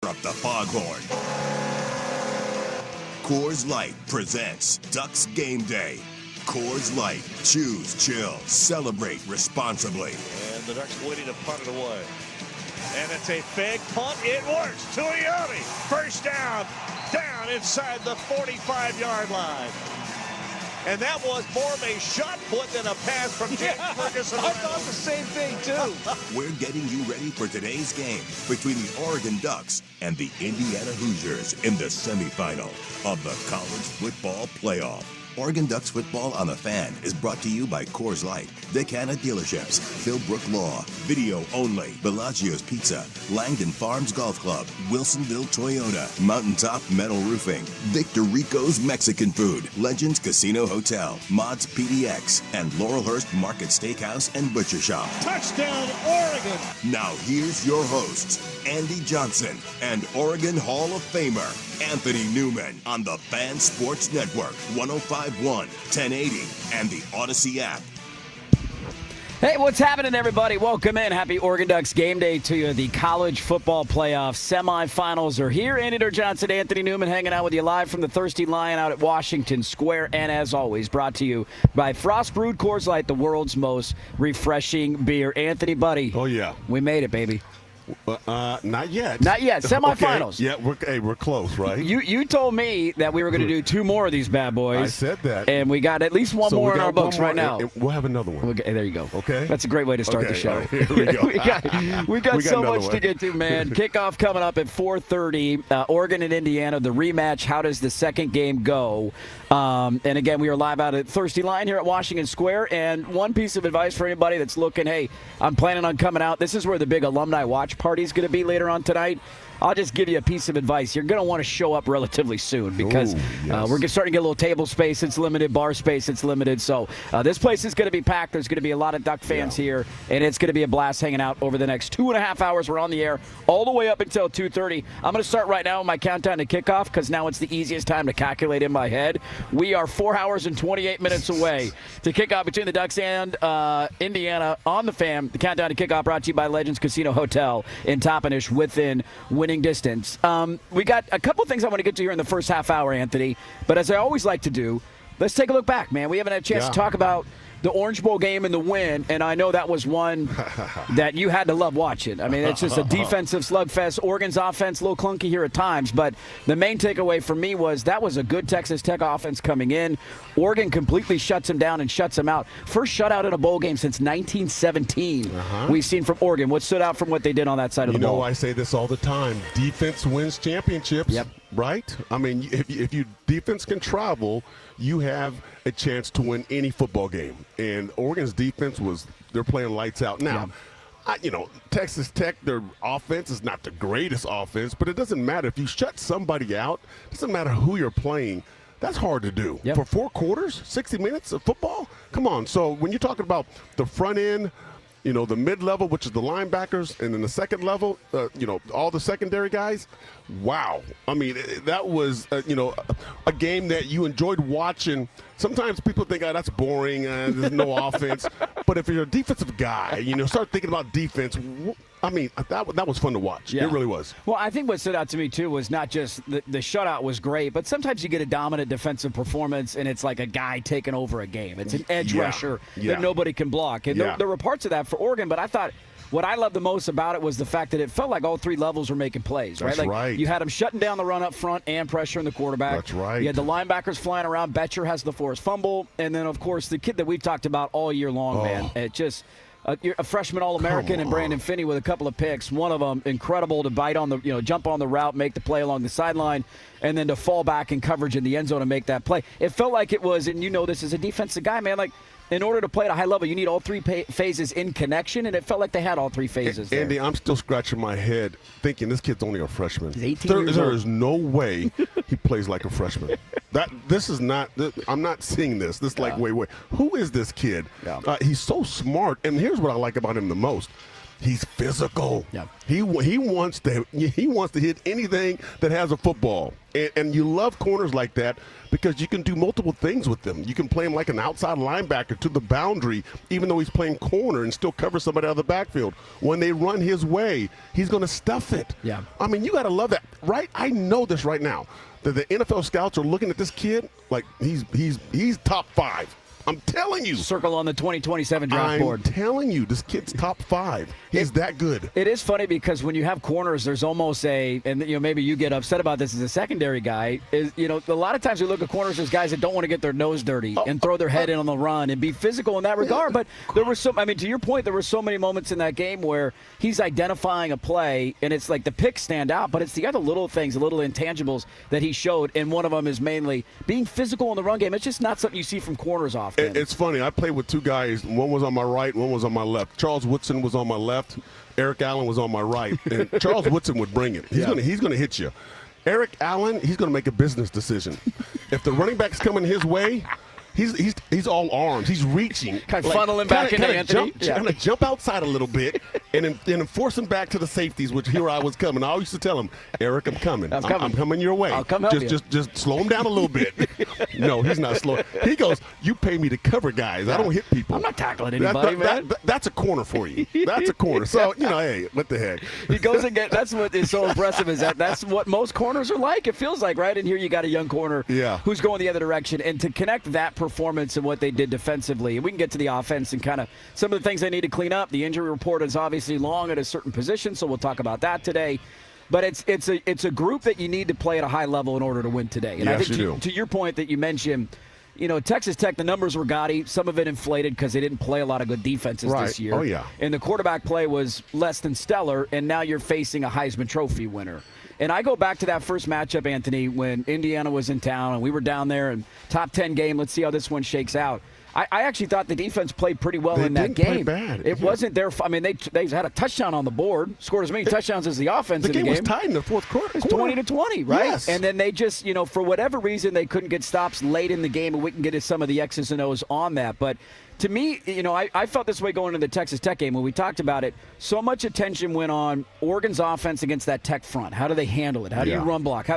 up the foghorn. Coors Light presents Ducks Game Day. Coors Light. Choose chill. Celebrate responsibly. And the Ducks waiting to punt it away. And it's a fake punt. It works. Tuioti. First down. Down inside the 45-yard line. And that was more of a shot put than a pass from James Ferguson. I thought the same thing, too. We're getting you ready for today's game between the Oregon Ducks and the Indiana Hoosiers in the semifinal of the College Football Playoff. Oregon Ducks football on the Fan is brought to you by Coors Light, Vic Hanna Dealerships, Philbrook Law, Video Only, Bellagio's Pizza, Langdon Farms Golf Club, Wilsonville Toyota, Mountaintop Metal Roofing, Victor Rico's Mexican Food, Legends Casino Hotel, Mods PDX, and Laurelhurst Market Steakhouse and Butcher Shop. Touchdown, Oregon. Now here's your hosts, Andy Johnson and Oregon Hall of Famer Anthony Newman on the Fan Sports Network, 105.1, 1080, and the Odyssey app. Hey, what's happening, everybody? Welcome in. Happy Oregon Ducks Game Day to you. The College Football Playoff semifinals are here. Andy Johnson, Anthony Newman hanging out with you live from the Thirsty Lion out at Washington Square. And as always, brought to you by Frost Brewed Coors Light, the world's most refreshing beer. Anthony, buddy. Oh, yeah. We made it, baby. Not yet. Not yet. Semifinals. Okay. Yeah, we're close, right? You told me that we were going to do two more of these bad boys. I said that. And we got at least one more in our books right now. We'll have another one. There you go. Okay. That's a great way to start the show. Right, here we go. we got so much to get to, man. Kickoff coming up at 4:30. Oregon and Indiana, the rematch. How does the second game go? And again, we are live out at Thirsty Lion here at Washington Square. And one piece of advice for anybody that's looking, hey, I'm planning on coming out. This is where the big alumni watch party is going to be later on tonight. I'll just give you a piece of advice. You're going to want to show up relatively soon because we're starting to get a little table space. It's limited. Bar space, it's limited. So this place is going to be packed. There's going to be a lot of Duck fans here, and it's going to be a blast hanging out over the next 2.5 hours. We're on the air all the way up until 2:30. I'm going to start right now with my countdown to kickoff because now it's the easiest time to calculate in my head. We are 4 hours and 28 minutes away to kick off between the Ducks and Indiana on the Fan. The countdown to kickoff brought to you by Legends Casino Hotel in Toppenish within winning distance. We got a couple things I want to get to here in the first half hour, Anthony. But as I always like to do, let's take a look back, man. We haven't had a chance to talk about the Orange Bowl game and the win, and I know that was one that you had to love watching. I mean, it's just a defensive slugfest. Oregon's offense a little clunky here at times, but the main takeaway for me was that was a good Texas Tech offense coming in. Oregon completely shuts them down and shuts them out. First shutout in a bowl game since 1917 we've seen from Oregon. What stood out from what they did on that side of the ball? You know, I say this all the time. Defense wins championships. Yep. Right? I mean, if you defense can travel, you have a chance to win any football game. And Oregon's defense they're playing lights out. Now, Texas Tech, their offense is not the greatest offense, but it doesn't matter. If you shut somebody out, it doesn't matter who you're playing. That's hard to do. Yep. For 4 quarters, 60 minutes of football? Come on. So when you're talking about the front end, the mid-level, which is the linebackers, and then the second level, all the secondary guys, wow. I mean, that was, a game that you enjoyed watching. Sometimes people think, that's boring, there's no offense. But if you're a defensive guy, start thinking about defense. I mean, that was fun to watch. Yeah. It really was. Well, I think what stood out to me, too, was not just the shutout was great, but sometimes you get a dominant defensive performance, and it's like a guy taking over a game. It's an edge rusher that nobody can block. And there were parts of that for Oregon, but I thought what I loved the most about it was the fact that it felt like all 3 levels were making plays. Right? That's right. You had them shutting down the run up front and pressuring the quarterback. That's right. You had the linebackers flying around. Betcher has the forced fumble. And then, of course, the kid that we've talked about all year long, man. It just – a freshman All-American and Brandon Finney with a couple of picks. One of them incredible to bite on the, jump on the route, make the play along the sideline, and then to fall back in coverage in the end zone and make that play. It felt like it was, and this is a defensive guy, man, like in order to play at a high level, you need all 3 phases in connection, and it felt like they had all 3 phases there. Andy, I'm still scratching my head thinking this kid's only a freshman. He's 18 years old. There is no way he plays like a freshman. I'm not seeing this. Wait. Who is this kid? Yeah. He's so smart, and here's what I like about him the most. He's physical. Yeah. He wants to hit anything that has a football. And you love corners like that because you can do multiple things with them. You can play him like an outside linebacker to the boundary, even though he's playing corner, and still cover somebody out of the backfield. When they run his way, he's going to stuff it. Yeah. I mean, you got to love that, right? I know this right now, that the NFL scouts are looking at this kid like he's top 5. I'm telling you. Circle on the 2027 draft board. I'm telling you, this kid's top 5. He's that good. It is funny because when you have corners, there's almost and maybe you get upset about this as a secondary guy. A lot of times we look at corners as guys that don't want to get their nose dirty and throw their head in on the run and be physical in that regard. But there were to your point, there were so many moments in that game where he's identifying a play and it's like the picks stand out, but it's the other little things, the little intangibles that he showed, and one of them is mainly being physical in the run game. It's just not something you see from corners often. It's funny. I played with 2 guys. One was on my right, one was on my left. Charles Woodson was on my left. Eric Allen was on my right. And Charles Woodson would bring it. He's going to hit you. Eric Allen, he's going to make a business decision. If the running back's coming his way, he's all arms. He's reaching. Kind of funneling back into Anthony. Kind of jump outside a little bit and then force him back to the safeties, which here I was coming. I used to tell him, Eric, I'm coming. I'm coming your way. I'll come help you. Just slow him down a little bit. No, he's not slow. He goes, you pay me to cover guys. I don't hit people. I'm not tackling anybody, man. That's a corner for you. That's a corner. So, hey, what the heck. He goes and that's what is so impressive is that's what most corners are like. It feels like, right? And here you got a young corner who's going the other direction. And to connect that performance and what they did defensively, and we can get to the offense and kind of some of the things they need to clean up. The injury report is obviously long at a certain position, so we'll talk about that today. But it's a group that you need to play at a high level in order to win today. And I think to your point that you mentioned, Texas Tech, the numbers were gaudy. Some of it inflated because they didn't play a lot of good defenses this year. Oh, yeah. And the quarterback play was less than stellar, and now you're facing a Heisman Trophy winner. And I go back to that first matchup, Anthony, when Indiana was in town, and we were down there and top 10 game. Let's see how this one shakes out. I actually thought the defense played pretty well in that game. Play bad. It wasn't their. I mean, they had a touchdown on the board, scored as many touchdowns as the offense in the game. The game was tied in the fourth quarter. It's 20-20, right? Yes. And then they just, for whatever reason, they couldn't get stops late in the game, and we can get to some of the X's and O's on that. But to me, I felt this way going into the Texas Tech game when we talked about it. So much attention went on Oregon's offense against that Tech front. How do they handle it? How do you run block?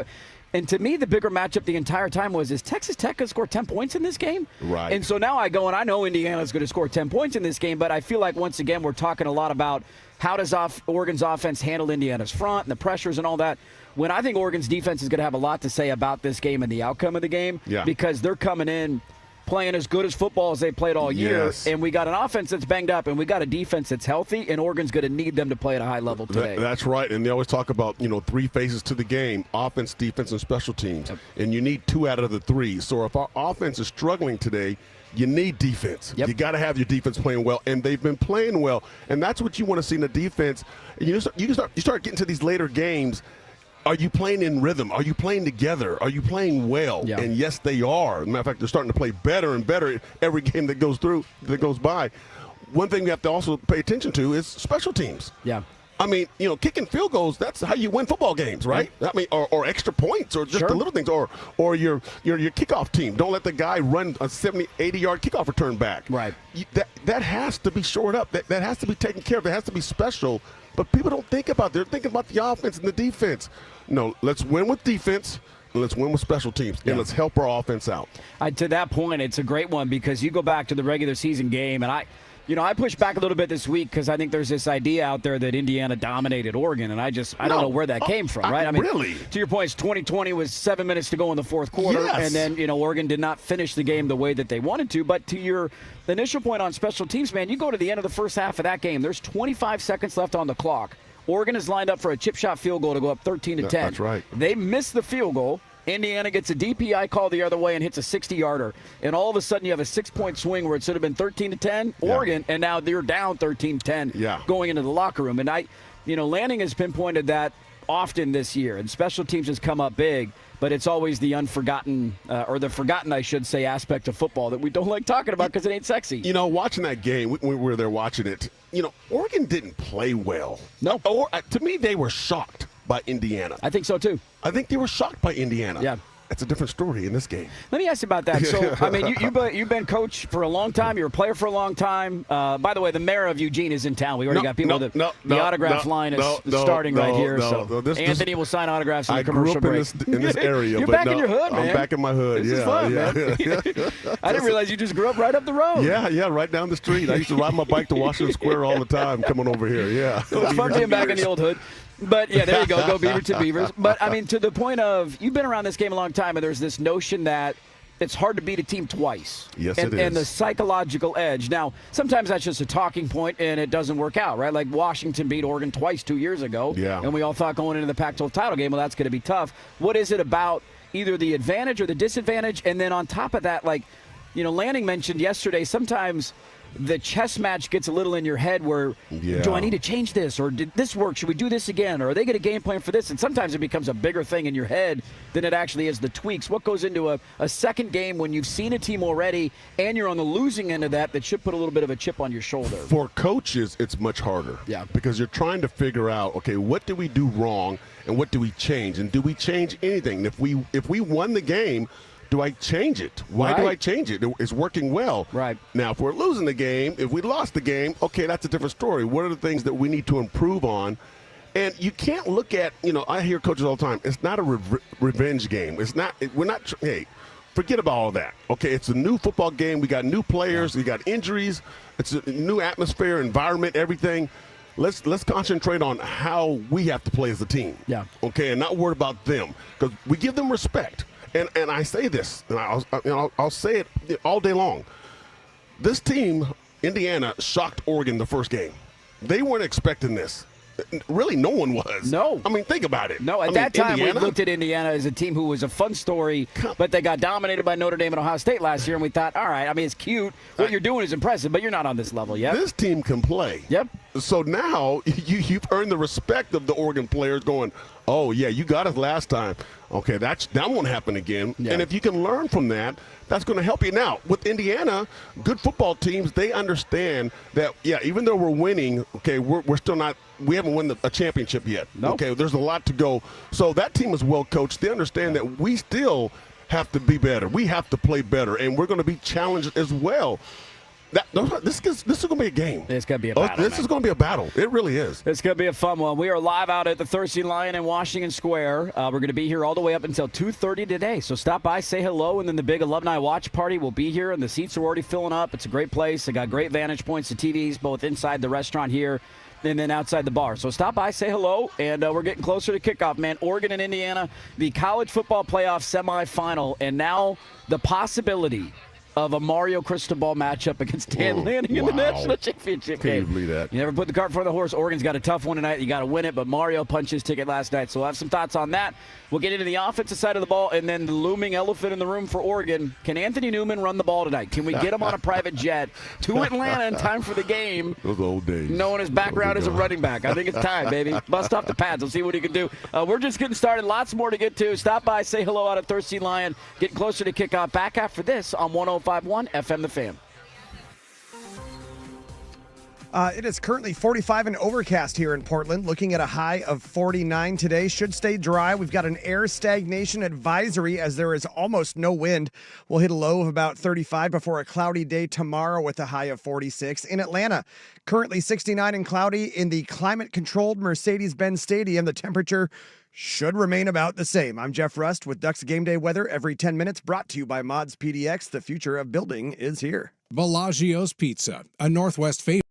And to me, the bigger matchup the entire time is Texas Tech going to score 10 points in this game? Right. And so now I go, and I know Indiana's going to score 10 points in this game, but I feel like, once again, we're talking a lot about how does Oregon's offense handle Indiana's front and the pressures and all that, when I think Oregon's defense is going to have a lot to say about this game and the outcome of the game because they're coming in playing as good as football as they played all year, and we got an offense that's banged up, and we got a defense that's healthy, and Oregon's going to need them to play at a high level today. That's right, and they always talk about 3 phases to the game: offense, defense, and special teams. And you need 2 out of the 3. So if our offense is struggling today, you need defense. You got to have your defense playing well, and they've been playing well, and that's what you want to see in the defense. And you start getting to these later games. Are you playing in rhythm? Are you playing together? Are you playing well? Yeah. And yes, they are. As a matter of fact, they're starting to play better and better every game that goes by. One thing we have to also pay attention to is special teams. Yeah. I mean, kicking field goals, that's how you win football games, right? I mean, or extra points, or just the little things, or your kickoff team. Don't let the guy run a 70, 80-yard kickoff return back. Right. That has to be shored up. That has to be taken care of. It has to be special. But people don't think about it. They're thinking about the offense and the defense. No, let's win with defense, and let's win with special teams, and let's help our offense out. To that point, it's a great one because you go back to the regular season game, and I pushed back a little bit this week because I think there's this idea out there that Indiana dominated Oregon, and I don't know where that came from, right? I mean, really? To your point, 2020 was 7 minutes to go in the fourth quarter, and then Oregon did not finish the game the way that they wanted to. But to your initial point on special teams, man, you go to the end of the first half of that game. There's 25 seconds left on the clock. Oregon is lined up for a chip shot field goal to go up 13-10. That's right. They miss the field goal. Indiana gets a DPI call the other way and hits a 60-yarder. And all of a sudden you have a 6-point swing where it should have been 13-10, Oregon, and now they're down 13-10 going into the locker room. And Lanning has pinpointed that often this year, and special teams has come up big, but it's always the unforgotten, or the forgotten, I should say, aspect of football that we don't like talking about because it ain't sexy. Watching that game, when we were there watching it, Oregon didn't play well. No. To me, they were shocked by Indiana. I think so, too. I think they were shocked by Indiana. Yeah. It's a different story in this game. Let me ask you about that. So, I mean, you've been coach for a long time. You're a player for a long time. By the way, the mayor of Eugene is in town. We already got people. The autograph line is starting right here. Anthony will sign autographs in the commercial break. In this area. You're back in your hood, man. I'm back in my hood. This is fun, man. I didn't realize you just grew up right up the road. Yeah, right down the street. I used to ride my bike to Washington Square all the time coming over here. Yeah. It was fun being back in the old hood. But, yeah, there you go. Go Beaver to Beavers. But, I mean, to the point of you've been around this game a long time, and there's this notion that it's hard to beat a team twice. Yes, it is. And the psychological edge. Now, sometimes that's just a talking point, and it doesn't work out, right? Like Washington beat Oregon twice 2 years ago. Yeah. And we all thought going into the Pac-12 title game, well, that's going to be tough. What is it about either the advantage or the disadvantage? And then on top of that, like, Lanning mentioned yesterday, sometimes – the chess match gets a little in your head where, do I need to change this? Or did this work? Should we do this again? Or are they going to game plan for this? And sometimes it becomes a bigger thing in your head than it actually is the tweaks. What goes into a second game when you've seen a team already and you're on the losing end of that should put a little bit of a chip on your shoulder? For coaches, it's much harder. Yeah. Because you're trying to figure out, okay, what do we do wrong and what do we change? And do we change anything? If we won the game, do I change it? Why do I change it? It's working well. Right. Now, if we're losing the game, if we lost the game, okay, that's a different story. What are the things that we need to improve on? And you can't look at, I hear coaches all the time, it's not a revenge game. Hey, forget about all that. Okay, it's a new football game. We got new players. We got injuries. It's a new atmosphere, environment, everything. Let's concentrate on how we have to play as a team. Yeah. Okay, and not worry about them because we give them respect. And I say this, and I'll say it all day long. This team, Indiana, shocked Oregon the first game. They weren't expecting this. Really, no one was. No. I mean, think about it. No, at that time, we looked at Indiana as a team who was a fun story, but they got dominated by Notre Dame and Ohio State last year, and we thought, all right, I mean, it's cute. What you're doing is impressive, but you're not on this level yet. This team can play. Yep. So now you've earned the respect of the Oregon players going, oh, yeah, you got us last time. Okay, that won't happen again. Yeah. And if you can learn from that, that's going to help you. Now, with Indiana, good football teams, they understand that, yeah, even though we're winning, okay, we're still not – we haven't won a championship yet. Nope. Okay, there's a lot to go. So that team is well coached. They understand that we still have to be better. We have to play better, and we're going to be challenged as well. This is going to be a game. It's going to be a battle. This is going to be a battle. It really is. It's going to be a fun one. We are live out at the Thirsty Lion in Washington Square. We're going to be here all the way up until 2:30 today. So stop by, say hello, and then the big alumni watch party will be here, and the seats are already filling up. It's a great place. They got great vantage points to TVs, both inside the restaurant here and then outside the bar. So stop by, say hello, and we're getting closer to kickoff, man. Oregon and Indiana, the college football playoff semifinal, and now the possibility of a Mario Cristobal matchup against Dan Lanning in the national championship game. Can you believe that? You never put the cart before the horse. Oregon's got a tough one tonight. You got to win it, but Mario punched his ticket last night. So we'll have some thoughts on that. We'll get into the offensive side of the ball, and then the looming elephant in the room for Oregon. Can Anthony Newman run the ball tonight? Can we get him on a private jet to Atlanta in time for the game? Those old days. Knowing his background as a running back. I think it's time, baby. Bust off the pads. We'll see what he can do. We're just getting started. Lots more to get to. Stop by, say hello out at Thirsty Lion. Getting closer to kickoff. Back after this on 105.1 FM The Fan. It is currently 45 and overcast here in Portland, looking at a high of 49 today. Should stay dry. We've got an air stagnation advisory as there is almost no wind. We'll hit a low of about 35 before a cloudy day tomorrow with a high of 46. In Atlanta, currently 69 and cloudy in the climate-controlled Mercedes-Benz Stadium. The temperature should remain about the same. I'm Jeff Rust with Ducks Game Day weather every 10 minutes, brought to you by Mods PDX. The future of building is here. Bellagio's Pizza, a Northwest favorite.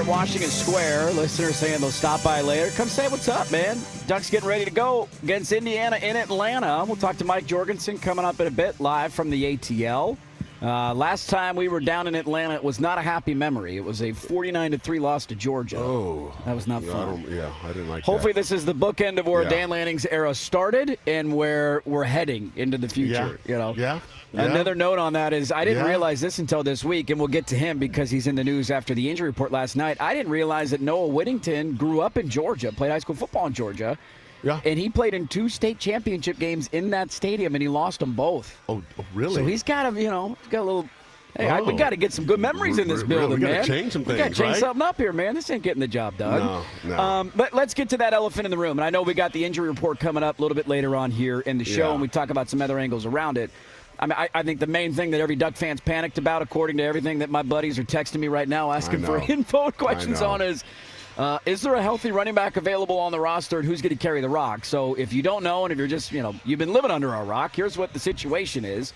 at Washington Square. Listeners saying they'll stop by later. Come say what's up, man. Ducks getting ready to go against Indiana in Atlanta. We'll talk to Mike Jorgensson coming up in a bit, live from the ATL. Last time we were down in Atlanta, it was not a happy memory. It was a 49-3 loss to Georgia. Oh. That was not fun. I didn't like Hopefully that. this is the bookend of where Dan Lanning's era started and where we're heading into the future. Yeah. Another note on that is I didn't realize this until this week, and we'll get to him because he's in the news after the injury report last night. I didn't realize that Noah Whittington grew up in Georgia, played high school football in Georgia. Yeah. And he played in 2 state championship games in that stadium, and he lost them both. Oh, really? So he's got a little. Hey, we got to get some good memories in this building, man. We got to change some things, We got to change something up here, man. This ain't getting the job done. No. But let's get to that elephant in the room. And I know we got the injury report coming up a little bit later on here in the show, and we talk about some other angles around it. I mean, I think the main thing that every Duck fan's panicked about, according to everything that my buddies are texting me right now, asking for info and questions on, is there a healthy running back available on the roster, and who's going to carry the rock? So if you don't know, and if you're just, you've been living under a rock, here's what the situation is.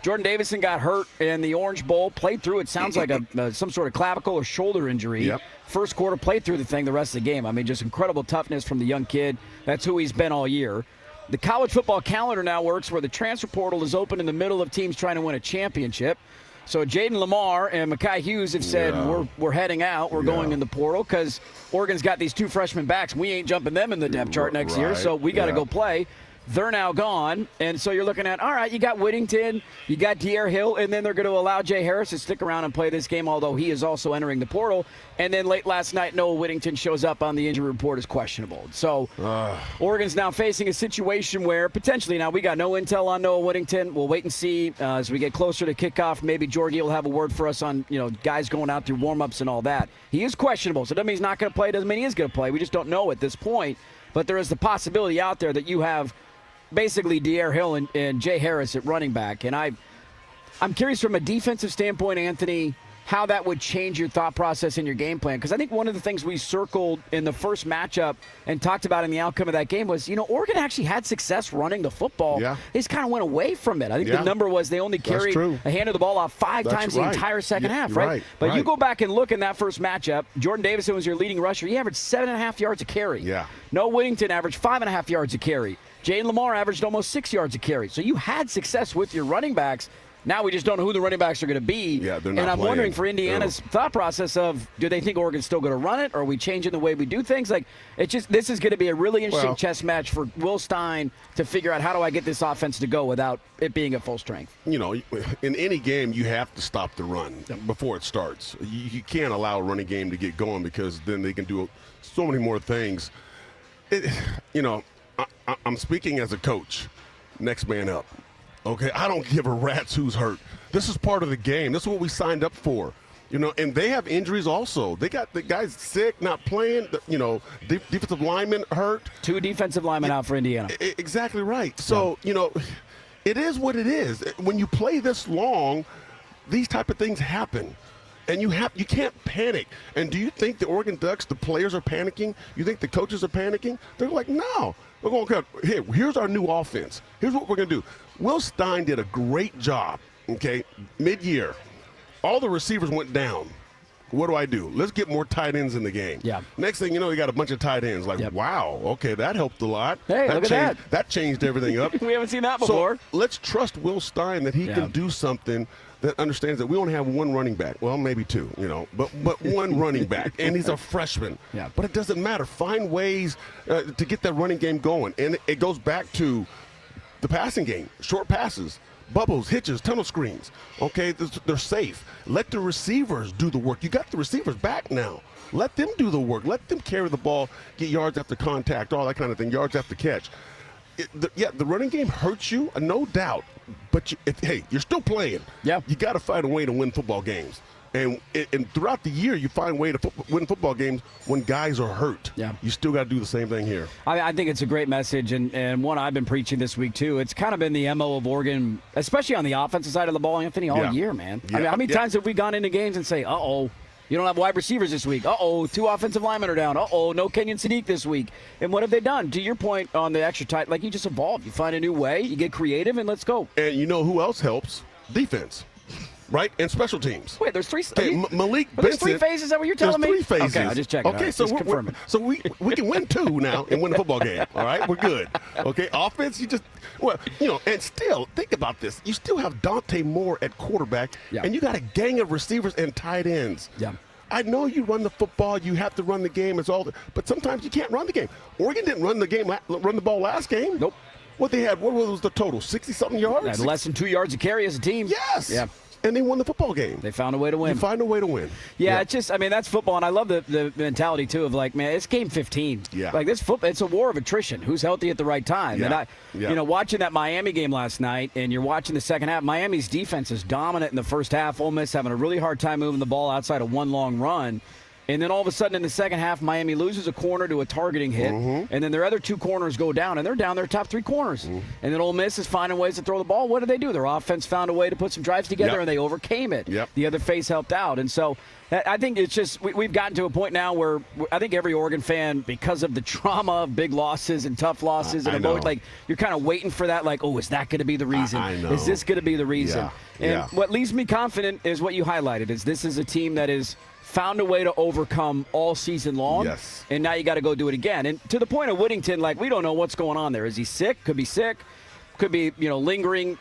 Jordan Davison got hurt in the Orange Bowl, played through. It sounds like some sort of clavicle or shoulder injury. Yep. First quarter, played through the thing the rest of the game. I mean, just incredible toughness from the young kid. That's who he's been all year. The college football calendar now works where the transfer portal is open in the middle of teams trying to win a championship. So Jaden Lamar and Mekhi Hughes have said, we're heading out. We're going in the portal because Oregon's got these 2 freshman backs. We ain't jumping them in the depth chart next year, so we got to go play. They're now gone, and so you're looking at, all right, you got Whittington, you got De'Aaron Hill, and then they're going to allow Jay Harris to stick around and play this game, although he is also entering the portal. And then late last night, Noah Whittington shows up on the injury report as questionable. So Oregon's now facing a situation where potentially now we got no intel on Noah Whittington. We'll wait and see as we get closer to kickoff. Maybe Jorgie will have a word for us on guys going out through warm-ups and all that. He is questionable, so it doesn't mean he's not going to play. It doesn't mean he is going to play. We just don't know at this point. But there is the possibility out there that you have basically De'Aaron Hill and Jay Harris at running back. And I'm curious from a defensive standpoint, Anthony, how that would change your thought process in your game plan. Because I think one of the things we circled in the first matchup and talked about in the outcome of that game was, Oregon actually had success running the football. Yeah. They just kind of went away from it. I think the number was they only carried a hand of the ball off 5 times the entire second half, right? But you go back and look in that first matchup, Jordan Davison was your leading rusher. He averaged 7.5 yards a carry. Yeah. Noah Whittington averaged 5.5 yards a carry. Jaden Lamar averaged almost 6 yards a carry. So you had success with your running backs. Now we just don't know who the running backs are going to be. Yeah, they're not and I'm playing. wondering for Indiana's thought process of, do they think Oregon's still going to run it? Or are we changing the way we do things? This is going to be a really interesting chess match for Will Stein to figure out how do I get this offense to go without it being at full strength. In any game, you have to stop the run before it starts. You can't allow a running game to get going because then they can do so many more things. I'm speaking as a coach. Next man up. Okay, I don't give a rat's who's hurt. This is part of the game. This is what we signed up for. And they have injuries also. They got the guys sick, not playing. Defensive linemen hurt. 2 defensive linemen out for Indiana. Exactly right. So, it is what it is. When you play this long, these type of things happen. And you can't panic. And do you think the Oregon Ducks, the players are panicking? You think the coaches are panicking? They're like, no. We're going to here's our new offense. Here's what we're going to do. Will Stein did a great job, mid-year. All the receivers went down. What do? Let's get more tight ends in the game. Yeah. Next thing you know, you got a bunch of tight ends. Wow, okay, that helped a lot. Hey, look at that. That changed everything up. We haven't seen that before. So let's trust Will Stein that he can do something that understands that we only have 1 running back. Well, maybe 2, but 1 running back, and he's a freshman. Yeah. But it doesn't matter. Find ways to get that running game going. And it goes back to the passing game, short passes. Bubbles, hitches, tunnel screens. Okay, they're safe. Let the receivers do the work. You got the receivers back now. Let them do the work. Let them carry the ball, get yards after contact, all that kind of thing, yards after catch. The running game hurts you, no doubt. But you're still playing. Yeah. You got to find a way to win football games. And throughout the year, you find a way to win football games when guys are hurt. Yeah. You still got to do the same thing here. I think it's a great message, and one I've been preaching this week, too. It's kind of been the MO of Oregon, especially on the offensive side of the ball, Anthony, all year, man. Yeah. I mean, how many times have we gone into games and say, uh-oh, you don't have wide receivers this week. Uh-oh, 2 offensive linemen are down. Uh-oh, no Kenyon Sadiq this week. And what have they done? To your point on the extra tight, you just evolve. You find a new way, you get creative, and let's go. And you know who else helps? Defense. right? And special teams. Wait, there's three. Okay, Malik Are there's Benson. three phases? Is that what you're telling me? There's 3 phases. Okay, I'll just check it. Okay, Right, so just confirm it. so we can win 2 now and win the football game. All right, we're good. Okay, offense, and still think about this. You still have Dante Moore at quarterback, and you got a gang of receivers and tight ends. Yeah. I know you run the football, you have to run the game, but sometimes you can't run the game. Oregon didn't run the ball last game. Nope. What was the total? 60-something yards? Had less than 2 yards a carry as a team. Yes. Yeah. And they won the football game. They found a way to win. You find a way to win. Yeah, it's just, that's football, and I love the mentality, too, of man, it's game 15. Yeah. Like, this football, it's a war of attrition. Who's healthy at the right time? Yeah. And watching that Miami game last night, and you're watching the second half, Miami's defense is dominant in the first half. Ole Miss having a really hard time moving the ball outside of one long run. And then all of a sudden in the second half, Miami loses a corner to a targeting hit, and then their other 2 corners go down, and they're down their top 3 corners. And then Ole Miss is finding ways to throw the ball. What do? Their offense found a way to put some drives together, and they overcame it. The other face helped out. And so I think it's just we've gotten to a point now where I think every Oregon fan, because of the trauma of big losses and tough losses, and you're kind of waiting for that, is that going to be the reason? I know. Is this going to be the reason? Yeah. And what leaves me confident is what you highlighted, is this is a team that is found a way to overcome all season long. Yes. And now you got to go do it again. And to the point of Whittington, we don't know what's going on there. Is he sick? Could be sick. Could be, lingering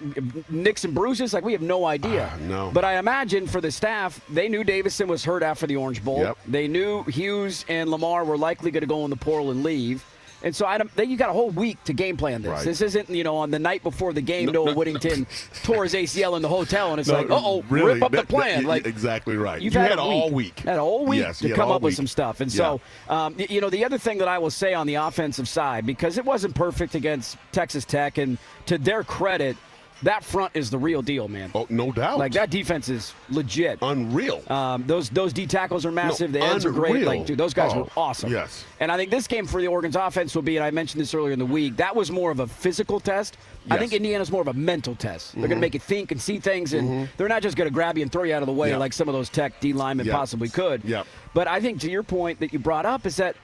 nicks and bruises. We have no idea. No. But I imagine for the staff, they knew Davison was hurt after the Orange Bowl. Yep. They knew Hughes and Lamar were likely going to go in the portal and leave. And so you got a whole week to game plan this. Right. This isn't, on the night before the game, Noah Whittington tore his ACL in the hotel, and it's really, rip up the plan. Exactly right. You had all week. Had a whole week to come up with some stuff. And so, the other thing that I will say on the offensive side, because it wasn't perfect against Texas Tech, and to their credit, that front is the real deal, man. Oh, no doubt. That defense is legit. Unreal. Those D tackles are massive. The ends are great. Those guys were awesome. Yes. And I think this game for the Oregon's offense will be, and I mentioned this earlier in the week, that was more of a physical test. Yes. I think Indiana's more of a mental test. They're going to make you think and see things, and they're not just going to grab you and throw you out of the way like some of those Tech D linemen possibly could. Yep. But I think to your point that you brought up is that,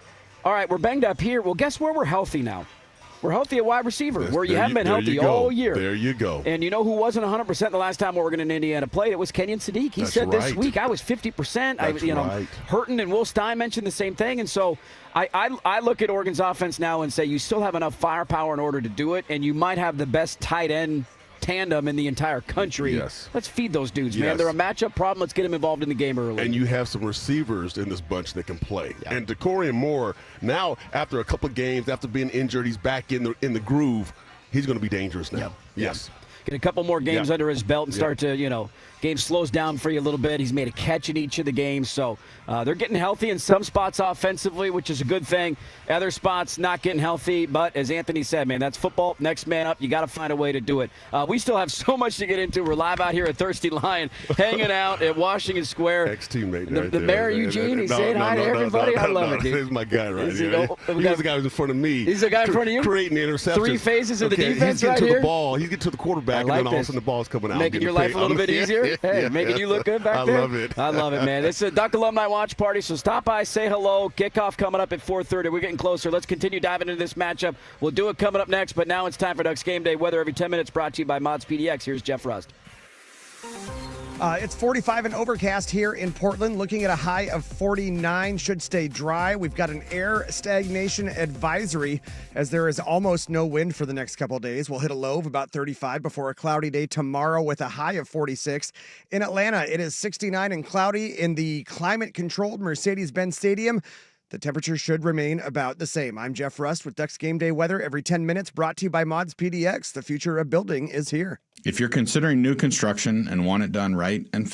all right, we're banged up here. Well, guess where we're healthy now? We're healthy at wide receiver, where you haven't been healthy all year. There you go. And you know who wasn't 100% the last time Oregon and Indiana played? It was Kenyon Sadiq. He said this week, I was 50%. Hurton and Will Stein mentioned the same thing. And so I look at Oregon's offense now and say you still have enough firepower in order to do it, and you might have the best tight end tandem in the entire country. Yes. Let's feed those dudes, man. They're a matchup problem. Let's get them involved in the game early. And you have some receivers in this bunch that can play. Yeah. And DeCorian Moore, now after a couple of games, after being injured, he's back in the groove. He's going to be dangerous now. Yep. Yes. Get a couple more games under his belt and start to, game slows down for you a little bit. He's made a catch in each of the games. So they're getting healthy in some spots offensively, which is a good thing. Other spots not getting healthy. But as Anthony said, man, that's football. Next man up. You got to find a way to do it. We still have so much to get into. We're live out here at Thirsty Lion, hanging out at Washington Square. Ex-teammate the mayor, Eugene, he's saying hi to everybody. I love it, dude. He's my guy right here. He's the guy who's in front of me. He's the guy in front of you? Creating the interception. 3 phases of the defense he's getting right to here? the ball. He's getting to the quarterback, and then all of a sudden the ball's coming out. Making your life a little bit easier? Hey, making you look good back there? I love it. I love it, man. This is a Duck Alumni Watch Party, so stop by, say hello. Kickoff coming up at 4:30. We're getting closer. Let's continue diving into this matchup. We'll do it coming up next, but now it's time for Ducks Game Day. Weather every 10 minutes brought to you by Mods PDX. Here's Jeff Rust. It's 45 and overcast here in Portland, looking at a high of 49. Should stay dry. We've got an air stagnation advisory as there is almost no wind for the next couple of days. We'll hit a low of about 35 before a cloudy day tomorrow with a high of 46. In Atlanta, it is 69 and cloudy in the climate-controlled Mercedes-Benz Stadium. The temperature should remain about the same. I'm Jeff Rust with Ducks Game Day weather every 10 minutes, brought to you by Mods PDX. The future of building is here. If you're considering new construction and want it done right and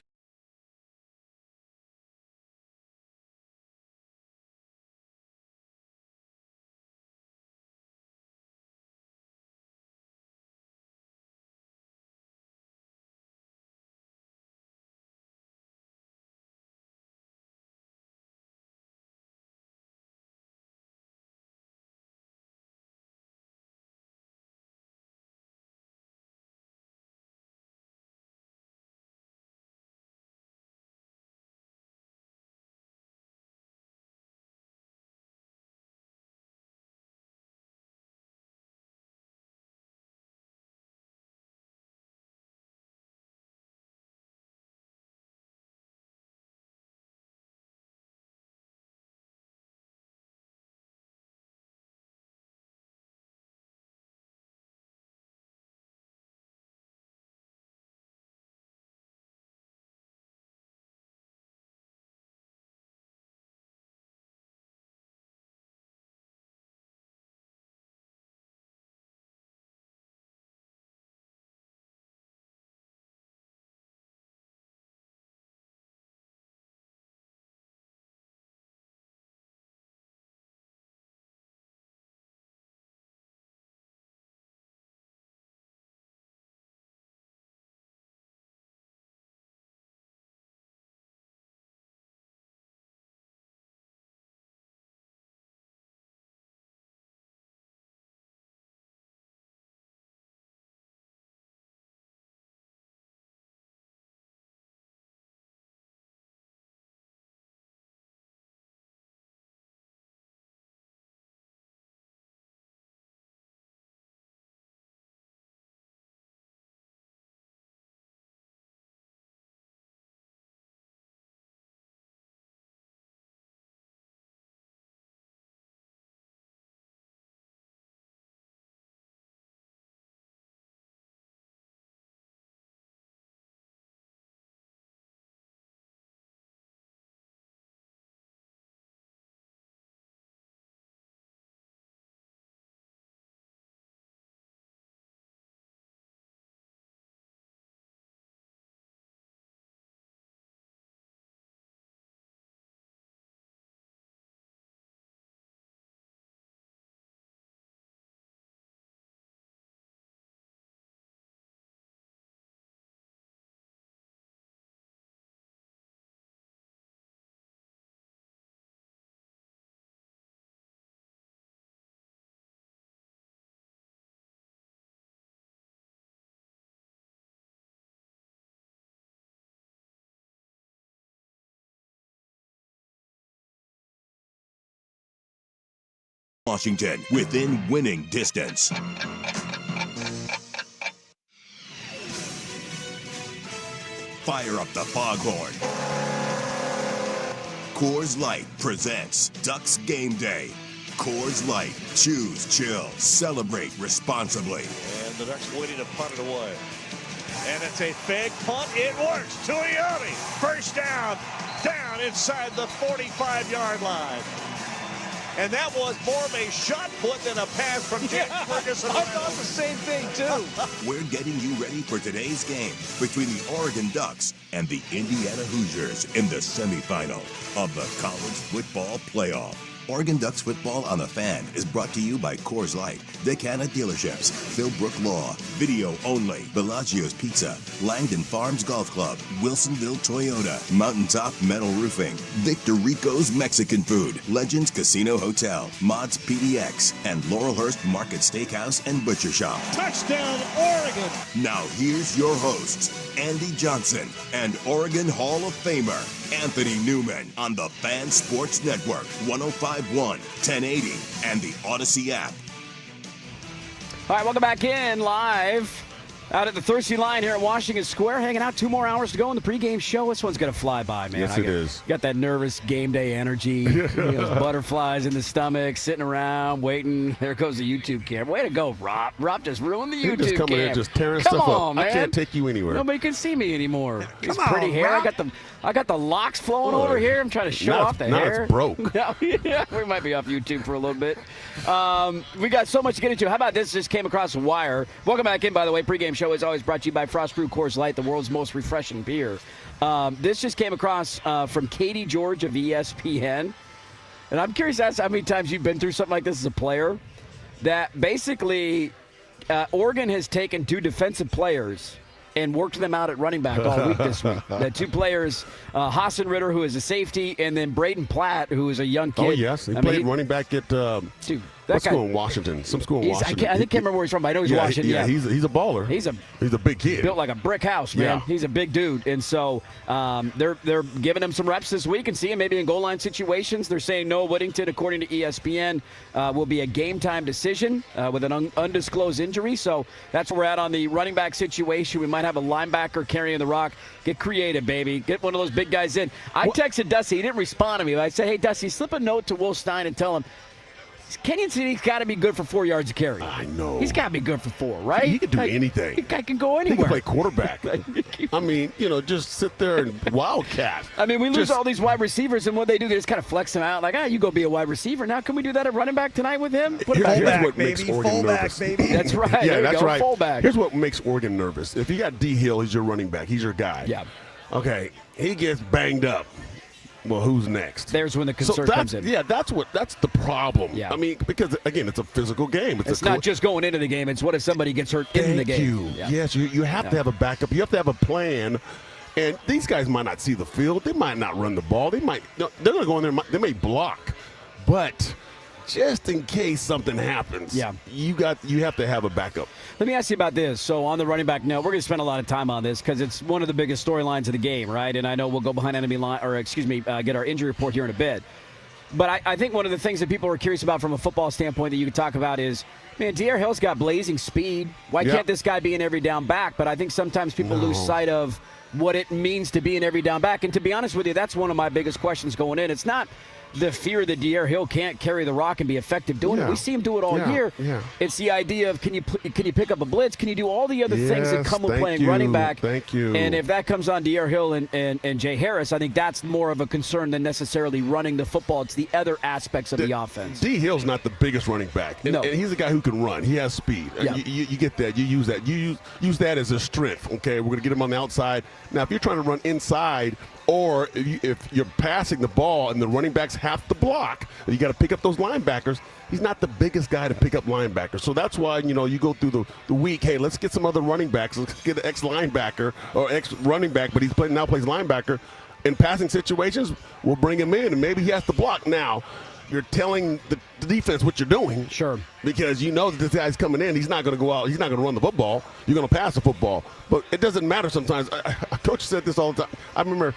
Washington, within winning distance. Fire up the foghorn. Coors Light presents Ducks Game Day. Coors Light. Choose chill. Celebrate responsibly. And the Ducks waiting to punt it away. And it's a fake punt. It works. Tuioti. First down. Down inside the 45-yard line. And that was more of a shot put than a pass from Mike Jorgensson. I thought the same thing, too. We're getting you ready for today's game between the Oregon Ducks and the Indiana Hoosiers in the semifinal of the College Football Playoff. Oregon Ducks football on the Fan is brought to you by Coors Light, Decana Dealerships, Philbrook Law, Video Only, Bellagio's Pizza, Langdon Farms Golf Club, Wilsonville Toyota, Mountaintop Metal Roofing, Victor Rico's Mexican Food, Legends Casino Hotel, Mods PDX, and Laurelhurst Market Steakhouse and Butcher Shop. Touchdown, Oregon. Now here's your hosts, Andy Johnson and Oregon Hall of Famer Anthony Newman on the Fan Sports Network, 105.1, 1080, and the Odyssey app. All right, welcome back in live out at the Thirsty Line here at Washington Square. Hanging out 2 more hours to go in the pregame show. This one's going to fly by, man. Yes, it is. Got that nervous game day energy. Those butterflies in the stomach, sitting around, waiting. There goes the YouTube camera. Way to go, Rob. Rob just ruined the YouTube camera. Just coming in, just tearing Come stuff on, up. man. I can't take you anywhere. Nobody can see me anymore. These on, pretty hair. Rob. I got the locks flowing over here. I'm trying to show off the now hair. it's broke. Yeah, we might be off YouTube for a little bit. We got so much to get into. How about this? Just came across the wire. Welcome back in, by the way. Pregame show is always brought to you by Frost Brew Coors Light, the world's most refreshing beer. This just came across from Katie George of ESPN. And I'm curious as to how many times you've been through something like this as a player. That basically Oregon has taken 2 defensive players and worked them out at running back all week this week. The 2 players, Hassan Ritter, who is a safety, and then Braden Platt, who is a young kid. Oh, yes. He played running back at dude, what school in Washington? Some school in Washington. I can't remember where he's from, but I know he's Washington. Yeah, he's a baller. He's a big kid. Built like a brick house, man. Yeah. He's a big dude. And so they're giving him some reps this week and seeing maybe in goal line situations. They're saying Noah Whittington, according to ESPN, will be a game-time decision with an undisclosed injury. So that's where we're at on the running back situation. We might have a linebacker carrying the rock. Get creative, baby. Get one of those big guys in. I texted Dusty. He didn't respond to me. I said, hey, Dusty, slip a note to Will Stein and tell him, Kenyon City's got to be good for 4 yards of carry. I know. He's got to be good for 4, right? He can do anything. The guy can go anywhere. He can play quarterback. I mean, just sit there and wildcat. I mean, we lose all these wide receivers, and what they do, they just kind of flex them out. Like, you go be a wide receiver. Now, can we do that at running back tonight with him? Here's what makes Oregon fullback, nervous. baby. That's right. Yeah, there that's you go. right. Fullback. Here's what makes Oregon nervous. If you got D. Hill, he's your running back. He's your guy. Yeah. Okay, he gets banged up. Well, who's next? There's when the concern comes in. Yeah, that's the problem. Yeah. I mean, because again, it's a physical game. It's not just going into the game. It's what if somebody gets hurt in the game. Thank you. Yes, you have to have a backup. You have to have a plan. And these guys might not see the field. They might not run the ball. They're going to go in there. They may block, but just in case something happens, you have to have a backup. Let me ask you about this. So on the running back note, we're going to spend a lot of time on this because it's one of the biggest storylines of the game, right? And I know we'll go behind enemy line, get our injury report here in a bit. But I think one of the things that people are curious about from a football standpoint that you could talk about is, man, D.R. Hill's got blazing speed. Why can't this guy be an every down back? But I think sometimes people lose sight of what it means to be an every down back. And to be honest with you, that's one of my biggest questions going in. It's not the fear that D.R. Hill can't carry the rock and be effective doing it. We see him do it all year. Yeah. It's the idea of can you pick up a blitz? Can you do all the other things that come with playing running back? Thank you. And if that comes on D.R. Hill and Jay Harris, I think that's more of a concern than necessarily running the football. It's the other aspects of the offense. D. Hill's not the biggest running back. And he's a guy who can run. He has speed. Yeah. You get that. You use that. You use that as a strength. Okay, we're going to get him on the outside. Now, if you're trying to run inside, or if you're passing the ball and the running backs have to block, you got to pick up those linebackers. He's not the biggest guy to pick up linebackers. So that's why, you go through the week, hey, let's get some other running backs. Let's get an ex-linebacker or ex-running back, but now plays linebacker. In passing situations, we'll bring him in, and maybe he has to block. Now, you're telling the defense what you're doing. Sure. Because you know that this guy's coming in. He's not going to go out. He's not going to run the football. You're going to pass the football. But it doesn't matter sometimes. Coach said this all the time. I remember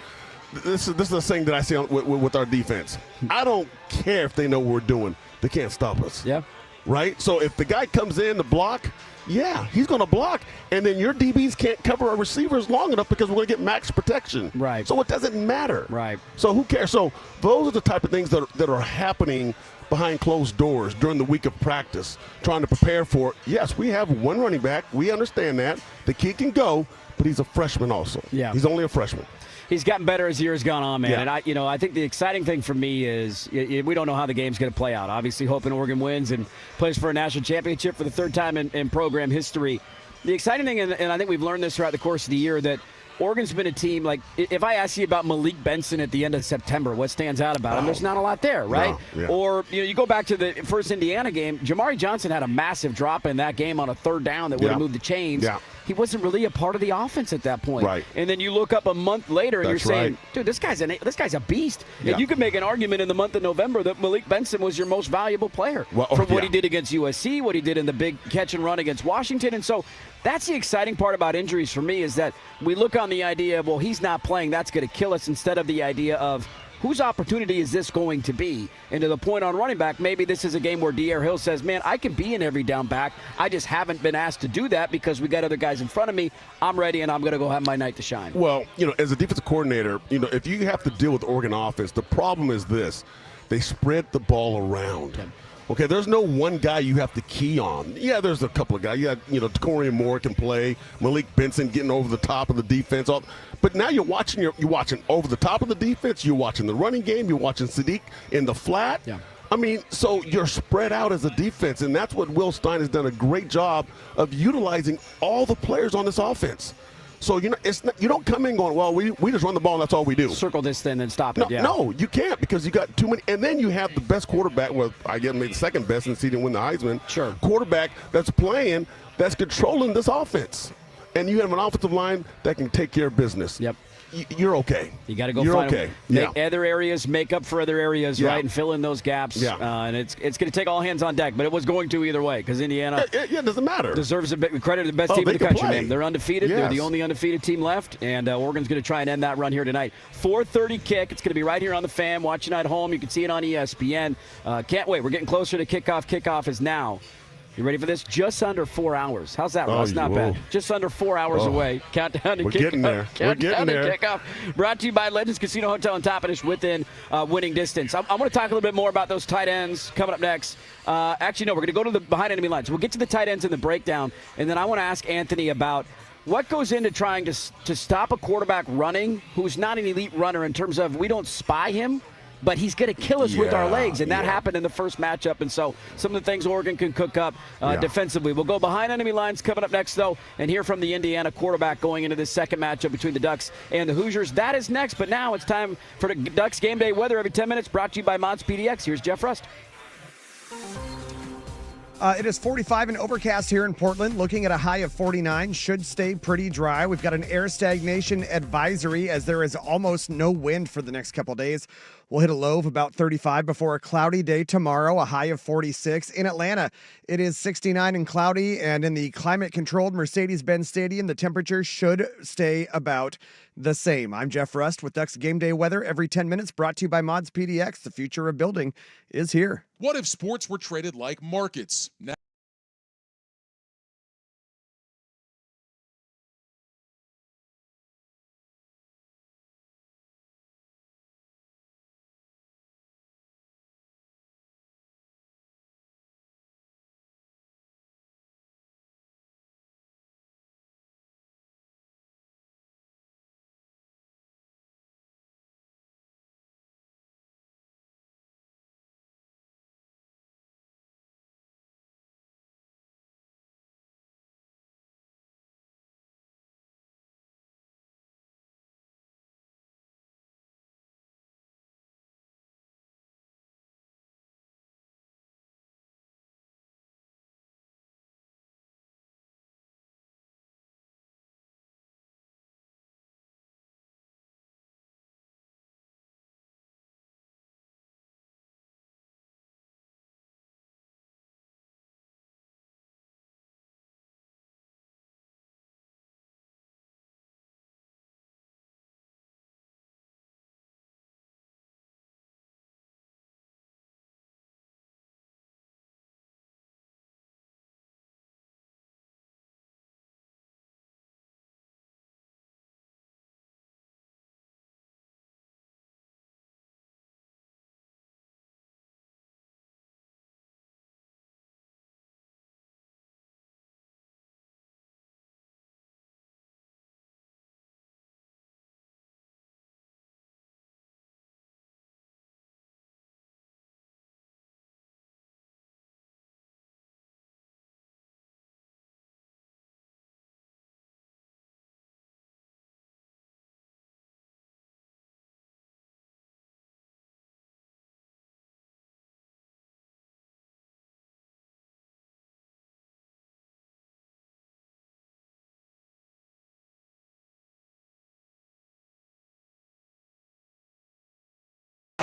this is a thing that I see with our defense. I don't care if they know what we're doing. They can't stop us. Yeah. Right? So if the guy comes in to block, yeah, he's going to block. And then your DBs can't cover our receivers long enough because we're going to get max protection. Right. So it doesn't matter. Right. So who cares? So those are the type of things that are happening behind closed doors during the week of practice, trying to prepare for, yes, we have one running back. We understand that. The kid can go, but he's a freshman also. Yeah. He's only a freshman. He's gotten better as years gone on, man. Yeah. And I think the exciting thing for me is we don't know how the game's going to play out. Obviously, hoping Oregon wins and plays for a national championship for the third time in program history. The exciting thing, and I think we've learned this throughout the course of the year, that Oregon's been a team, like, if I ask you about Malik Benson at the end of September, what stands out about him? There's not a lot there, right? No, yeah. Or, you go back to the first Indiana game, Jamari Johnson had a massive drop in that game on a third down that would have moved the chains. Yeah. He wasn't really a part of the offense at that point. Right. And then you look up a month later and That's you're saying, right. dude, this guy's a beast. Yeah. And you could make an argument in the month of November that Malik Benson was your most valuable player from what he did against USC, what he did in the big catch and run against Washington. And so that's the exciting part about injuries for me, is that we look on the idea of, well, he's not playing, that's going to kill us, instead of the idea of, whose opportunity is this going to be? And to the point on running back, maybe this is a game where D'Air Hill says, man, I can be an every down back. I just haven't been asked to do that because we got other guys in front of me. I'm ready, and I'm going to go have my night to shine. Well, as a defensive coordinator, if you have to deal with Oregon offense, the problem is this. They spread the ball around. Okay, there's no one guy you have to key on. Yeah, there's a couple of guys. Yeah, Torian Moore can play. Malik Benson getting over the top of the defense. But now you're watching over the top of the defense. You're watching the running game. You're watching Sadiq in the flat. Yeah. I mean, so you're spread out as a defense, and that's what Will Stein has done a great job of utilizing all the players on this offense. So you don't come in going, well, we just run the ball and that's all we do. Circle this thing and stop it. No, you can't, because you got too many. And then you have the best quarterback, well, I guess maybe the second best since he didn't win the Heisman. Sure. Quarterback that's playing, that's controlling this offense. And you have an offensive line that can take care of business. Yep. You're okay. You got to go You're find okay. other areas, make up for other areas, right, and fill in those gaps. Yeah. And it's going to take all hands on deck, but it was going to either way, because Indiana it doesn't matter. Deserves a bit credit to the best team in the country, man. They're undefeated. Yes. They're the only undefeated team left, and Oregon's going to try and end that run here tonight. 4:30 kick. It's going to be right here on the Fan. Watching at home. You can see it on ESPN. Can't wait. We're getting closer to kickoff. Kickoff is now. You ready for this? Just under 4 hours. How's that, Russ? Not bad. Just under 4 hours away. Countdown to kickoff. We're getting there. We're getting there. Kickoff. Brought to you by Legends Casino Hotel and Toppenish, within winning distance. I want to talk a little bit more about those tight ends coming up next. Actually, no, we're going to go to the behind enemy lines. We'll get to the tight ends in the breakdown, and then I want to ask Anthony about what goes into trying to stop a quarterback running who's not an elite runner, in terms of we don't spy him, but he's going to kill us with our legs, and that happened in the first matchup. And so some of the things Oregon can cook up defensively. We'll go behind enemy lines coming up next, though, and hear from the Indiana quarterback going into this second matchup between the Ducks and the Hoosiers. That is next, but now it's time for the Ducks Game Day weather every 10 minutes, brought to you by Mods PDX. Here's Jeff Rust. It is 45 and overcast here in Portland, looking at a high of 49. Should stay pretty dry. We've got an air stagnation advisory, as there is almost no wind for the next couple days. We'll hit a low of about 35 before a cloudy day tomorrow, a high of 46. In Atlanta, it is 69 and cloudy, and in the climate-controlled Mercedes-Benz Stadium, the temperature should stay about the same. I'm Jeff Rust with Ducks Game Day weather every 10 minutes, brought to you by Mods PDX. The future of building is here. What if sports were traded like markets? Now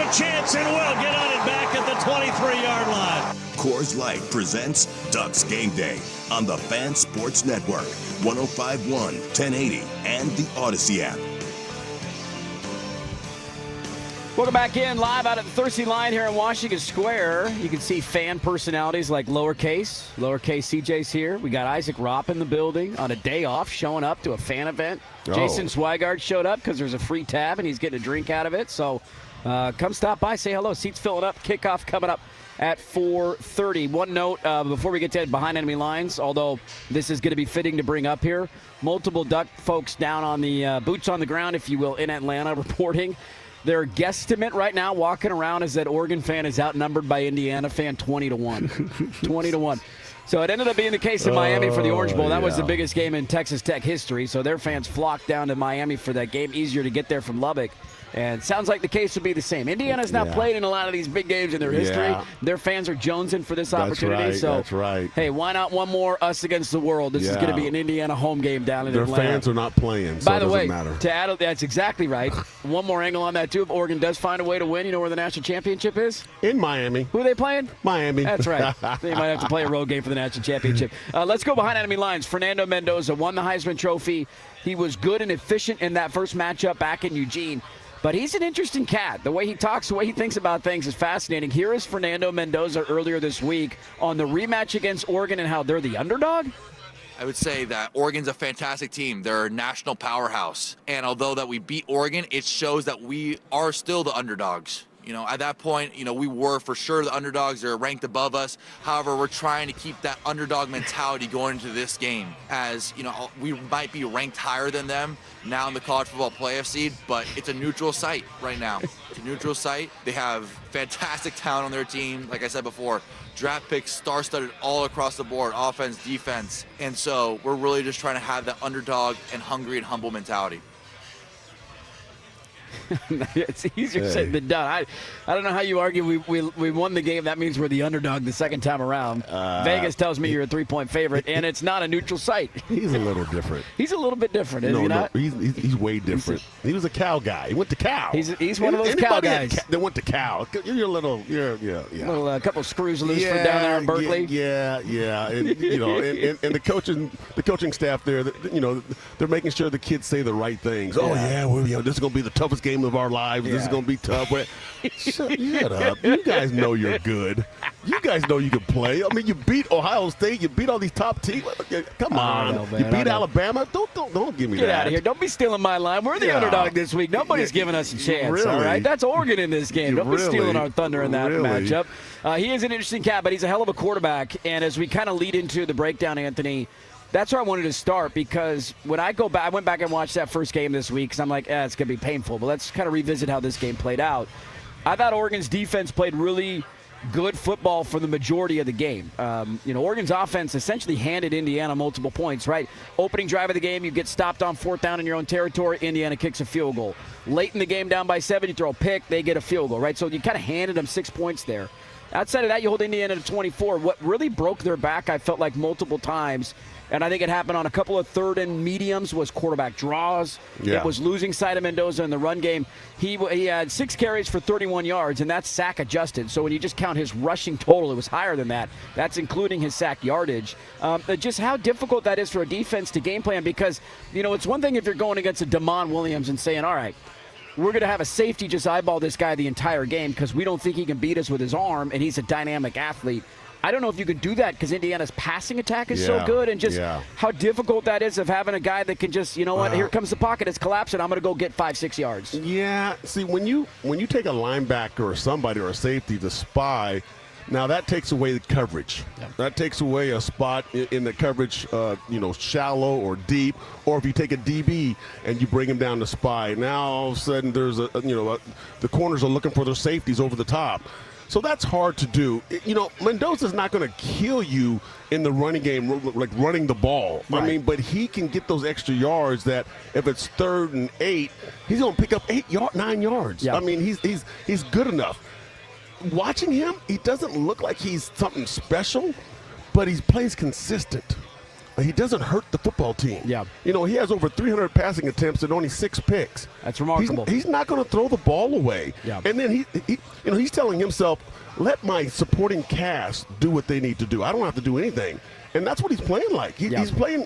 a chance and will get on it back at the 23-yard line. Coors Light presents Ducks Game Day on the Fan Sports Network, 105.1, 1080, and the Odyssey app. Welcome back in, live out at the Thirsty Lion here in Washington Square. You can see fan personalities like Lowercase CJ's here. We got Isaac Ropp in the building on a day off, showing up to a fan event. Jason Swigard showed up because there's a free tab and he's getting a drink out of it. So come stop by, say hello. Seats filling up. Kickoff coming up at 4:30. One note before we get to behind enemy lines, although this is going to be fitting to bring up here, multiple Duck folks down on the boots on the ground, if you will, in Atlanta reporting. Their guesstimate right now walking around is that Oregon fan is outnumbered by Indiana fan 20-1. 20-1. So it ended up being the case in Miami for the Orange Bowl. That was the biggest game in Texas Tech history. So their fans flocked down to Miami for that game. Easier to get there from Lubbock. And it sounds like the case would be the same. Indiana's not played in a lot of these big games in their history. Their fans are jonesing for this opportunity. That's right. Hey, why not one more us against the world? This is going to be an Indiana home game down in Atlanta. Their fans are not playing, so By the way, it doesn't matter. To add, that's exactly right. One more angle on that, too. If Oregon does find a way to win, you know where the national championship is? In Miami. Who are they playing? Miami. That's right. They might have to play a road game for the national championship. Let's go behind enemy lines. Fernando Mendoza won the Heisman Trophy. He was good and efficient in that first matchup back in Eugene. But he's an interesting cat. The way he talks, the way he thinks about things is fascinating. Here is Fernando Mendoza earlier this week on the rematch against Oregon and how they're the underdog. I would say that Oregon's a fantastic team. They're a national powerhouse. And although that we beat Oregon, it shows that we are still the underdogs. You know, at that point, you know, we were for sure the underdogs. They're ranked above us. However, we're trying to keep that underdog mentality going into this game. As, you know, we might be ranked higher than them now in the college football playoff seed, but it's a neutral site right now. It's a neutral site. They have fantastic talent on their team. Like I said before, draft picks, star-studded all across the board, offense, defense. And so we're really just trying to have that underdog and hungry and humble mentality. It's easier said than done. I don't know how you argue we won the game. That means we're the underdog the second time around. Vegas tells me you're a 3-point favorite, and it's not a neutral site. He's a little different. He's a little bit different, is he not? No, he's way different. He was a Cal guy. He went to Cal. He's one of those Cal guys. That went to Cal. You're a little, A couple screws loose from down there in Berkeley. Yeah. And, you know, and the coaching staff there, you know, they're making sure the kids say the right things. Yeah. Oh yeah, this is going to be the toughest game of our lives. This is going to be tough. Shut up. You guys know you're good. You guys know you can play. I mean, you beat Ohio State. You beat all these top teams. Come on. You beat Alabama. Don't give me that. Get out of here. Don't be stealing my line. We're the underdog this week. Nobody's giving us a chance. Really? All right? That's Oregon in this game. Don't be stealing our thunder in that matchup. He is an interesting cat, but he's a hell of a quarterback. And as we kind of lead into the breakdown, Anthony, that's where I wanted to start, because when I go back, I went back and watched that first game this week because I'm like, it's going to be painful. But let's kind of revisit how this game played out. I thought Oregon's defense played really good football for the majority of the game. Oregon's offense essentially handed Indiana multiple points, right? Opening drive of the game, you get stopped on fourth down in your own territory, Indiana kicks a field goal. Late in the game, down by 7, you throw a pick, they get a field goal, right? So you kind of handed them 6 points there. Outside of that, you hold Indiana to 24. What really broke their back, I felt like multiple times, and I think it happened on a couple of third and mediums, was quarterback draws. Yeah. It was losing sight of Mendoza in the run game. He had 6 carries for 31 yards, and that's sack adjusted. So when you just count his rushing total, it was higher than that. That's including his sack yardage. Just how difficult that is for a defense to game plan, because, it's one thing if you're going against a Damon Williams and saying, all right, we're going to have a safety just eyeball this guy the entire game because we don't think he can beat us with his arm, and he's a dynamic athlete. I don't know if you could do that because Indiana's passing attack is so good, and just how difficult that is of having a guy that can just, here comes the pocket, it's collapsing, I'm going to go get 5-6 yards. Yeah, see, when you take a linebacker or somebody or a safety to spy, now that takes away the coverage. Yeah. That takes away a spot in the coverage, shallow or deep. Or if you take a DB and you bring him down to spy, now all of a sudden there's the corners are looking for their safeties over the top. So that's hard to do. Mendoza's not going to kill you in the running game, like running the ball. Right. I mean, but he can get those extra yards that if it's 3rd and 8, he's going to pick up 9 yards. Yeah. I mean, he's good enough. Watching him, he doesn't look like he's something special, but he plays consistent. he doesn't hurt the football team. Yeah. You know, he has over 300 passing attempts and only 6 picks. That's remarkable. He's not going to throw the ball away. Yeah. And then he's telling himself, let my supporting cast do what they need to do. I don't have to do anything. And that's what he's playing like. He's playing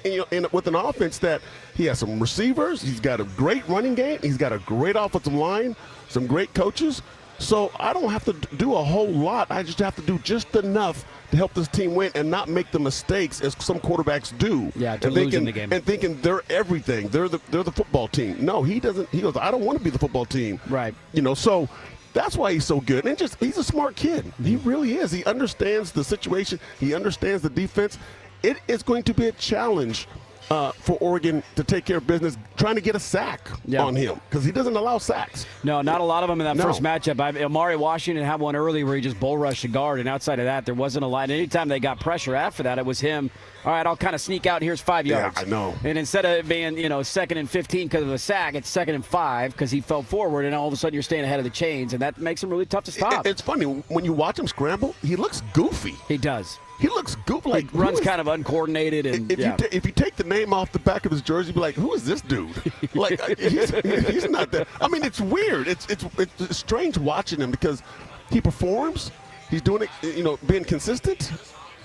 with an offense that he has some receivers. He's got a great running game. He's got a great offensive line, some great coaches. So I don't have to do a whole lot. I just have to do just enough to help this team win and not make the mistakes as some quarterbacks do. Yeah, to lose in the game. And thinking they're everything. They're the football team. No, he doesn't. He goes, I don't want to be the football team. Right. You know, so that's why he's so good. And he's a smart kid. He really is. He understands the situation. He understands the defense. It is going to be a challenge for Oregon to take care of business, trying to get a sack on him because he doesn't allow sacks. No, not a lot of them in that first matchup. Amari Washington had one early where he just bull rushed a guard, and outside of that, there wasn't a lot. Anytime they got pressure after that, it was him. All right, I'll kind of sneak out. Here's 5 yards. Yeah, I know. And instead of it being, 2nd and 15 because of a sack, it's 2nd and 5 because he fell forward, and all of a sudden you're staying ahead of the chains, and that makes him really tough to stop. It's funny. When you watch him scramble, he looks goofy. He does. He looks goofy. Like, he runs kind of uncoordinated. And if you take the name off the back of his jersey, you'd be like, who is this dude? Like, he's not that. I mean, it's weird. It's strange watching him because he performs. He's doing it, being consistent,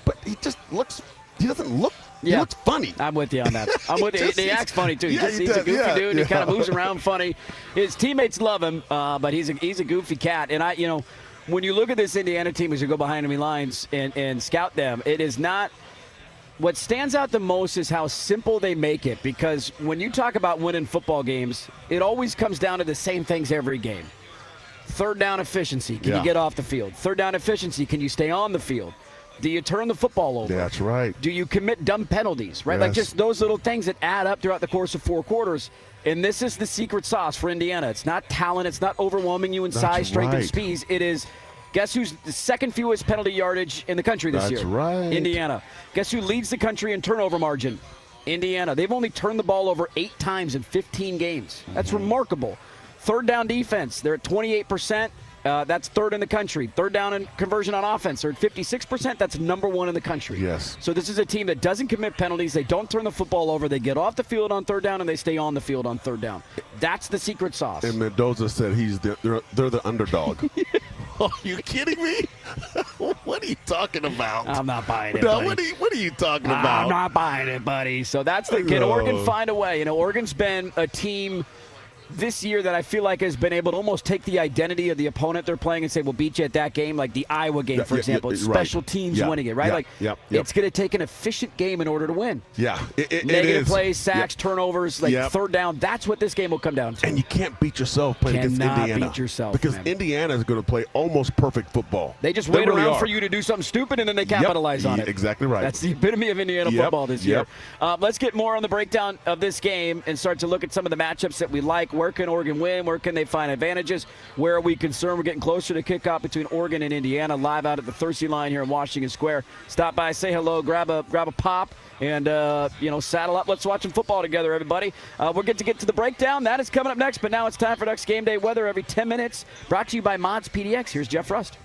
but he just looks. He doesn't look. He looks funny. I'm with you on that. I'm with you. He acts funny too. He's a goofy dude. He kind of moves around funny. His teammates love him, but he's a goofy cat. And when you look at this Indiana team as you go behind enemy lines and scout them, it is not – what stands out the most is how simple they make it, because when you talk about winning football games, it always comes down to the same things every game. Third down efficiency. Can you get off the field? Third down efficiency. Can you stay on the field? Do you turn the football over? That's right. Do you commit dumb penalties, right? Like just those little things that add up throughout the course of 4 quarters. And this is the secret sauce for Indiana. It's not talent. It's not overwhelming you in size, strength, and speed. It is, guess who's the second fewest penalty yardage in the country this year? That's right. Indiana. Guess who leads the country in turnover margin? Indiana. They've only turned the ball over 8 times in 15 games. That's remarkable. Third down defense, they're at 28%. That's third in the country. Third down in conversion on offense, they're at 56%. That's number 1 in the country. Yes. So this is a team that doesn't commit penalties. They don't turn the football over. They get off the field on third down, and they stay on the field on third down. That's the secret sauce. And Mendoza said they're the underdog. Are you kidding me? What are you talking about? I'm not buying it, no, buddy. What are you talking about? I'm not buying it, buddy. So that's can Oregon find a way? Oregon's been a team this year that I feel like has been able to almost take the identity of the opponent they're playing and say, we'll beat you at that game, like the Iowa game, for example. It's special teams winning it, right? It's going to take an efficient game in order to win. Yeah, Negative plays, sacks, turnovers, third down. That's what this game will come down to. And you can't beat yourself playing against Indiana. Beat yourself, because Indiana is going to play almost perfect football. They just wait around for you to do something stupid, and then they capitalize on it. Exactly right. That's the epitome of Indiana football this year. Let's get more on the breakdown of this game and start to look at some of the matchups that we like. Where can Oregon win? Where can they find advantages? Where are we concerned? We're getting closer to kickoff between Oregon and Indiana, live out at the Thirsty Line here in Washington Square. Stop by, say hello, grab a pop, and saddle up. Let's watch some football together, everybody. We'll get to the breakdown. That is coming up next, but now it's time for Ducks Game Day weather every 10 minutes. Brought to you by Mods PDX. Here's Jeff Rust.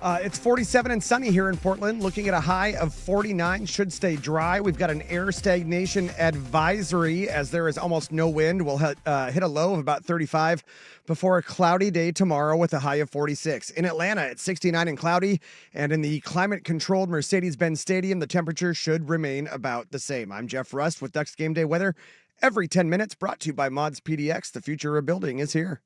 It's 47 and sunny here in Portland, looking at a high of 49. Should stay dry. We've got an air stagnation advisory as there is almost no wind. We'll hit a low of about 35 before a cloudy day tomorrow with a high of 46. In Atlanta, it's 69 and cloudy. And in the climate-controlled Mercedes-Benz Stadium, the temperature should remain about the same. I'm Jeff Rust with Ducks Game Day weather every 10 minutes, brought to you by Mods PDX. The future of building is here.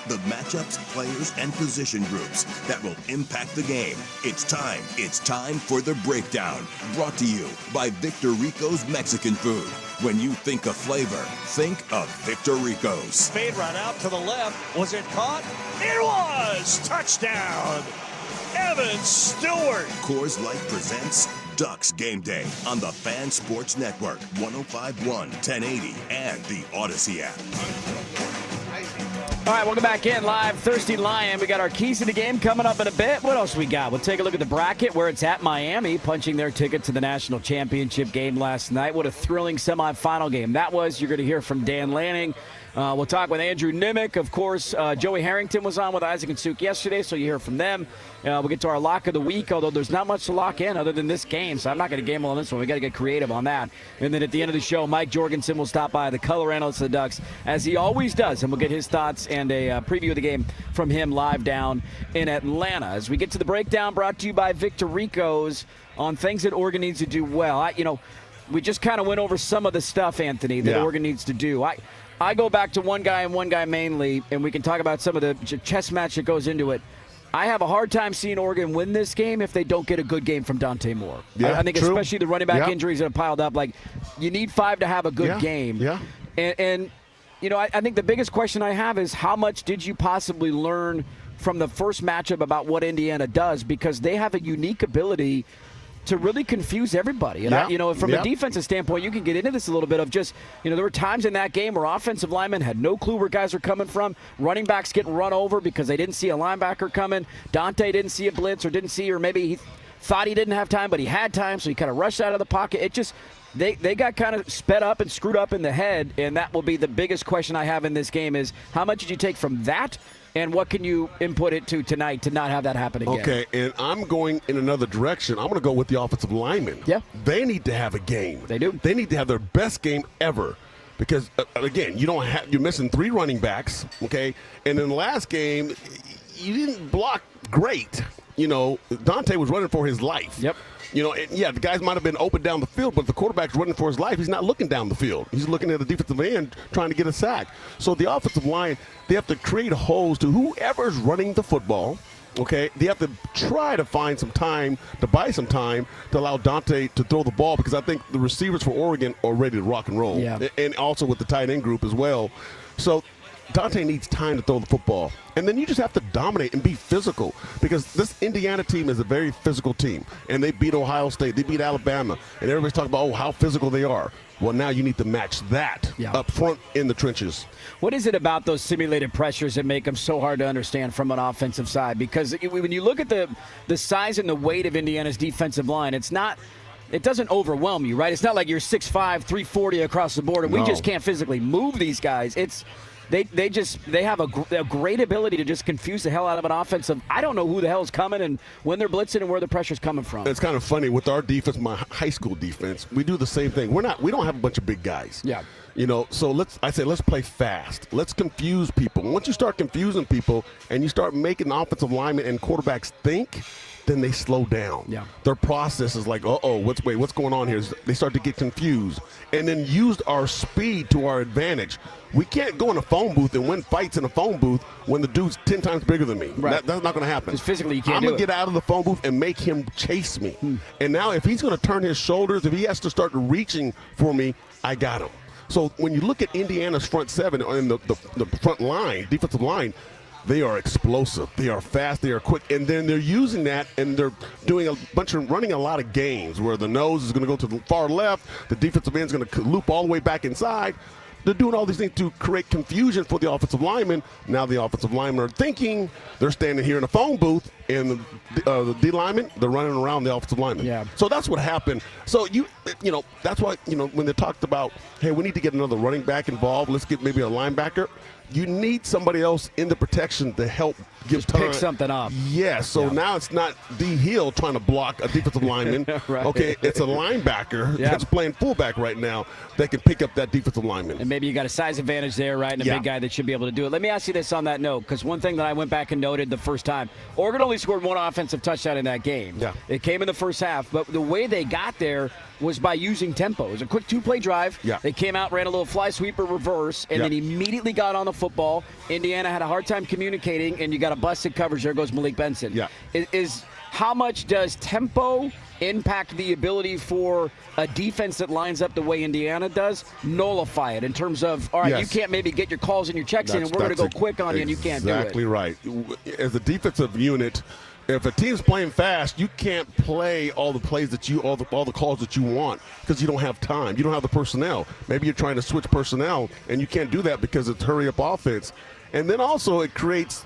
The matchups, players, and position groups that will impact the game. It's time for the breakdown. Brought to you by Victor Rico's Mexican Food. When you think of flavor, think of Victor Rico's. Fade run out to the left. Was it caught? It was! Touchdown! Evan Stewart. Coors Light presents Ducks Game Day on the Fan Sports Network, 105.1, 1080, and the Odyssey app. All right, welcome back in live. Thirsty Lion. We got our keys to the game coming up in a bit. What else we got? We'll take a look at the bracket where it's at Miami, punching their ticket to the national championship game last night. What a thrilling semifinal game that was. You're going to hear from Dan Lanning We'll talk with Andrew Nimick. Of course, Joey Harrington was on with Isaac and Suk yesterday, so you hear from them. We'll get to our lock of the week, although there's not much to lock in other than this game, so I'm not going to gamble on this one. We got to get creative on that. And then at the end of the show, Mike Jorgensson will stop by, the color analyst of the Ducks, as he always does, and we'll get his thoughts and a preview of the game from him live down in Atlanta. As we get to the breakdown, brought to you by Victor Rico's on things that Oregon needs to do well. We just kind of went over some of the stuff, Anthony, that Oregon needs to do. I go back to one guy and one guy mainly, and we can talk about some of the chess match that goes into it. I have a hard time seeing Oregon win this game if they don't get a good game from Dante Moore. Yeah, I think true. especially the running back injuries that have piled up. Like, you need 5 to have a good game. Yeah. And I think the biggest question I have is how much did you possibly learn from the first matchup about what Indiana does? Because they have a unique ability to really confuse everybody. And, from a defensive standpoint, you can get into this a little bit of just, there were times in that game where offensive linemen had no clue where guys were coming from. Running backs getting run over because they didn't see a linebacker coming. Dante didn't see a blitz or maybe he thought he didn't have time, but he had time, so he kind of rushed out of the pocket. It just, they got kind of sped up and screwed up in the head, and that will be the biggest question I have in this game is how much did you take from that? And what can you input it to tonight to not have that happen again? Okay, and I'm going in another direction. I'm going to go with the offensive linemen. Yeah. They need to have a game. They do. They need to have their best game ever. Because, again, you're missing 3 running backs, okay? And in the last game, you didn't block great. Dante was running for his life. Yep. The guys might have been open down the field, but if the quarterback's running for his life, he's not looking down the field. He's looking at the defensive end trying to get a sack. So the offensive line, they have to create holes to whoever's running the football. Okay, they have to try to find some time, to buy some time to allow Dante to throw the ball, because I think the receivers for Oregon are ready to rock and roll. Yeah. And also with the tight end group as well. So Dante needs time to throw the football. And then you just have to dominate and be physical, because this Indiana team is a very physical team. And they beat Ohio State. They beat Alabama. And everybody's talking about, how physical they are. Well, now you need to match that up front in the trenches. What is it about those simulated pressures that make them so hard to understand from an offensive side? Because when you look at the size and the weight of Indiana's defensive line, it doesn't overwhelm you, right? It's not like you're 6'5", 340 across the board, and we just can't physically move these guys. They have a great ability to just confuse the hell out of an offensive. I don't know who the hell is coming and when they're blitzing and where the pressure's coming from. It's kind of funny with our defense, my high school defense. We do the same thing. We don't have a bunch of big guys. Yeah. So let's play fast. Let's confuse people. Once you start confusing people and you start making offensive linemen and quarterbacks think, then they slow down. Yeah. Their process is like, what's going on here? They start to get confused and then use our speed to our advantage. We can't go in a phone booth and win fights in a phone booth when the dude's 10 times bigger than me. Right. That's not going to happen. Because physically you can't I'm going to get out of the phone booth and make him chase me. And now if he's going to turn his shoulders, if he has to start reaching for me, I got him. So when you look at Indiana's front seven and the front line, defensive line, they are explosive. They are fast. They are quick. And then they're using that, and they're doing running a lot of games where the nose is going to go to the far left, the defensive end is going to loop all the way back inside. They're doing all these things to create confusion for the offensive linemen. Now the offensive linemen are thinking they're standing here in a phone booth, and the D linemen, they're running around the offensive linemen. Yeah. So that's what happened. So that's why when they talked about, hey, we need to get another running back involved. Let's get maybe a linebacker. You need somebody else in the protection to help give time. Pick something up. Yeah, so now it's not D. Hill trying to block a defensive lineman. Right. Okay, it's a linebacker that's playing fullback right now that can pick up that defensive lineman. And maybe you got a size advantage there, right, and a big guy that should be able to do it. Let me ask you this on that note, because one thing that I went back and noted the first time, Oregon only scored 1 offensive touchdown in that game. Yeah. It came in the first half, but the way they got there was by using tempo. It was a quick 2-play drive. Yeah. They came out, ran a little fly sweeper reverse, and then immediately got on the football. Indiana had a hard time communicating, and you got a busted coverage. There goes Malik Benson. Yeah. Is how much does tempo impact the ability for a defense that lines up the way Indiana does, nullify it in terms of, all right, you can't maybe get your calls and your checks in, and we're going to go quick on you, and you can't do it. Exactly right. As a defensive unit, if a team's playing fast, you can't play all the plays that all the calls that you want because you don't have time. You don't have the personnel. Maybe you're trying to switch personnel, and you can't do that because it's hurry-up offense. And then also it creates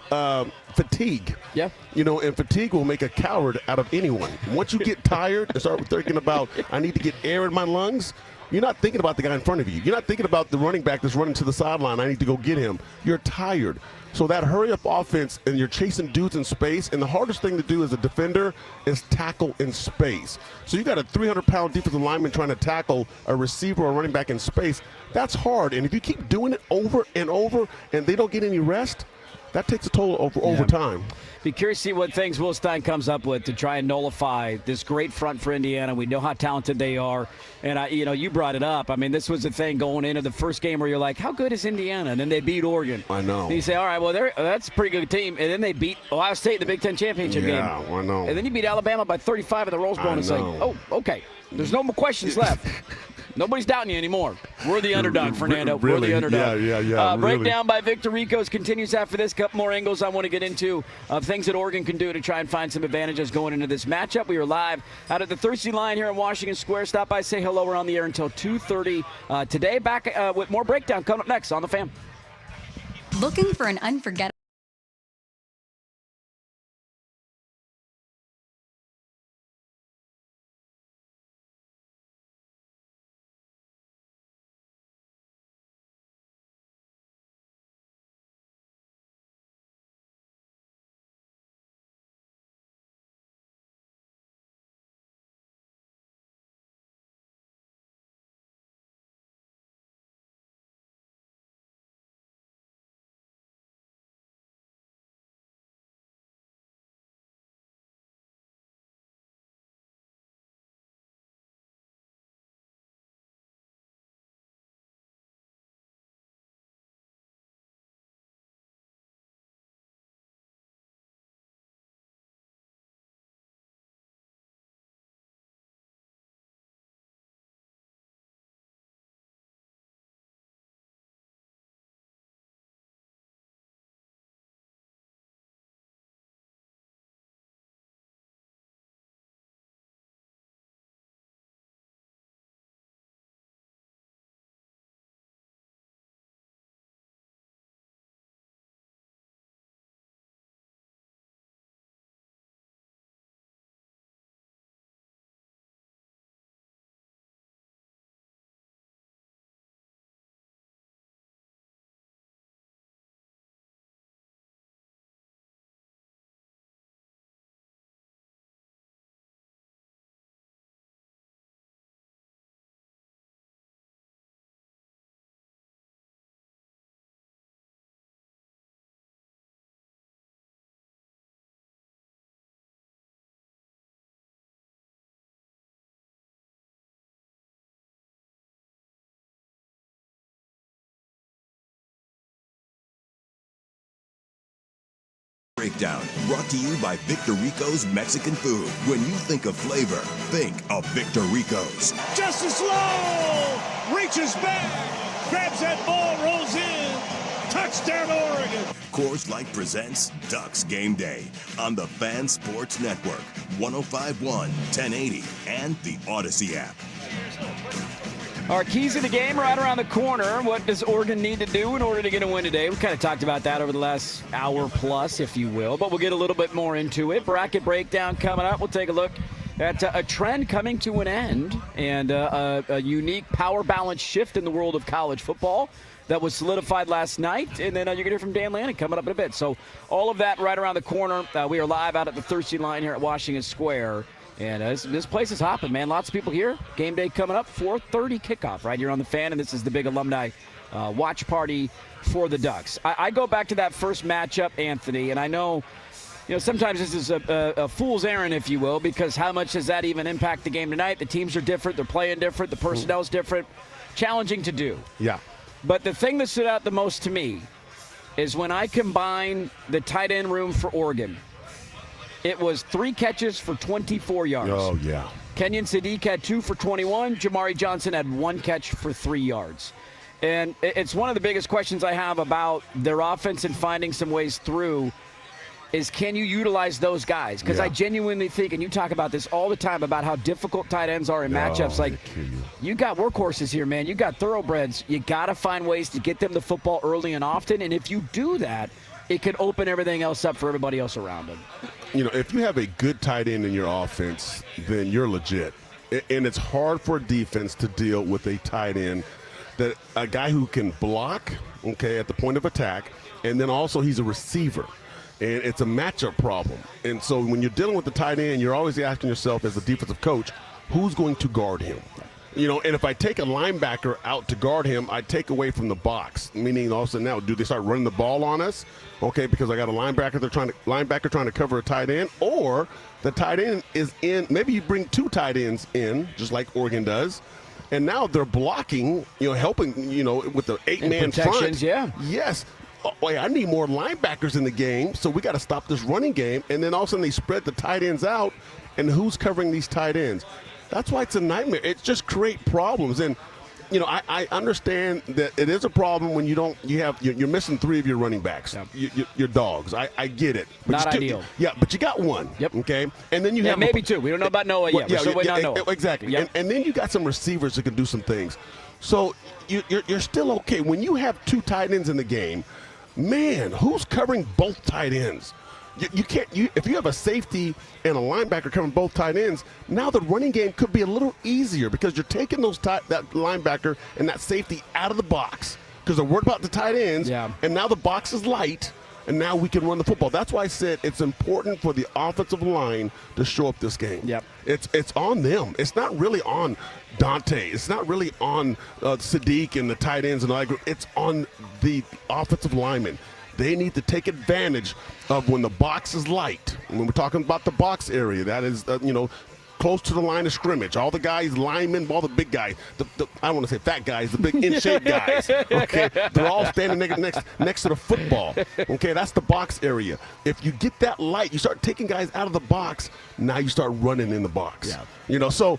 fatigue. Yeah. And fatigue will make a coward out of anyone. Once you get tired and start thinking about, I need to get air in my lungs, You're not thinking about the guy in front of you. You're not thinking about the running back that's running to the sideline. I need to go get him. You're tired. So that hurry-up offense, and you're chasing dudes in space, and the hardest thing to do as a defender is tackle in space. So you got a 300-pound defensive lineman trying to tackle a receiver or a running back in space. That's hard. And if you keep doing it over and over and they don't get any rest, that takes a toll over time. Be curious to see what things Will Stein comes up with to try and nullify this great front for Indiana. We know how talented they are. And, you brought it up. I mean, this was the thing going into the first game where you're like, how good is Indiana? And then they beat Oregon. I know. And you say, all right, well, that's a pretty good team. And then they beat Ohio State in the Big Ten championship game. Yeah, I know. And then you beat Alabama by 35 in the Rose Bowl. And it's like, oh, okay. There's no more questions left. Nobody's doubting you anymore. We're the underdog, Fernando. Really? We're the underdog. Yeah. Breakdown by Victor Ricos continues after this. Couple more angles I want to get into of things that Oregon can do to try and find some advantages going into this matchup. We are live out at the Thirsty Line here in Washington Square. Stop by, say hello. We're on the air until 2:30 today. Back with more breakdown coming up next on The Fan. Looking for an unforgettable Breakdown brought to you by Victor Rico's Mexican Food. When you think of flavor, think of Victor Rico's. Justice Low reaches back, grabs that ball, rolls in. Touchdown, Oregon. Coors Light presents Ducks Game Day on the Fan Sports Network, 105.1, 1080, and the Odyssey app. Our keys of the game right around the corner. What does Oregon need to do in order to get a win today? We kind of talked about that over the last hour plus, if you will, but we'll get a little bit more into it. Bracket breakdown coming up. We'll take a look at a trend coming to an end and a unique power balance shift in the world of college football that was solidified last night. And then you're going to hear from Dan Lanning coming up in a bit. So all of that right around the corner. We are live out at the Thirsty Line here at Washington Square. And this place is hopping, man. Lots of people here. Game day coming up, 4:30 kickoff right here on The Fan, and this is the big alumni watch party for the Ducks. I go back to that first matchup, Anthony, and I know sometimes this is a fool's errand, if you will, because how much does that even impact the game tonight? The teams are different. They're playing different. The personnel's different. Challenging to do. Yeah. But the thing that stood out the most to me is when I combine the tight end room for Oregon. It was 3 catches for 24 yards. Oh, yeah. Kenyon Sadiq had 2 for 21. Jamari Johnson had 1 catch for 3 yards. And it's one of the biggest questions I have about their offense and finding some ways through is can you utilize those guys? Because I genuinely think, and you talk about this all the time, about how difficult tight ends are in matchups. Like, you got workhorses here, man. You got thoroughbreds. You got to find ways to get them the football early and often. And if you do that, it can open everything else up for everybody else around them. If you have a good tight end in your offense, then you're legit. And it's hard for a defense to deal with a tight end, that a guy who can block, okay, at the point of attack, and then also he's a receiver. And it's a matchup problem. And so when you're dealing with the tight end, you're always asking yourself as a defensive coach, who's going to guard him? You know, and if I take a linebacker out to guard him, I take away from the box. Meaning, all of a sudden now, do they start running the ball on us? Okay, because I got a linebacker trying to cover a tight end, or the tight end is in. Maybe you bring 2 tight ends in, just like Oregon does, and now they're blocking. You know, helping. You know, with the 8-man front. Yeah. Yes. Oh, wait, I need more linebackers in the game, so we got to stop this running game. And then all of a sudden they spread the tight ends out, and who's covering these tight ends? That's why it's a nightmare. It just creates problems. And, you know, I understand that it is a problem when you're missing 3 of your running backs, your dogs. I get it. But Not ideal. Yeah, but you got 1. Yep. Okay? And then you have maybe 2. We don't know about Noah yet. We're still waiting on Noah. Exactly. Yep. And then you got some receivers that can do some things. So you're still okay. When you have 2 tight ends in the game, man, who's covering both tight ends? You can't. If you have a safety and a linebacker covering both tight ends, now the running game could be a little easier because you're taking that linebacker and that safety out of the box because they're worried about the tight ends. Yeah. And now the box is light, and now we can run the football. That's why I said it's important for the offensive line to show up this game. Yep. It's on them. It's not really on Dante. It's not really on Sadiq and the tight ends and all that group. It's on the offensive linemen. They need to take advantage of when the box is light. When we're talking about the box area, that is, close to the line of scrimmage. All the guys, linemen, all the big guys. I don't want to say fat guys, the big in-shape guys. Okay, they're all standing next to the football. Okay, that's the box area. If you get that light, you start taking guys out of the box. Now you start running in the box. Yeah. You know, so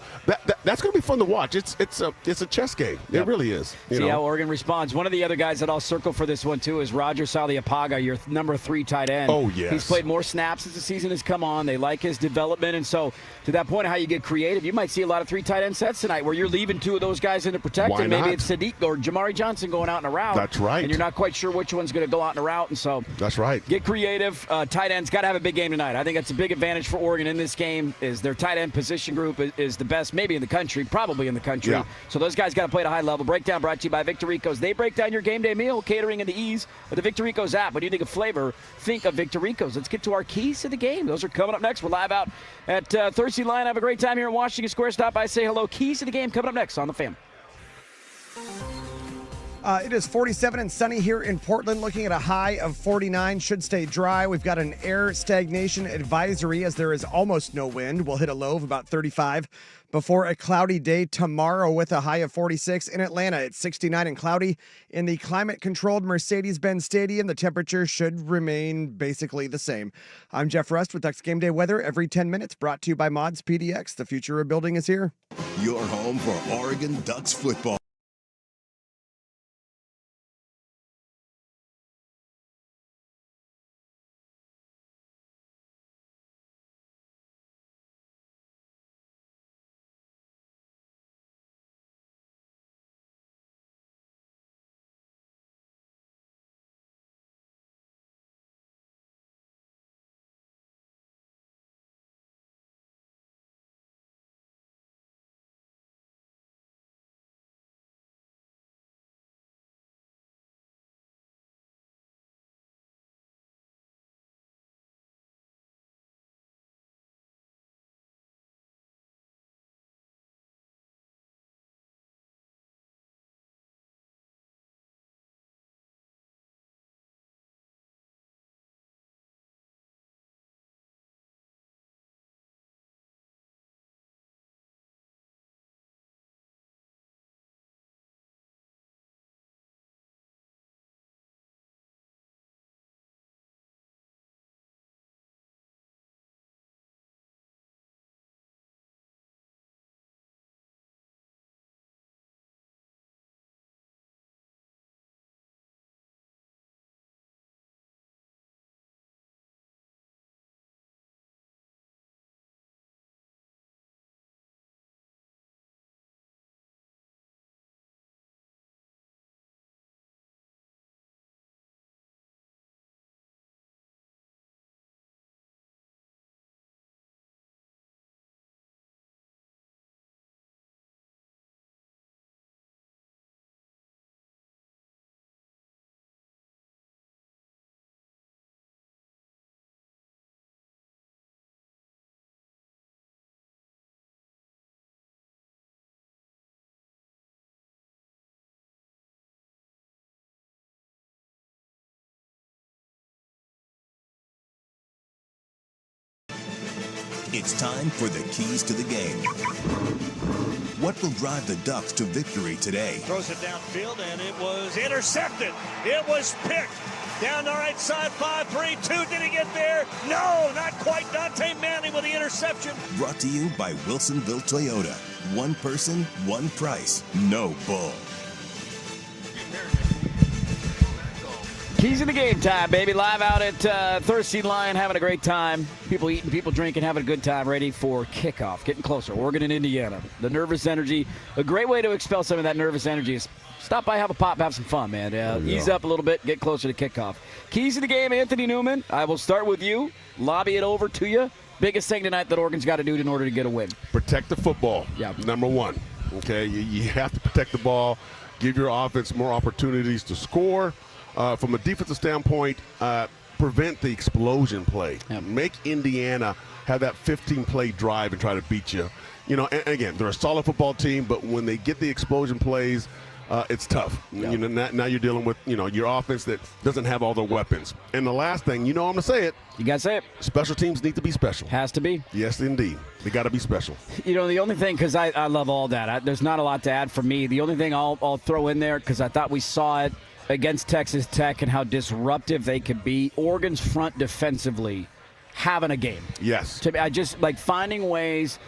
that's going to be fun to watch. It's a chess game. It really is. See how Oregon responds. One of the other guys that I'll circle for this one too is Roger Saliapaga, your number 3 tight end. Oh yes. He's played more snaps as the season has come on. They like his development, and so to that point, how you get creative, you might see a lot of 3 tight end sets tonight where you're leaving 2 of those guys in to protect, Why and maybe not? it's Sadiq or Jamari Johnson going out in a route. That's right. And you're not quite sure which one's going to go out in a route, and so that's right. Get creative. Tight ends got to have a big game tonight. I think that's a big advantage for Oregon in this game. Is their tight end position group is the best, maybe in the country, probably in the country. Yeah. So those guys got to play at a high level. Breakdown brought to you by Victoricos. They break down your game day meal, catering, and the ease of the Victoricos app. When you think of flavor, think of Victoricos. Let's get to our keys to the game. Those are coming up next. We're live out at Thirsty Lion. Have a great time here in Washington Square. Stop by, say hello. Keys to the game coming up next on The Fan. It is 47 and sunny here in Portland, looking at a high of 49. Should stay dry. We've got an air stagnation advisory as there is almost no wind. We'll hit a low of about 35 before a cloudy day tomorrow with a high of 46. In Atlanta, it's 69 and cloudy. In the climate-controlled Mercedes-Benz Stadium, the temperature should remain basically the same. I'm Jeff Rust with Ducks Game Day weather every 10 minutes, brought to you by Mods PDX. The future of building is here. Your home for Oregon Ducks football. It's time for the keys to the game. What will drive the Ducks to victory today? Throws it downfield, and it was intercepted. It was picked. Down the right side, 5-3-2. Did he get there? No, not quite. Dante Manley with the interception. Brought to you by Wilsonville Toyota. One person, one price, no bull. Keys in the game time, baby. Live out at Thirsty Lion, having a great time. People eating, people drinking, having a good time, ready for kickoff. Getting closer. Oregon and Indiana. The nervous energy. A great way to expel some of that nervous energy is stop by, have a pop, have some fun, man. Ease up a little bit, get closer to kickoff. Keys in the game, Anthony Newman. I will start with you. Lobby it over to you. Biggest thing tonight that Oregon's got to do in order to get a win. Protect the football. Yeah. Number one. Okay, you have to protect the ball. Give your offense more opportunities to score. From a defensive standpoint, prevent the explosion play. Yep. Make Indiana have that 15-play drive and try to beat you. You know, and again, they're a solid football team, but when they get the explosion plays, it's tough. Yep. You know, now you're dealing with, your offense that doesn't have all the weapons. And the last thing, I'm going to say it. You got to say it. Special teams need to be special. Has to be. Yes, indeed. They got to be special. The only thing, because I love all that, there's not a lot to add for me. The only thing I'll throw in there, because I thought we saw it against Texas Tech and how disruptive they could be, Oregon's front defensively having a game. Yes. To me, I just like finding ways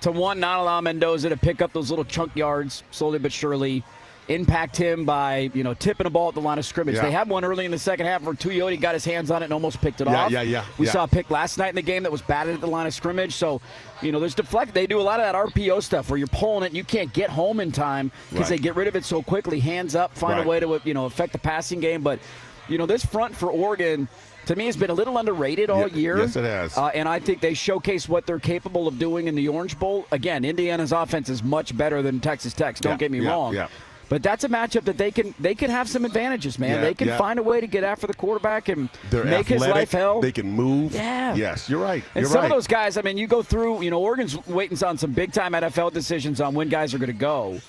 to, one, not allow Mendoza to pick up those little chunk yards slowly but surely, impact him by, tipping a ball at the line of scrimmage. Yeah. They had one early in the second half where Tuioti got his hands on it and almost picked it off. We saw a pick last night in the game that was batted at the line of scrimmage. So, there's deflect. They do a lot of that RPO stuff where you're pulling it and you can't get home in time because they get rid of it so quickly. Hands up, find a way to, affect the passing game. But, this front for Oregon, to me, has been a little underrated all year. Yes, it has. And I think they showcase what they're capable of doing in the Orange Bowl. Again, Indiana's offense is much better than Texas Tech's. Don't get me wrong. Yeah. But that's a matchup that they can have some advantages, man. They can find a way to get after the quarterback and They're make athletic, his life hell. They can move. Yeah. Yes, you're right. And some of those guys, you go through, Oregon's waiting on some big-time NFL decisions on when guys are going to go.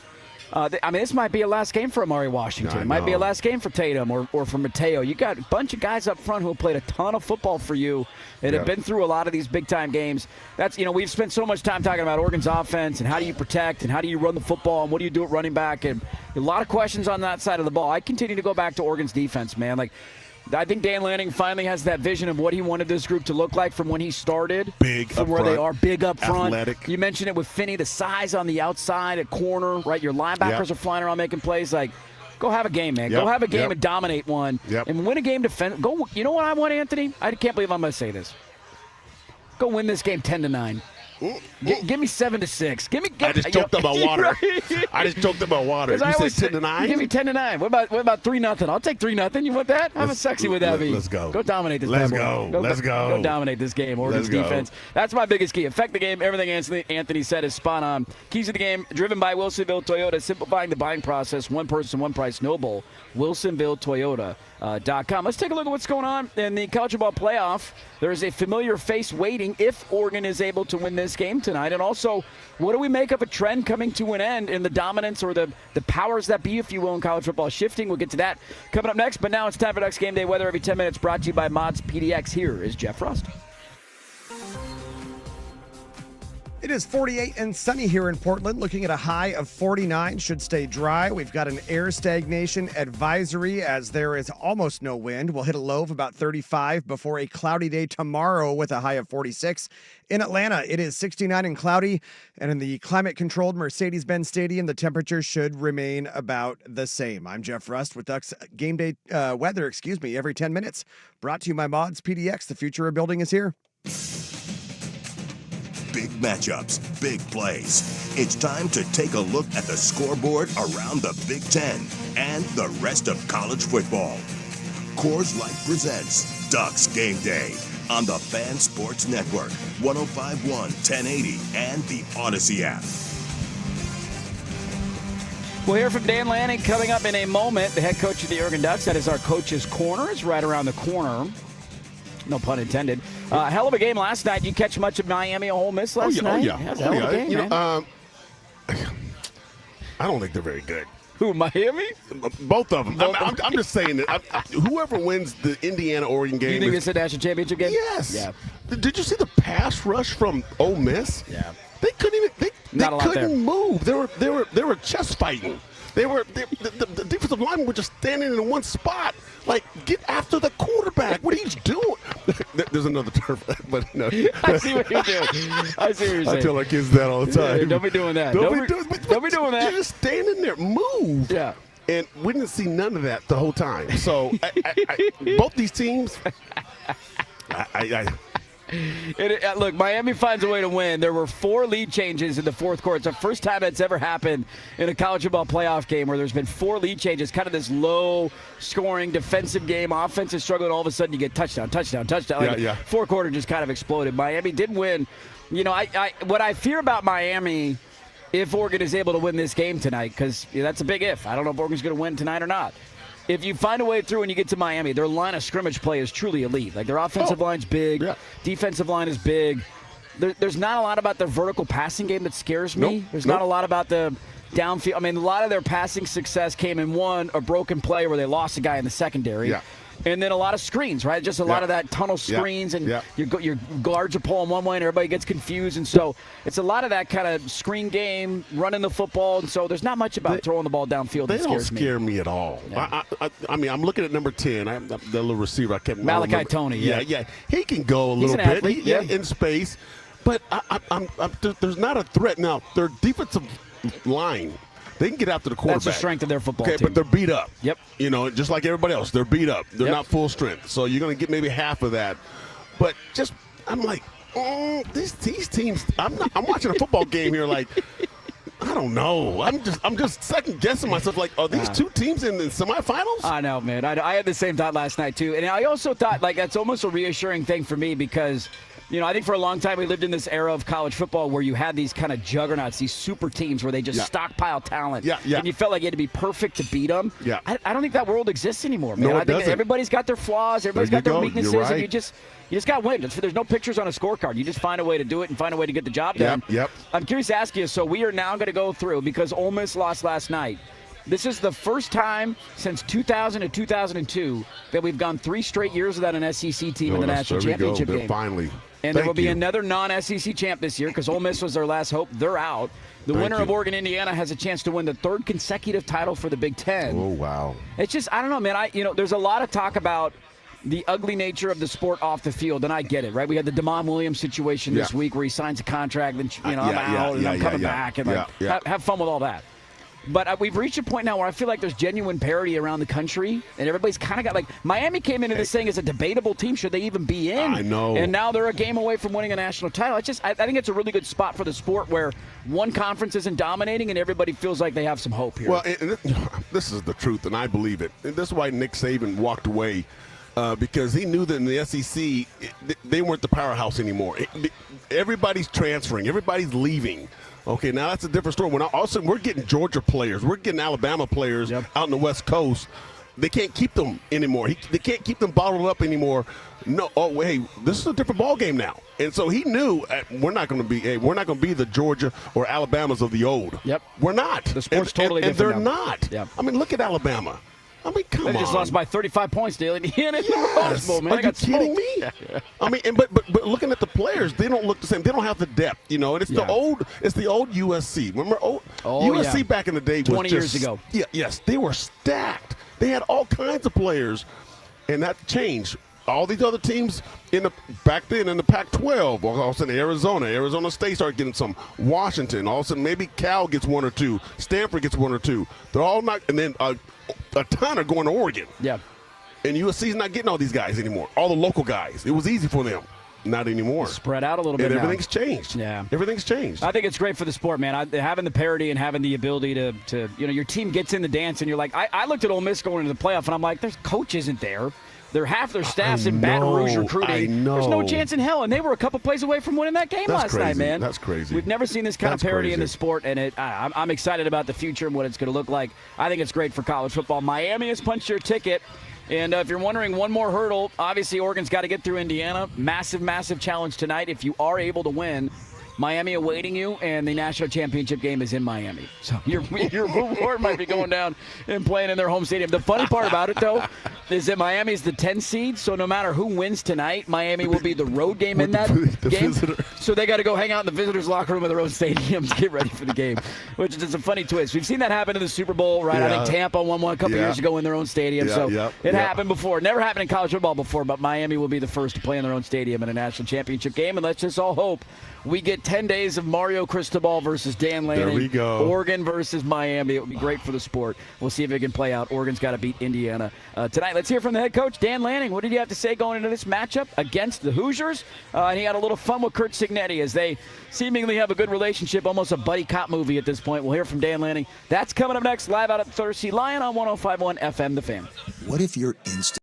This might be a last game for Amari Washington. It might be a last game for Tatum or for Mateo. You got a bunch of guys up front who have played a ton of football for you and have been through a lot of these big-time games. That's, we've spent so much time talking about Oregon's offense and how do you protect and how do you run the football and what do you do at running back, and a lot of questions on that side of the ball. I continue to go back to Oregon's defense, man. I think Dan Lanning finally has that vision of what he wanted this group to look like from when he started. Big from up where front, they are, big up front. Athletic. You mentioned it with Finney, the size on the outside at corner, right? Your linebackers are flying around making plays. Go have a game, man. Go have a game and dominate one. And win a game Go. You know what I want, Anthony? I can't believe I'm going to say this. Go win this game 10-9. Give me 7-6. I just choked up my water. I just choked up my water. You said 10-9? Give me 10-9. What about 3-0? I'll take 3-0. You want that? How sexy would that be? Let's go. Go dominate this. Let's go. Go dominate this game. Oregon's defense. That's my biggest key. Affect the game. Everything Anthony said is spot on. Keys of the game driven by Wilsonville Toyota, simplifying the buying process. One person, one price. No bull. WilsonvilleToyota.com. Let's take a look at what's going on in the college football playoff. There is a familiar face waiting if Oregon is able to win this game tonight. And also, what do we make of a trend coming to an end in the dominance or the powers that be, if you will, in college football shifting? We'll get to that coming up next. But now it's time for Ducks Game Day weather every 10 minutes, brought to you by Mods PDX. Here is Jeff Frost. It is 48 and sunny here in Portland, looking at a high of 49. Should stay dry. We've got an air stagnation advisory as there is almost no wind. We'll hit a low of about 35 before a cloudy day tomorrow with a high of 46. In Atlanta, it is 69 and cloudy. And in the climate-controlled Mercedes-Benz Stadium, the temperature should remain about the same. I'm Jeff Rust with Ducks Game Day weather, every 10 minutes. Brought to you by Mods PDX. The future of building is here. Big matchups, big plays. It's time to take a look at the scoreboard around the Big Ten and the rest of college football. Coors Light presents Ducks Game Day on the Fan Sports Network, 105.1, 1080, and the Odyssey app. We'll hear from Dan Lanning coming up in a moment, the head coach of the Oregon Ducks. That is our Coach's Corner. It's right around the corner. No pun intended. Hell of a game last night. You catch much of Miami Ole Miss last night? That was a hell of a game, man. I don't think they're very good. Who, Miami? Both of them. I'm just saying that whoever wins the Indiana-Oregon game. You think it's a national championship game? Yes. Yeah. Did you see the pass rush from Ole Miss? Yeah. They couldn't even. They couldn't move. They were chest fighting. The defensive linemen were just standing in one spot. Like, get after the quarterback. What are you doing? There's another term, but no. I see what you're doing. I see what you're saying. I tell our kids that all the time. Yeah, don't be doing that. Don't be doing that. You're just standing there. Move. Yeah. And we didn't see none of that the whole time. So both these teams, Look, Miami finds a way to win. There were 4 lead changes in the fourth quarter. It's the first time that's ever happened in a college football playoff game where there's been 4 lead changes, kind of this low-scoring defensive game. Offense is struggling. All of a sudden, you get touchdown. Fourth quarter just kind of exploded. Miami did win. You know, what I fear about Miami, if Oregon is able to win this game tonight, because that's a big if. I don't know if Oregon's going to win tonight or not. If you find a way through and you get to Miami, their line of scrimmage play is truly elite. Like, their offensive line's big, defensive line is big. There's not a lot about their vertical passing game that scares me. There's not a lot about the downfield. I mean, a lot of their passing success came in a broken play where they lost a guy in the secondary. Yeah. And then a lot of screens, right? Just a lot of that tunnel screens, and your guards are pulling one way, and everybody gets confused. And so it's a lot of that kind of screen game, running the football. And so there's not much about throwing the ball downfield that scares me. They don't scare me at all. Yeah. I mean, I'm looking at number 10, the little receiver. I can't remember. Malachi Tony. Yeah. He can go a little bit. Athlete, in space. But there's not a threat. Now, their defensive line, they can get after the quarterback. That's the strength of their football team. But they're beat up. Yep. You know, just like everybody else, they're beat up. They're not full strength. So you're going to get maybe half of that. But I'm like, these teams. I'm watching a football game here like, I don't know. I'm just second guessing myself. Like, are these two teams in the semifinals? I know, man. I had the same thought last night too, and I also thought like that's almost a reassuring thing for me because. You know, I think for a long time we lived in this era of college football where you had these kind of juggernauts, these super teams where they just stockpile talent. And you felt like you had to be perfect to beat them. I don't think that world exists anymore, man. I think everybody's got their flaws. Everybody's got their weaknesses. Right. And you just got to win. There's no pictures on a scorecard. You just find a way to do it and find a way to get the job done. I'm curious to ask you, so we are now going to go through, because Ole Miss lost last night. This is the first time since 2000 and 2002 that we've gone 3 straight years without an SEC team in the national championship game. Finally. And there will be another non-SEC champ this year because Ole Miss was their last hope. They're out. The winner of Oregon, Indiana has a chance to win the 3rd consecutive title for the Big Ten. Oh, wow. It's just, I don't know, man. There's a lot of talk about the ugly nature of the sport off the field, and I get it, right? We had the DeMond Williams situation this week where he signs a contract, and I'm out, and I'm coming back, and have fun with all that. But we've reached a point now where I feel like there's genuine parity around the country, and everybody's kind of got like Miami came into this thing as a debatable team. Should they even be in? I know. And now they're a game away from winning a national title. I think it's a really good spot for the sport where one conference isn't dominating and everybody feels like they have some hope here. Well, this is the truth, and I believe it. And this is why Nick Saban walked away because he knew that in the SEC they weren't the powerhouse anymore. Everybody's transferring. Everybody's leaving. Okay, now that's a different story. When all of a sudden we're getting Georgia players, we're getting Alabama players out in the West Coast. They can't keep them anymore. They can't keep them bottled up anymore. No, hey, this is a different ball game now. And so he knew we're not going to be the Georgia or Alabamas of the old. Yep, we're not. The sport's totally different. And they're not. Yep. I mean, look at Alabama. I mean, come on. They just lost by 35 points to Indiana in the Rose Bowl, man. Are you kidding me? I mean, but looking at the players, they don't look the same. They don't have the depth, and it's the old USC. Remember, USC back in the day was 20 years ago. Yeah, yes, they were stacked. They had all kinds of players, and that changed. All these other teams back then in the Pac-12, all of a sudden Arizona State started getting some. Washington, all of a sudden maybe Cal gets 1 or 2. Stanford gets 1 or 2. They're all not, and then a ton are going to Oregon. Yeah. And USC's not getting all these guys anymore. All the local guys. It was easy for them. Not anymore. Spread out a little bit. And everything's changed. Yeah. Everything's changed. I think it's great for the sport, man. Having the parity and having the ability to your team gets in the dance and you're like, I looked at Ole Miss going into the playoff and I'm like, their coach isn't there. Half their staff's in Baton Rouge recruiting. I know. There's no chance in hell, and they were a couple plays away from winning that game last night, man. That's crazy. We've never seen this kind of parity in the sport, and I'm excited about the future and what it's going to look like. I think it's great for college football. Miami has punched your ticket, and if you're wondering, one more hurdle, obviously Oregon's got to get through Indiana. Massive, massive challenge tonight. If you are able to win, Miami awaiting you, and the national championship game is in Miami. So your reward might be going down and playing in their home stadium. The funny part about it, though, is that Miami is the 10 seed, so no matter who wins tonight, Miami will be the road game in that game. Visitor. So they got to go hang out in the visitors' locker room of their own stadium to get ready for the game, which is just a funny twist. We've seen that happen in the Super Bowl, right? I think Tampa won one a couple years ago in their own stadium. It happened before. Never happened in college football before, but Miami will be the first to play in their own stadium in a national championship game, and let's just all hope we get 10 days of Mario Cristobal versus Dan Lanning. There we go. Oregon versus Miami. It would be great for the sport. We'll see if it can play out. Oregon's got to beat Indiana tonight. Let's hear from the head coach, Dan Lanning. What did you have to say going into this matchup against the Hoosiers? And he had a little fun with Curt Cignetti as they seemingly have a good relationship, almost a buddy cop movie at this point. We'll hear from Dan Lanning. That's coming up next, live out at Thirsty Lion on 105.1 FM, The Fan. What if you're instant?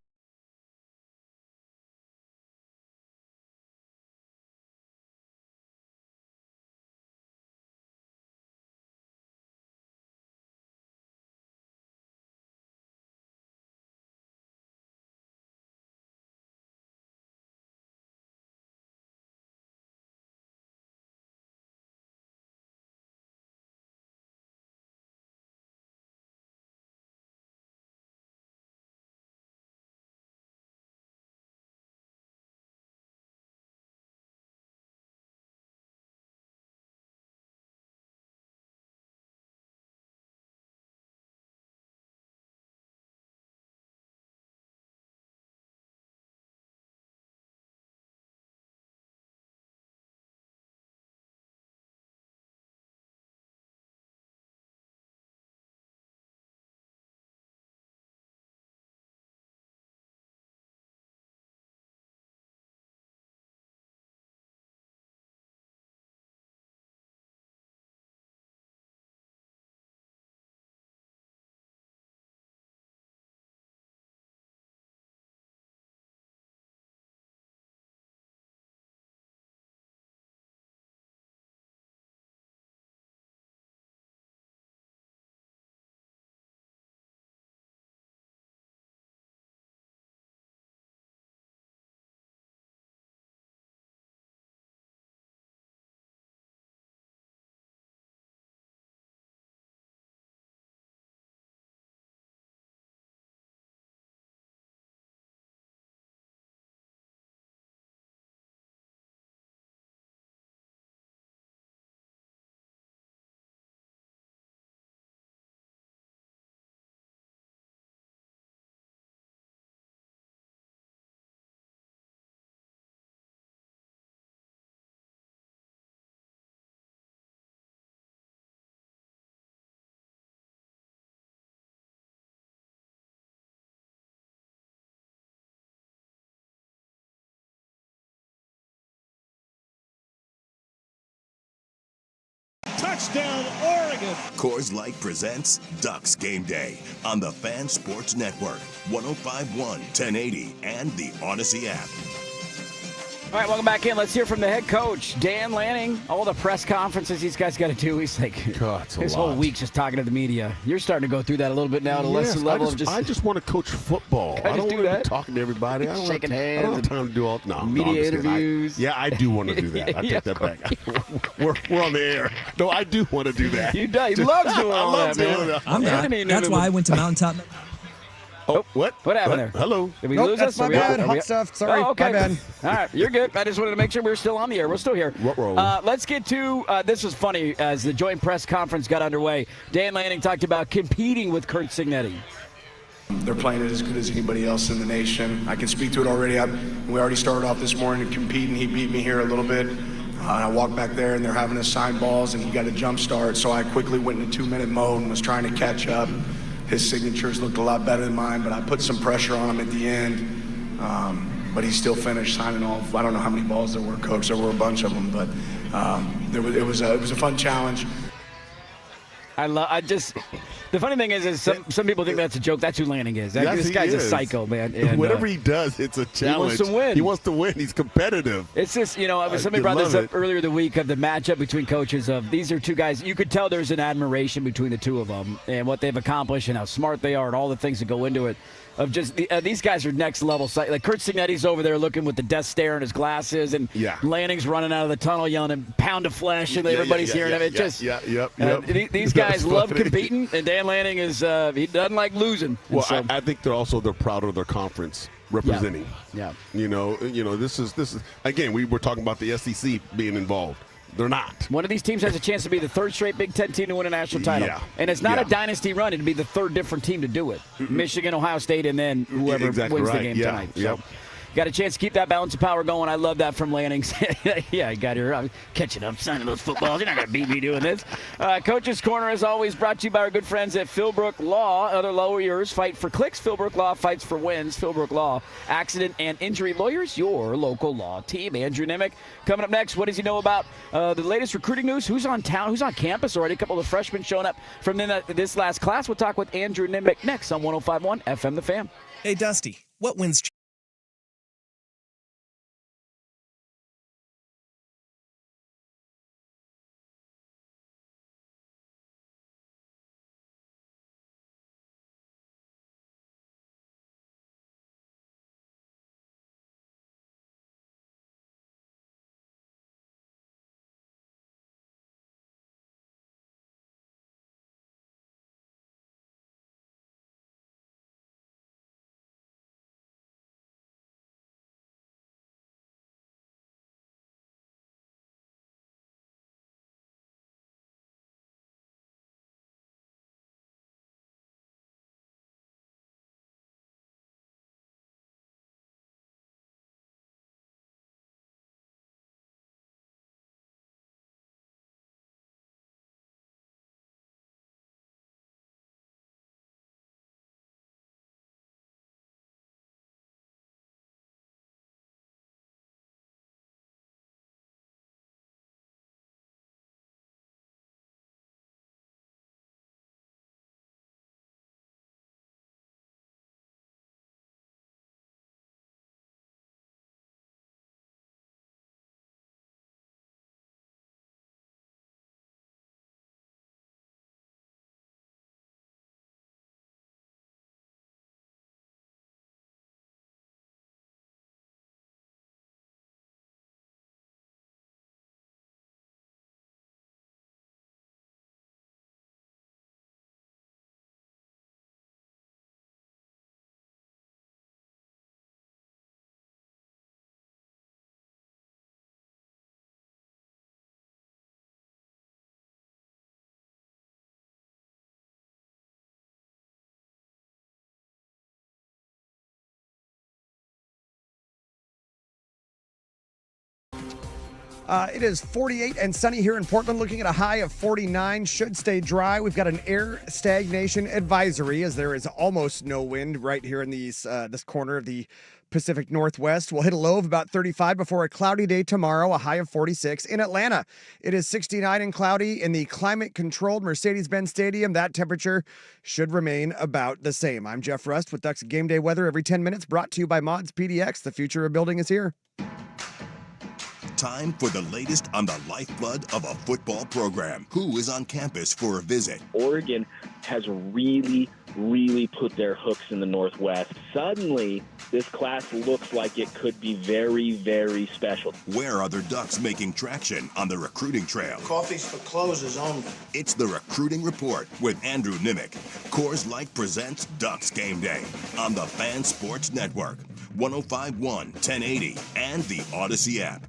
Touchdown, Oregon. Coors Light presents Ducks Game Day on the Fan Sports Network, 105.1, 1080, and the Odyssey app. All right, welcome back in. Let's hear from the head coach, Dan Lanning. All the press conferences these guys got to do. He's like, God, this whole week's just talking to the media. You're starting to go through that a little bit now, to lesson level. I just want to coach football. I don't want to be talking to everybody. I don't Shaking hands. I don't have time to do all. No, media interviews. I do want to do that. I take that back. We're on the air. No, I do want to do that. He loves doing all that, man. I'm not. That's why I went to Mountaintop. Oh, what? What happened there? Hello. Did we lose that's us? my bad. Hot stuff. Sorry. Oh, okay. My bad. All right, you're good. I just wanted to make sure we're still on the air. We're still here. Let's get to this was funny as the joint press conference got underway. Dan Lanning talked about competing with Curt Cignetti. They're playing it as good as anybody else in the nation. I can speak to it already. We already started off this morning competing. He beat me here a little bit. I walked back there, and they're having us sign balls, and he got a jump start. So I quickly went into 2-minute mode and was trying to catch up. His signatures looked a lot better than mine, but I put some pressure on him at the end. But he still finished signing off. I don't know how many balls there were, Coach. There were a bunch of them, but it was a fun challenge. The funny thing is some people think that's a joke. That's who Lanning is. This guy's a psycho, man. And, whatever he does, it's a challenge. He wants to win. He wants to win. He's competitive. It's just, somebody brought this up earlier the week of the matchup between coaches of these are two guys. You could tell there's an admiration between the two of them and what they've accomplished and how smart they are and all the things that go into it. of just these guys are next level. Like Kurt Signetti's over there looking with the death stare in his glasses, and Lanning's running out of the tunnel yelling "pound of flesh," and everybody's hearing him. These guys love competing, and Dan Lanning is he doesn't like losing. Well, so, I think they're proud of their conference representing. Yeah. This is again, we were talking about the SEC being involved. They're not. One of these teams has a chance to be the third straight Big Ten team to win a national title. Yeah. And it's not a dynasty run. It'd be the third different team to do it. Michigan, Ohio State, and then whoever wins the game tonight. So, got a chance to keep that balance of power going. I love that from Lanning. I got here. I'm catching up, signing those footballs. You're not going to beat me doing this. Coach's Corner, as always, brought to you by our good friends at Philbrook Law. Other lawyers fight for clicks. Philbrook Law fights for wins. Philbrook Law, accident and injury lawyers, your local law team. Andrew Nimick coming up next. What does he know about the latest recruiting news? Who's on town? Who's on campus already? A couple of freshmen showing up from this last class. We'll talk with Andrew Nimick next on 105.1 FM The Fan. Hey, Dusty, what wins? It is 48 and sunny here in Portland, looking at a high of 49. Should stay dry. We've got an air stagnation advisory as there is almost no wind right here in this corner of the Pacific Northwest. We'll hit a low of about 35 before a cloudy day tomorrow, a high of 46. In Atlanta, it is 69 and cloudy in the climate-controlled Mercedes-Benz Stadium. That temperature should remain about the same. I'm Jeff Rust with Ducks Game Day weather every 10 minutes, brought to you by Mods PDX. The future of building is here. Time for the latest on the lifeblood of a football program. Who is on campus for a visit? Oregon has really put their hooks in the Northwest. Suddenly, this class looks like it could be very, very special. Where are their Ducks making traction on the recruiting trail? Coffee's for closers only. It's the Recruiting Report with Andrew Nimick. Coors Light presents Ducks Game Day on the Fan Sports Network, 105.1, 1080, and the Odyssey app.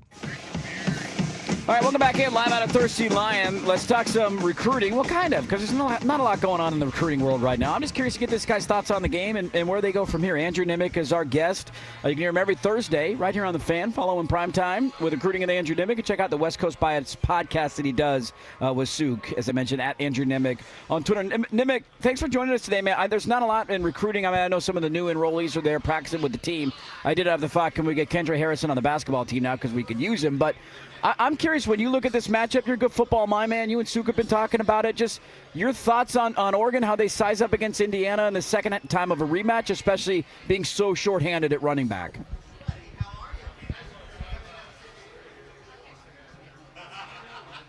All right, welcome back in live out of Thirsty Lion. Let's talk some recruiting. Well, kind of, because there's not a lot going on in the recruiting world right now. I'm just curious to get this guy's thoughts on the game and where they go from here. Andrew Nimick is our guest. You can hear him every Thursday right here on The Fan. Follow him Primetime with Recruiting with Andrew Nimick. And check out the West Coast Bias podcast that he does with Souk, as I mentioned, at Andrew Nimick on Twitter. Nimick, thanks for joining us today, man. There's not a lot in recruiting. I mean, I know some of the new enrollees are there practicing with the team. I did have the thought, can we get Kendra Harrison on the basketball team now because we could use him? But I'm curious, when you look at this matchup, you're a good football mind, man. You and Souk have been talking about it. Just your thoughts on Oregon, how they size up against Indiana in the second time of a rematch, especially being so shorthanded at running back.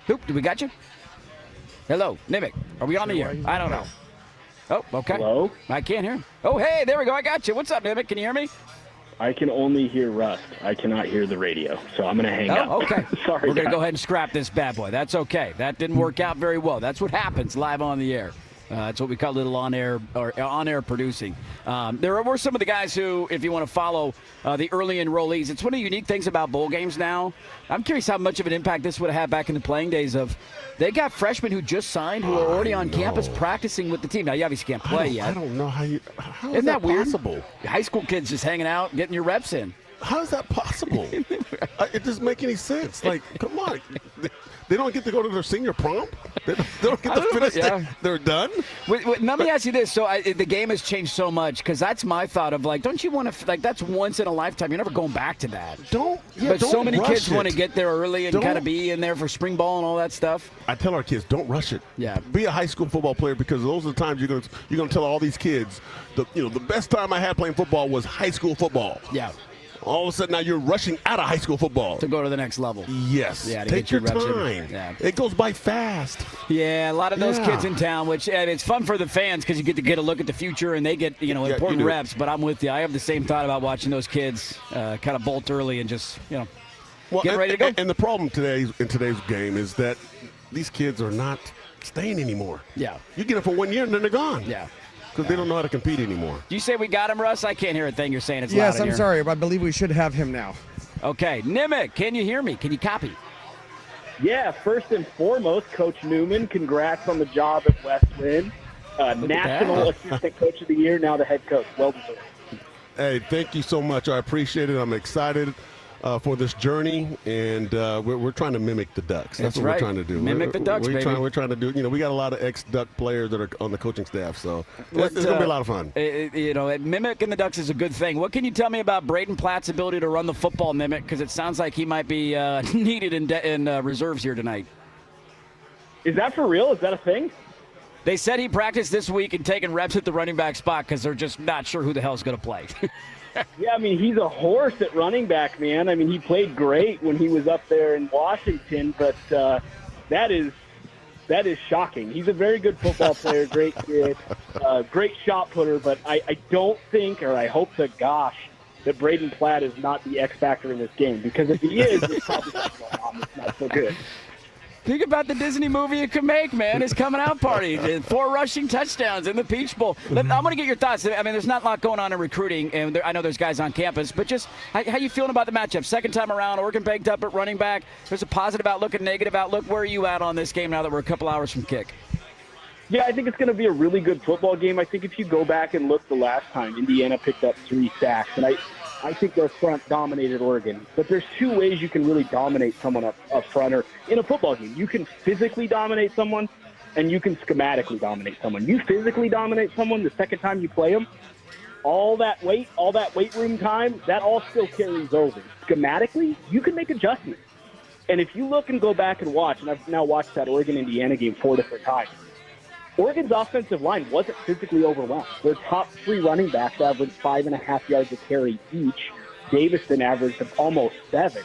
Oop, do we got you? Hello, Nimick. Are we on the air? I don't know. Oh, okay. Hello? I can't hear him. Oh, hey, there we go. I got you. What's up, Mimic? Can you hear me? I can only hear Rust. I cannot hear the radio, so I'm going to hang up. Oh, okay. Sorry. We're going to go ahead and scrap this bad boy. That's okay. That didn't work out very well. That's what happens live on the air. That's what we call a little on-air producing. There were some of the guys who, if you want to follow the early enrollees, it's one of the unique things about bowl games now. I'm curious how much of an impact this would have had back in the playing days of they got freshmen who just signed who are already on campus practicing with the team. Now, you obviously can't play yet. I don't know how Isn't that weird? possible? High school kids just hanging out, getting your reps in. How is that possible? It doesn't make any sense. Like, come on. They don't get to go to their senior prom? They don't get to finish they're done? Let me ask you this. So the game has changed so much because that's my thought of, like, don't you want to, like, that's once in a lifetime. You're never going back to that. But so many kids want to get there early and kind of be in there for spring ball and all that stuff. I tell our kids, don't rush it. Yeah. Be a high school football player because those are the times you're going to tell all these kids, the best time I had playing football was high school football. Yeah. All of a sudden now you're rushing out of high school football. To go to the next level. Yes. Yeah, to Take get your reps time. Yeah. It goes by fast. Yeah, a lot of those kids in town, which and it's fun for the fans because you get a look at the future and they get important reps. But I'm with you. I have the same thought about watching those kids kind of bolt early and just get ready to go. And the problem in today's game is that these kids are not staying anymore. Yeah. You get them for 1 year and then they're gone. Yeah. Because they don't know how to compete anymore. Do you say we got him, Russ? I can't hear a thing you're saying. It's yes, loud in I'm here. sorry, but I believe we should have him now. Okay. Nimick, can you hear me? Can you copy? Yeah, first and foremost, Coach Newman, congrats on the job at West Lynn. National Assistant Coach of the Year, now the head coach. Well deserved. Hey, thank you so much. I appreciate it. I'm excited for this journey, and we're trying to mimic the Ducks. That's what right. we're trying to do. Mimic the Ducks, baby. We're trying to do. We got a lot of ex-Duck players that are on the coaching staff, so it's going to be a lot of fun. Mimicking the Ducks is a good thing. What can you tell me about Braden Platt's ability to run the football, Mimic? Because it sounds like he might be needed in reserves here tonight. Is that for real? Is that a thing? They said he practiced this week and taking reps at the running back spot because they're just not sure who the hell's going to play. Yeah, I mean, he's a horse at running back, man. I mean, he played great when he was up there in Washington, but that is shocking. He's a very good football player, great kid, great shot putter, but I don't think, or I hope to gosh, that Braden Platt is not the X factor in this game, because if he is, it's probably not so good. Think about the Disney movie you could make, man. His coming out party. 4 rushing touchdowns in the Peach Bowl. I'm going to get your thoughts. I mean, there's not a lot going on in recruiting, and I know there's guys on campus, but just how you feeling about the matchup? Second time around, Oregon banked up at running back. There's a positive outlook and negative outlook. Where are you at on this game now that we're a couple hours from kick? Yeah, I think it's going to be a really good football game. I think if you go back and look the last time, Indiana picked up 3 sacks, and I think their front dominated Oregon. But there's 2 ways you can really dominate someone up front or in a football game. You can physically dominate someone, and you can schematically dominate someone. You physically dominate someone the second time you play them, all that weight room time, that all still carries over. Schematically, you can make adjustments. And if you look and go back and watch, and I've now watched that Oregon-Indiana game 4 different times, Oregon's offensive line wasn't physically overwhelmed. Their top 3 running backs averaged 5.5 yards a carry each. Davison averaged almost 7.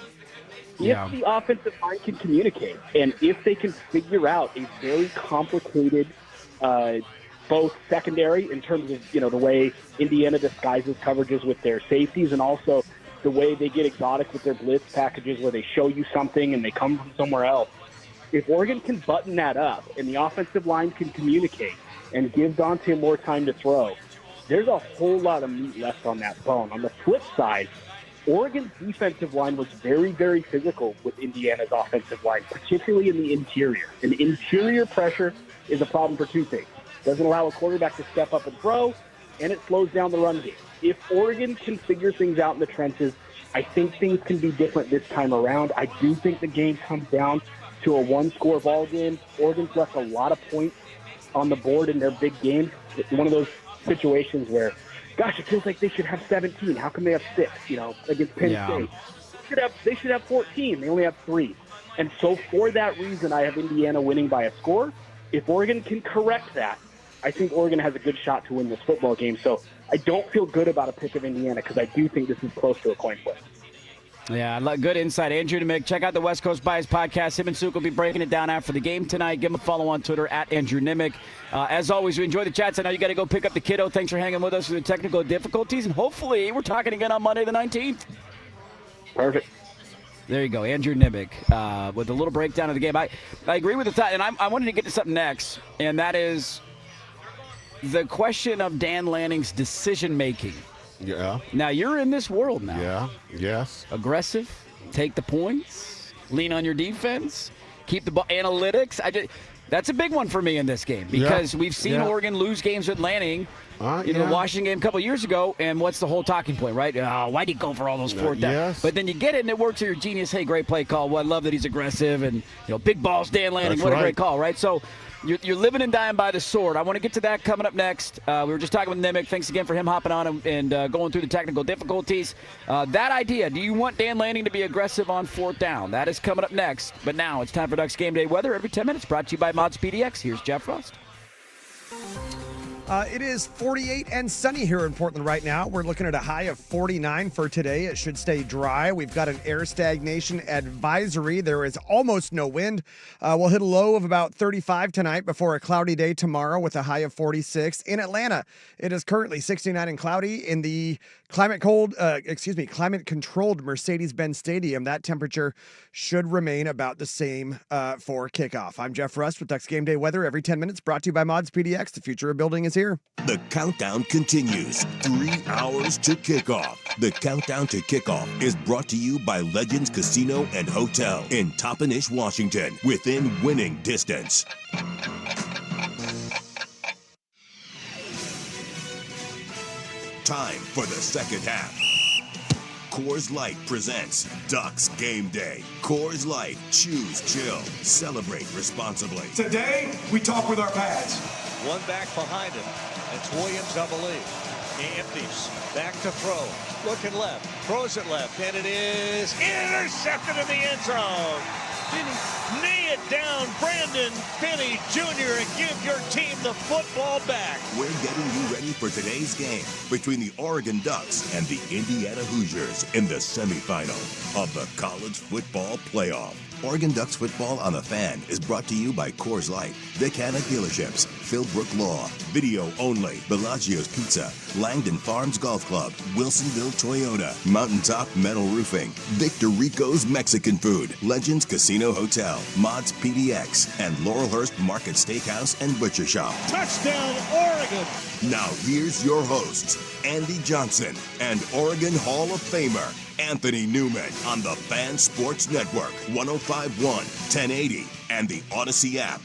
If the offensive line can communicate, and if they can figure out a very complicated both secondary in terms of the way Indiana disguises coverages with their safeties, and also the way they get exotic with their blitz packages where they show you something and they come from somewhere else. If Oregon can button that up and the offensive line can communicate and give Dante more time to throw, there's a whole lot of meat left on that bone. On the flip side, Oregon's defensive line was very, very physical with Indiana's offensive line, particularly in the interior. And interior pressure is a problem for 2 things. It doesn't allow a quarterback to step up and throw, and it slows down the run game. If Oregon can figure things out in the trenches, I think things can be different this time around. I do think the game comes down to a 1-score ball game. Oregon's left a lot of points on the board in their big games. It's one of those situations where, gosh, it feels like they should have 17. How come they have 6, against Penn State? They should have 14. They only have 3. And so for that reason, I have Indiana winning by a score. If Oregon can correct that, I think Oregon has a good shot to win this football game. So I don't feel good about a pick of Indiana because I do think this is close to a coin flip. Yeah, good insight. Andrew Nimick, check out the West Coast Bias podcast. Him and Suk will be breaking it down after the game tonight. Give him a follow on Twitter at Andrew Nimick. As always, we enjoy the chats. I know you got to go pick up the kiddo. Thanks for hanging with us through the technical difficulties. And hopefully we're talking again on Monday the 19th. Perfect. There you go, Andrew Nimick, with a little breakdown of the game. I agree with the thought, and I wanted to get to something next, and that is the question of Dan Lanning's decision-making. Yeah. Now, you're in this world now. Yeah, yes. Aggressive, take the points, lean on your defense, keep the ball, analytics. That's a big one for me in this game because we've seen Oregon lose games with Lanning. The Washington game a couple years ago, and what's the whole talking point, right? Why'd he go for all those fourth downs? Yes. But then you get it, and it works to your genius. Hey, great play call. Well, I love that he's aggressive, and big balls, Dan Lanning. What a great call, right? So you're living and dying by the sword. I want to get to that coming up next. We were just talking with Nimick. Thanks again for him hopping on and going through the technical difficulties. That idea, do you want Dan Lanning to be aggressive on fourth down? That is coming up next. But now it's time for Ducks Game Day Weather every 10 minutes, brought to you by Mods PDX. Here's Jeff Frost. It is 48 and sunny here in Portland right now. We're looking at a high of 49 for today. It should stay dry. We've got an air stagnation advisory. There is almost no wind. We'll hit a low of about 35 tonight before a cloudy day tomorrow with a high of 46. In Atlanta, it is currently 69 and cloudy in the climate-controlled Mercedes-Benz Stadium. That temperature should remain about the same for kickoff. I'm Jeff Rust with Ducks Game Day Weather every 10 minutes, brought to you by Mods PDX. The future of building is here. The countdown continues. 3 hours to kickoff. The countdown to kickoff is brought to you by Legends Casino and Hotel in Toppenish, Washington, within winning distance. Time for the second half. Coors Light presents Ducks Game Day. Coors Light, choose chill, celebrate responsibly. Today, we talk with our pads. One back behind him. It's Williams, I believe. He empties. Back to throw. Looking left. Throws it left. And it is intercepted in the end zone. Knee it down, Brandon Finney Jr., and give your team the football back. We're getting you ready for today's game between the Oregon Ducks and the Indiana Hoosiers in the semifinal of the College Football Playoff. Oregon Ducks football on the Fan is brought to you by Coors Light, Vic Hanna Dealerships, Philbrook Law, Video Only, Bellagio's Pizza, Langdon Farms Golf Club, Wilsonville Toyota, Mountaintop Metal Roofing, Victor Rico's Mexican Food, Legends Casino Hotel, Mods PDX, and Laurelhurst Market Steakhouse and Butcher Shop. Touchdown, Oregon! Now here's your hosts, Andy Johnson and Oregon Hall of Famer Anthony Newman on the Fan Sports Network, 105.1, 1080, and the Odyssey app.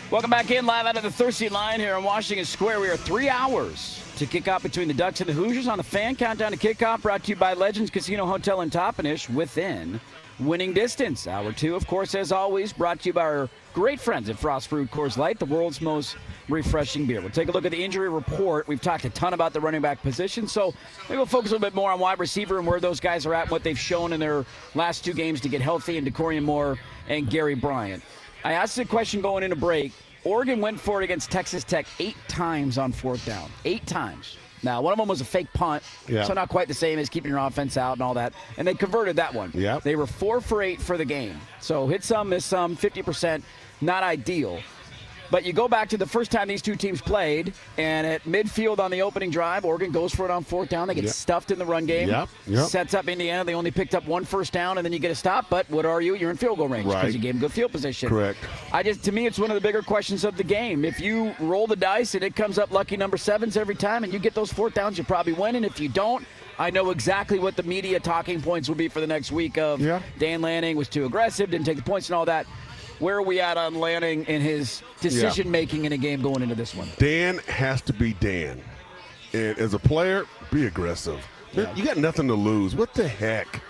Welcome back in live out of the Thirsty Line here in Washington Square. We are 3 hours to kick off between the Ducks and the Hoosiers on the Fan. Countdown to kickoff brought to you by Legends Casino Hotel in Toppenish within winning distance. Hour 2, of course, as always, brought to you by our great friends at Frost Brewed Coors Light, the world's most refreshing beer. We'll take a look at the injury report. We've talked a ton about the running back position, so maybe we'll focus a little bit more on wide receiver and where those guys are at and what they've shown in their last 2 games to get healthy, and DeCorian Moore and Gary Bryant. I asked the question going into break. Oregon went for it against Texas Tech 8 times on fourth down. 8 times. Now, one of them was a fake punt, so not quite the same as keeping your offense out and all that. And they converted that one. Yep. They were 4 for 8 for the game. So hit some, miss some, 50%, not ideal. But you go back to the first time these two teams played, and at midfield on the opening drive, Oregon goes for it on fourth down. They get stuffed in the run game. Sets up Indiana. They only picked up 1 first down, and then you get a stop. But what are you? You're in field goal range because you gave them good field position. Correct. To me, it's one of the bigger questions of the game. If you roll the dice and it comes up lucky number 7s every time, and you get those fourth downs, you probably win. And if you don't, I know exactly what the media talking points will be for the next week of Dan Lanning was too aggressive, didn't take the points and all that. Where are we at on Lanning and his decision-making in a game going into this one? Dan has to be Dan. And as a player, be aggressive. You got nothing to lose. What the heck?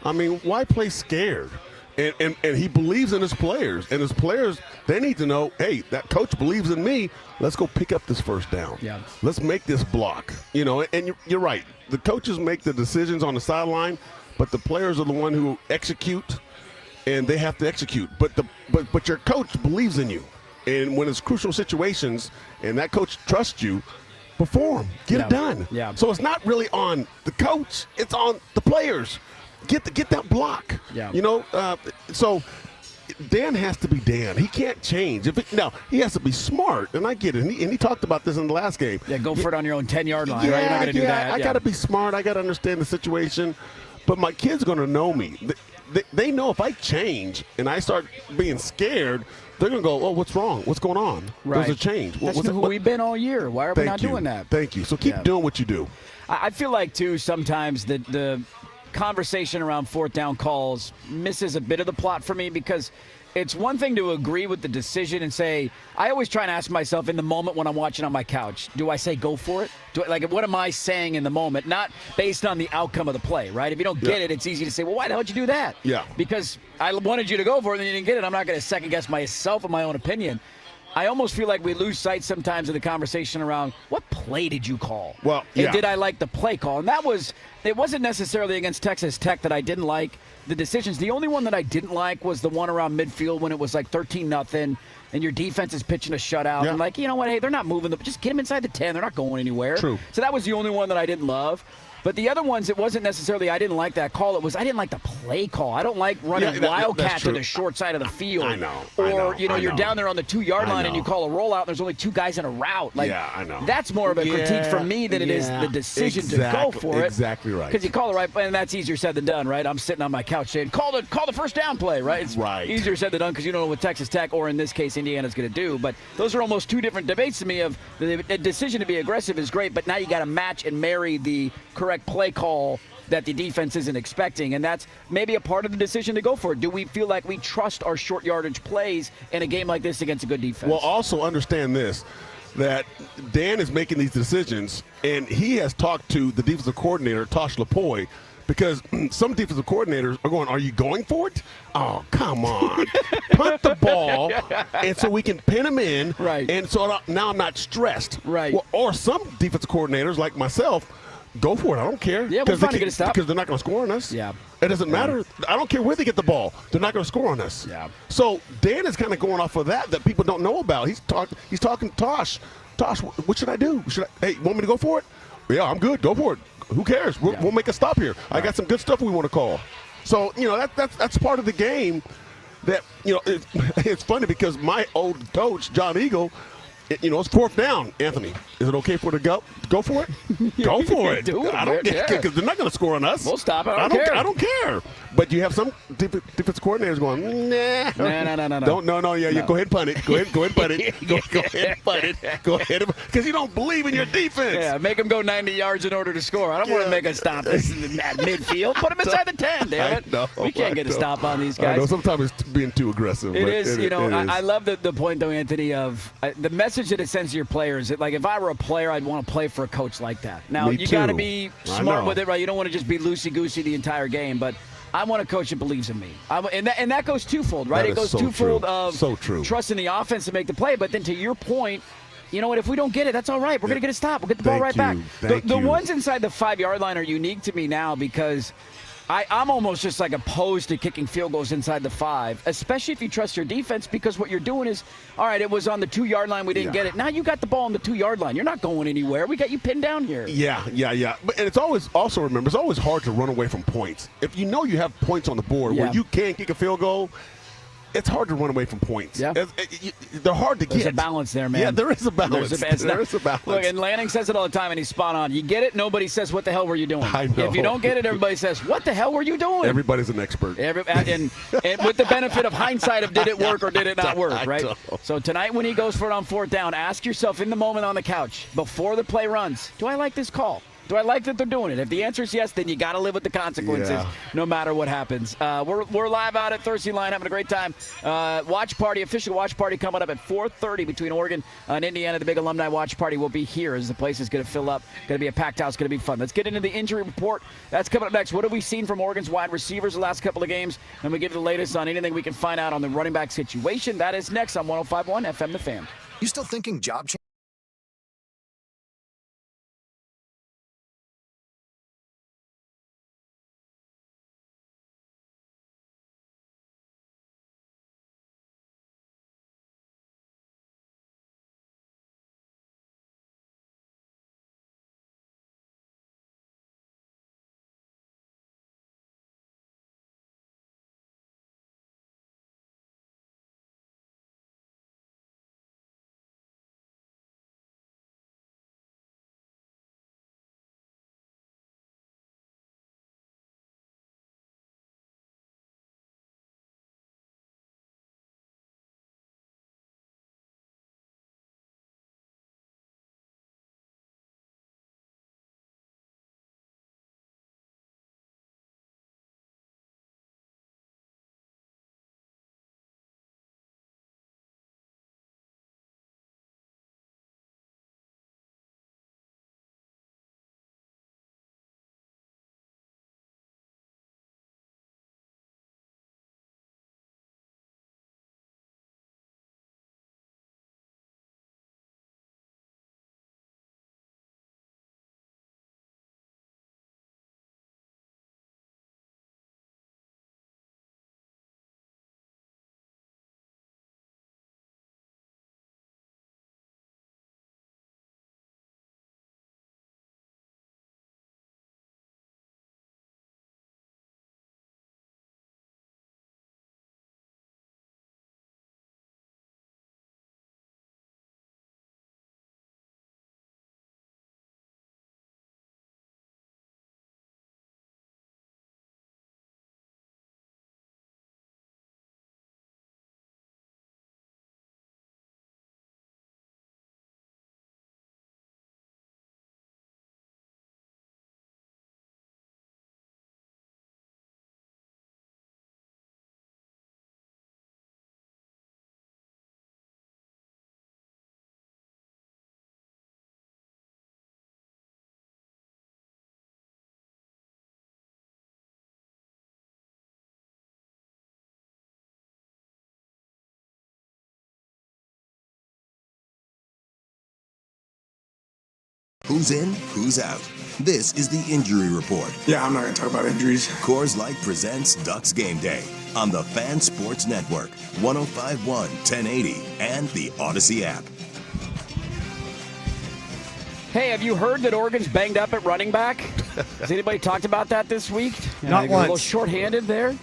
I mean, why play scared? And he believes in his players. And his players, they need to know, hey, that coach believes in me. Let's go pick up this first down. Let's make this block. And you're right. The coaches make the decisions on the sideline, but the players are the one who execute. And they have to execute, but your coach believes in you, and when it's crucial situations, and that coach trusts you, perform, get it done. So it's not really on the coach; it's on the players. get that block. Yeah. So Dan has to be Dan. He can't change. Now, he has to be smart, and I get it. And he talked about this in the last game. Yeah, go for it on your own 10-yard line, right? You're not going to do that. I got to be smart. I got to understand the situation. But my kids are going to know me. They know if I change and I start being scared, they're going to go, oh, what's wrong? What's going on? Right. There's a change. That's who we've been all year. Why are we not doing that? Thank you. So keep doing what you do. I feel like, too, sometimes the conversation around fourth down calls misses a bit of the plot for me because it's one thing to agree with the decision and say, I always try and ask myself in the moment when I'm watching on my couch, do I say go for it? What am I saying in the moment? Not based on the outcome of the play, right? If you don't get it, it's easy to say, well, why the hell did you do that? Yeah. Because I wanted you to go for it and you didn't get it. I'm not going to second guess myself and my own opinion. I almost feel like we lose sight sometimes of the conversation around what play did you call? Well, and did I like the play call? And it wasn't necessarily against Texas Tech that I didn't like the decisions. The only one that I didn't like was the one around midfield when it was like 13-0 and your defense is pitching a shutout. Yeah. And like, you know what? Hey, they're not moving. Just get them inside the 10. They're not going anywhere. True. So that was the only one that I didn't love. But the other ones, it wasn't necessarily I didn't like that call. It was I didn't like the play call. I don't like running wildcat to the short side of the field. I know. Or, you're down there on the 2-yard line and you call a rollout and there's only two guys in a route. Like, I know. That's more of a critique from me than it is the decision to go for it. Exactly right. Because you call it right, and that's easier said than done, right? I'm sitting on my couch saying, call the first down play, right? It's easier said than done because you don't know what Texas Tech or in this case Indiana's going to do. But those are almost two different debates to me of the decision to be aggressive is great, but now you got to match and marry the correct play call that the defense isn't expecting, and that's maybe a part of the decision to go for it. Do we feel like we trust our short yardage plays in a game like this against a good defense? Well, also understand this, that Dan is making these decisions, and he has talked to the defensive coordinator, Tosh Lapoy, because some defensive coordinators are going, are you going for it? Oh, come on. Punt the ball, and so we can pin him in, and so now I'm not stressed. Right. Well, or some defensive coordinators, like myself, go for it. I don't care. Yeah, we're trying to get a stop. Because they're not going to score on us. Yeah. It doesn't matter. I don't care where they get the ball. They're not going to score on us. Yeah. So Dan is kind of going off of that people don't know about. He's talking to Tosh. Tosh, what should I do? Hey, want me to go for it? Yeah, I'm good. Go for it. Who cares? We'll make a stop here. I got some good stuff we want to call. So, that's part of the game that, it's funny because my old coach, John Eagle, it's fourth down, Anthony. Is it okay for it to go for it? Go for it. I don't care because they're not going to score on us. We'll stop it. I don't care. But you have some defensive coordinators going, nah. No. Go ahead and punt it. Go ahead and punt it. Go ahead and punt it. Go ahead because you don't believe in your defense. Yeah, make them go 90 yards in order to score. I don't want to make a stop at midfield. Put them inside the 10, damn it. We can't get a stop on these guys. I know sometimes it's being too aggressive. It is. I love the point, though, Anthony, of the message that it sends to your players. Like, if I were a player, I'd want to play for a coach like that. Now, you got to be smart with it, right? You don't want to just be loosey-goosey the entire game, but I want a coach that believes in me. And that goes twofold, right? It goes twofold of trusting the offense to make the play, but then to your point, you know what, if we don't get it, that's all right. We're going to get a stop. We'll get the ball right back. The ones inside the 5-yard line are unique to me now because I'm almost just like opposed to kicking field goals inside the 5, especially if you trust your defense, because what you're doing is, all right, it was on the 2-yard line, we didn't get it. Now you got the ball on the 2-yard line. You're not going anywhere. We got you pinned down here. Yeah. And it's always, also remember, it's always hard to run away from points. If you know you have points on the board where you can kick a field goal, it's hard to run away from points. Yeah. They're hard to get. There's a balance there, man. Yeah, there is a balance. There is a balance. Look, and Lanning says it all the time, and he's spot on. You get it, nobody says, what the hell were you doing? I know. If you don't get it, everybody says, what the hell were you doing? Everybody's an expert. And with the benefit of hindsight of did it work or did it not work, right? So tonight when he goes for it on fourth down, ask yourself in the moment on the couch, before the play runs, do I like this call? Do I like that they're doing it? If the answer is yes, then you got to live with the consequences no matter what happens. We're live out at Thirsty Line having a great time. Official watch party coming up at 4:30 between Oregon and Indiana. The big alumni watch party will be here as the place is going to fill up. Going to be a packed house. Going to be fun. Let's get into the injury report. That's coming up next. What have we seen from Oregon's wide receivers the last couple of games? And we give you the latest on anything we can find out on the running back situation. That is next on 105.1 FM The Fan. You still thinking job change? Who's in, who's out. This is the Injury Report. Yeah, I'm not going to talk about injuries. Coors Light presents Ducks Game Day on the Fan Sports Network, 105.1, 1080, and the Odyssey app. Hey, have you heard that Oregon's banged up at running back? Has anybody talked about that this week? Not once. A little shorthanded there?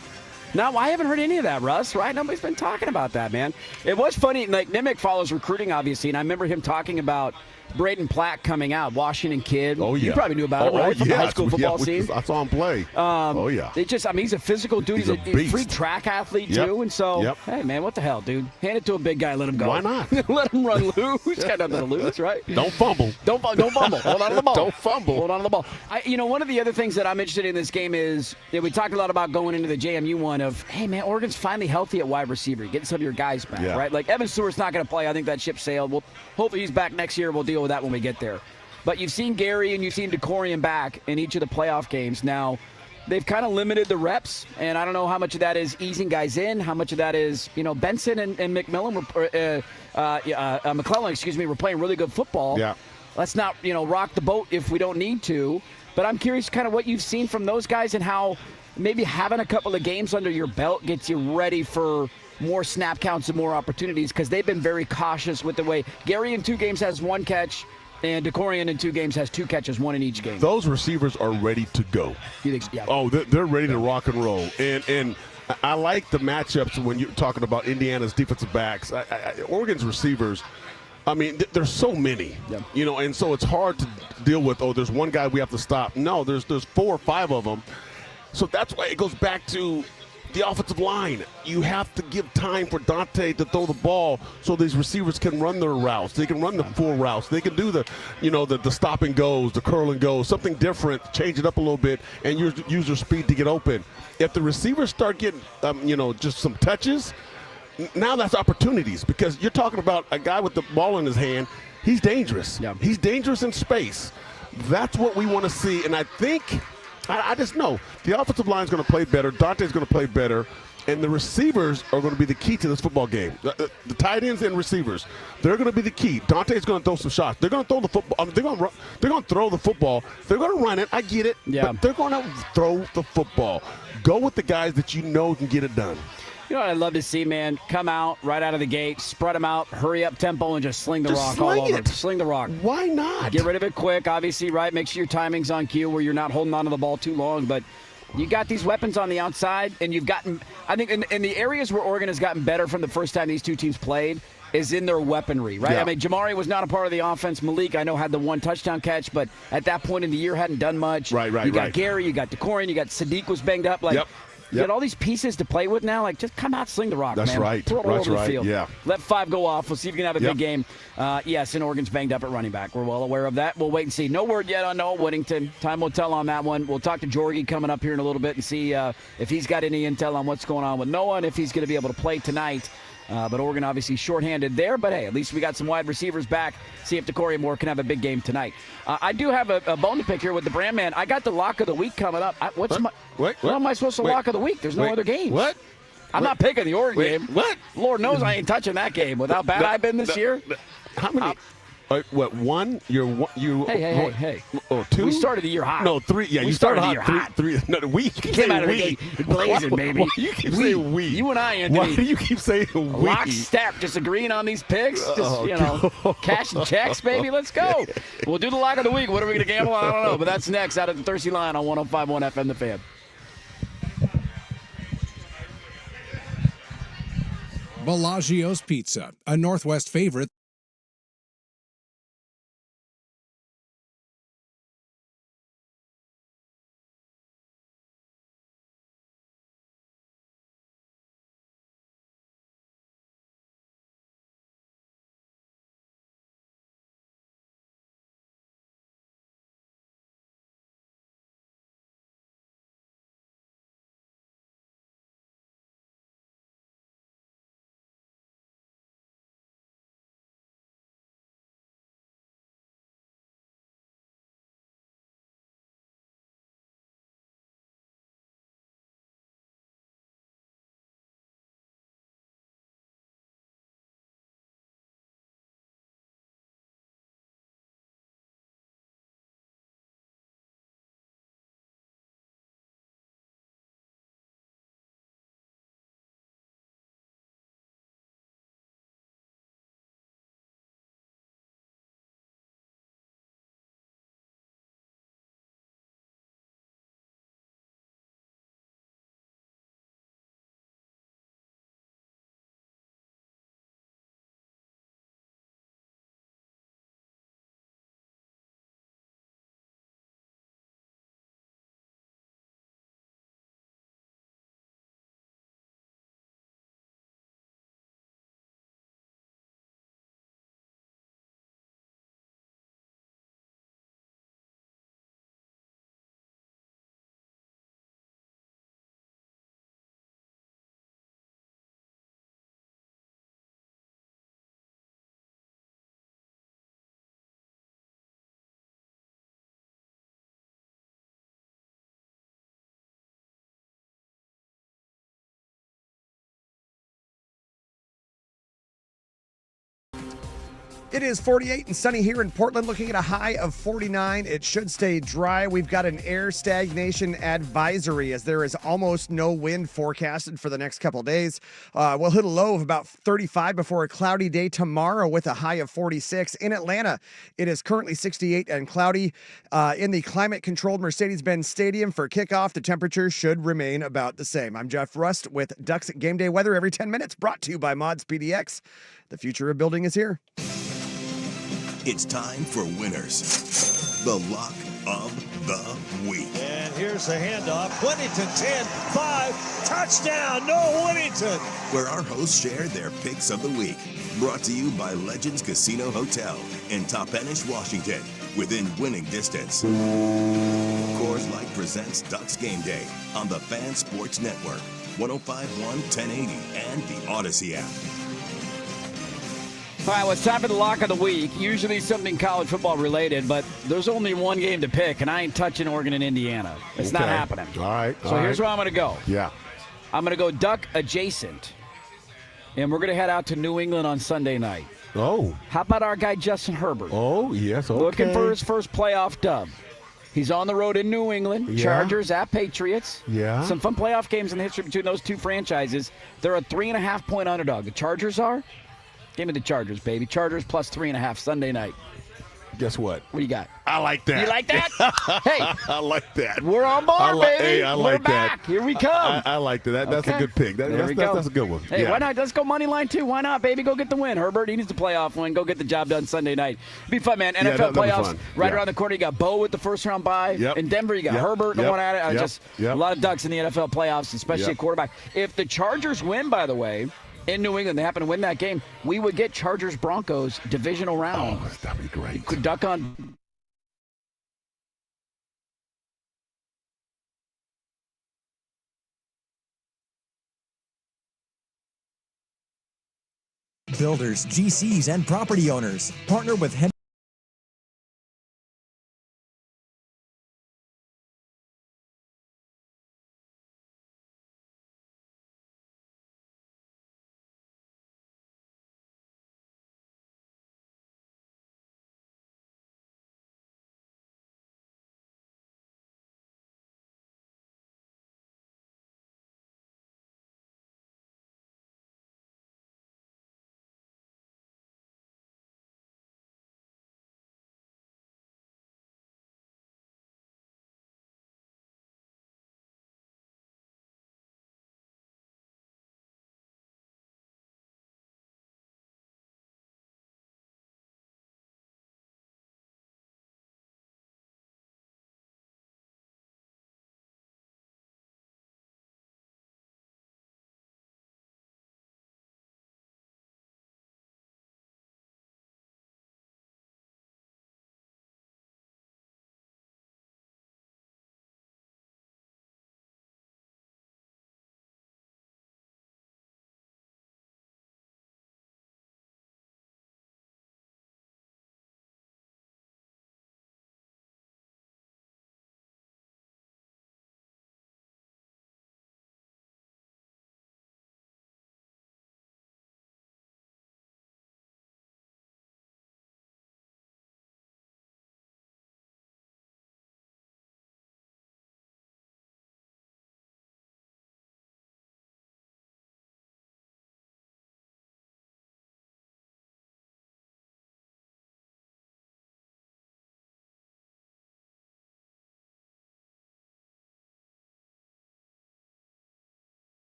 No, I haven't heard any of that, Russ, right? Nobody's been talking about that, man. It was funny. Like, Nimick follows recruiting, obviously, and I remember him talking about Braden Platt coming out, Washington kid. Oh, yeah. You probably knew about it, right? From the high school football scene. I saw him play. He's a physical dude. He's a free track athlete, too. And so, hey, man, what the hell, dude? Hand it to a big guy, let him go. Why not? Let him run loose. Got nothing to lose, right? Don't fumble. Don't fumble. Hold on to the ball. Don't fumble. Hold on to the ball. One of the other things that I'm interested in this game is we talked a lot about going into the JMU one of, hey, man, Oregon's finally healthy at wide receiver. Getting some of your guys back, right? Like, Evan Stewart's not going to play. I think that ship sailed. Hopefully he's back next year. We'll deal with that when we get there. But you've seen Gary and you've seen DeCorian back in each of the playoff games. Now, they've kind of limited the reps, and I don't know how much of that is easing guys in, how much of that is, Benson and McClellan were playing really good football. Yeah. Let's not, rock the boat if we don't need to. But I'm curious kind of what you've seen from those guys and how maybe having a couple of games under your belt gets you ready for more snap counts and more opportunities, because they've been very cautious with the way Gary in 2 games has 1 catch. And DeCorian in 2 games has 2 catches, 1 in each game. Those receivers are ready to go. You think? Yeah. Oh, they're ready to rock and roll. And I like the matchups when you're talking about Indiana's defensive backs. Oregon's receivers, I mean, there's so many, and so it's hard to deal with, there's one guy we have to stop. No, there's 4 or 5 of them. So that's why it goes back to the offensive line. You have to give time for Dante to throw the ball so these receivers can run their routes. They can run the full routes. They can do the stop and goes, the curl and goes, something different, change it up a little bit, and use their speed to get open. If the receivers start getting, just some touches, now that's opportunities, because you're talking about a guy with the ball in his hand. He's dangerous. Yeah. He's dangerous in space. That's what we want to see, and I think – I just know the offensive line is going to play better. Dante's going to play better. And the receivers are going to be the key to this football game. The tight ends and receivers, they're going to be the key. Dante's going to throw some shots. They're going to throw the football. They're going to throw the football. They're going to run it. I get it. Yeah. But they're going to throw the football. Go with the guys that you know can get it done. You know what I'd love to see, man? Come out right out of the gate, spread them out, hurry up tempo, and just sling the rock all over. Sling the rock. Why not? Get rid of it quick, obviously, right? Make sure your timing's on cue where you're not holding on to the ball too long. But you got these weapons on the outside, and you've gotten, I think, in the areas where Oregon has gotten better from the first time these two teams played is in their weaponry, right? Yeah. I mean, Jamari was not a part of the offense. Malik, I know, had the 1 touchdown catch, but at that point in the year hadn't done much. Right. You got Gary, you got DeCorian, you got Sadiq was banged up. Like, You got all these pieces to play with now. Like, just come out, sling the rock, That's man. right. Throw it all That's over right. the field. Yeah. Let 5 go off. We'll see if you can have a big game. Yes, and Oregon's banged up at running back. We're well aware of that. We'll wait and see. No word yet on Noah Whittington. Time will tell on that one. We'll talk to Jorgie coming up here in a little bit and see if he's got any intel on what's going on with Noah and if he's going to be able to play tonight. But Oregon obviously shorthanded there. But, hey, at least we got some wide receivers back. See if DeCorian Moore can have a big game tonight. I do have a bone to pick here with the brand man. I got the lock of the week coming up. What am I supposed to lock of the week? There's no other games. What? I'm not picking the Oregon game. What? Lord knows I ain't touching that game. With how bad I've been this year. How many? One? Hey. Oh, 2? We started the year hot. No, 3. Yeah, we you started the year hot. 3. No, the week. Came out of the gate blazing, baby. Why you keep saying we? You and I, Anthony. Why do you keep saying we? Lock, step, just agreeing on these picks. Cash and checks, baby. Let's go. We'll do the lock of the week. What are we going to gamble on? I don't know. But that's next out of the Thirsty Line on 105.1 FM The Fan. Bellagio's Pizza, a Northwest favorite. It is 48 and sunny here in Portland, looking at a high of 49. It should stay dry. We've got an air stagnation advisory as there is almost no wind forecasted for the next couple days. We'll hit a low of about 35 before a cloudy day tomorrow with a high of 46. In Atlanta, it is currently 68 and cloudy. In the climate-controlled Mercedes-Benz Stadium for kickoff, the temperature should remain about the same. I'm Jeff Rust with Ducks Game Day weather every 10 minutes, brought to you by Mods PDX. The future of building is here. It's time for winners. The lock of the week. And here's the handoff. Winnington 10-5. Touchdown. No Winnington. Where our hosts share their picks of the week. Brought to you by Legends Casino Hotel in Toppenish, Washington. Within winning distance. Coors Light presents Ducks Game Day on the Fan Sports Network. 105.1, 1080, and the Odyssey app. All right, well, it's time for the lock of the week. Usually something college football related, but there's only one game to pick, and I ain't touching Oregon and Indiana. It's not happening. All right. So here's where I'm going to go. Yeah. I'm going to go Duck adjacent, and we're going to head out to New England on Sunday night. Oh. How about our guy Justin Herbert? Oh, yes, okay. Looking for his first playoff dub. He's on the road in New England. Yeah. Chargers at Patriots. Yeah. Some fun playoff games in the history between those two franchises. They're a 3.5-point underdog. The Chargers are. Give me the Chargers, baby. Chargers plus 3.5 Sunday night. Guess what? What do you got? I like that. You like that? Hey. I like that. We're on board, baby. Hey, I like We're back. that. Here we come. I like that. That's a good pick. That's a good one. Hey, why not? Let's go money line, too. Why not, baby? Go get the win. Herbert, he needs the playoff win. Go get the job done Sunday night. Be fun, man. NFL playoffs right around the corner. You got Bo with the first-round bye. Yep. In Denver, you got Herbert going at it. Just a lot of Ducks in the NFL playoffs, especially at quarterback. If the Chargers win, by the way, in New England, they happen to win that game, we would get Chargers-Broncos divisional round. Oh, that'd be great. You could duck on. Builders, GCs, and property owners. Partner with Henry.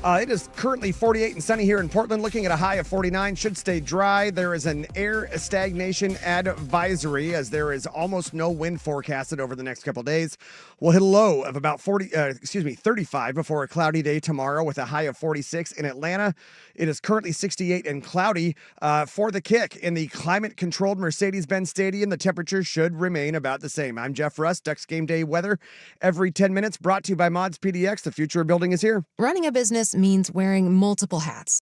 It is currently 48 and sunny here in Portland, looking at a high of 49. Should stay dry. There is an air stagnation advisory as there is almost no wind forecasted over the next couple days. We'll hit a low of about 35 before a cloudy day tomorrow with a high of 46 in Atlanta. It is currently 68 and cloudy for the kick. In the climate-controlled Mercedes-Benz Stadium, the temperature should remain about the same. I'm Jeff Rust, Ducks Game Day weather every 10 minutes, brought to you by Mods PDX. The future of building is here. Running a business means wearing multiple hats.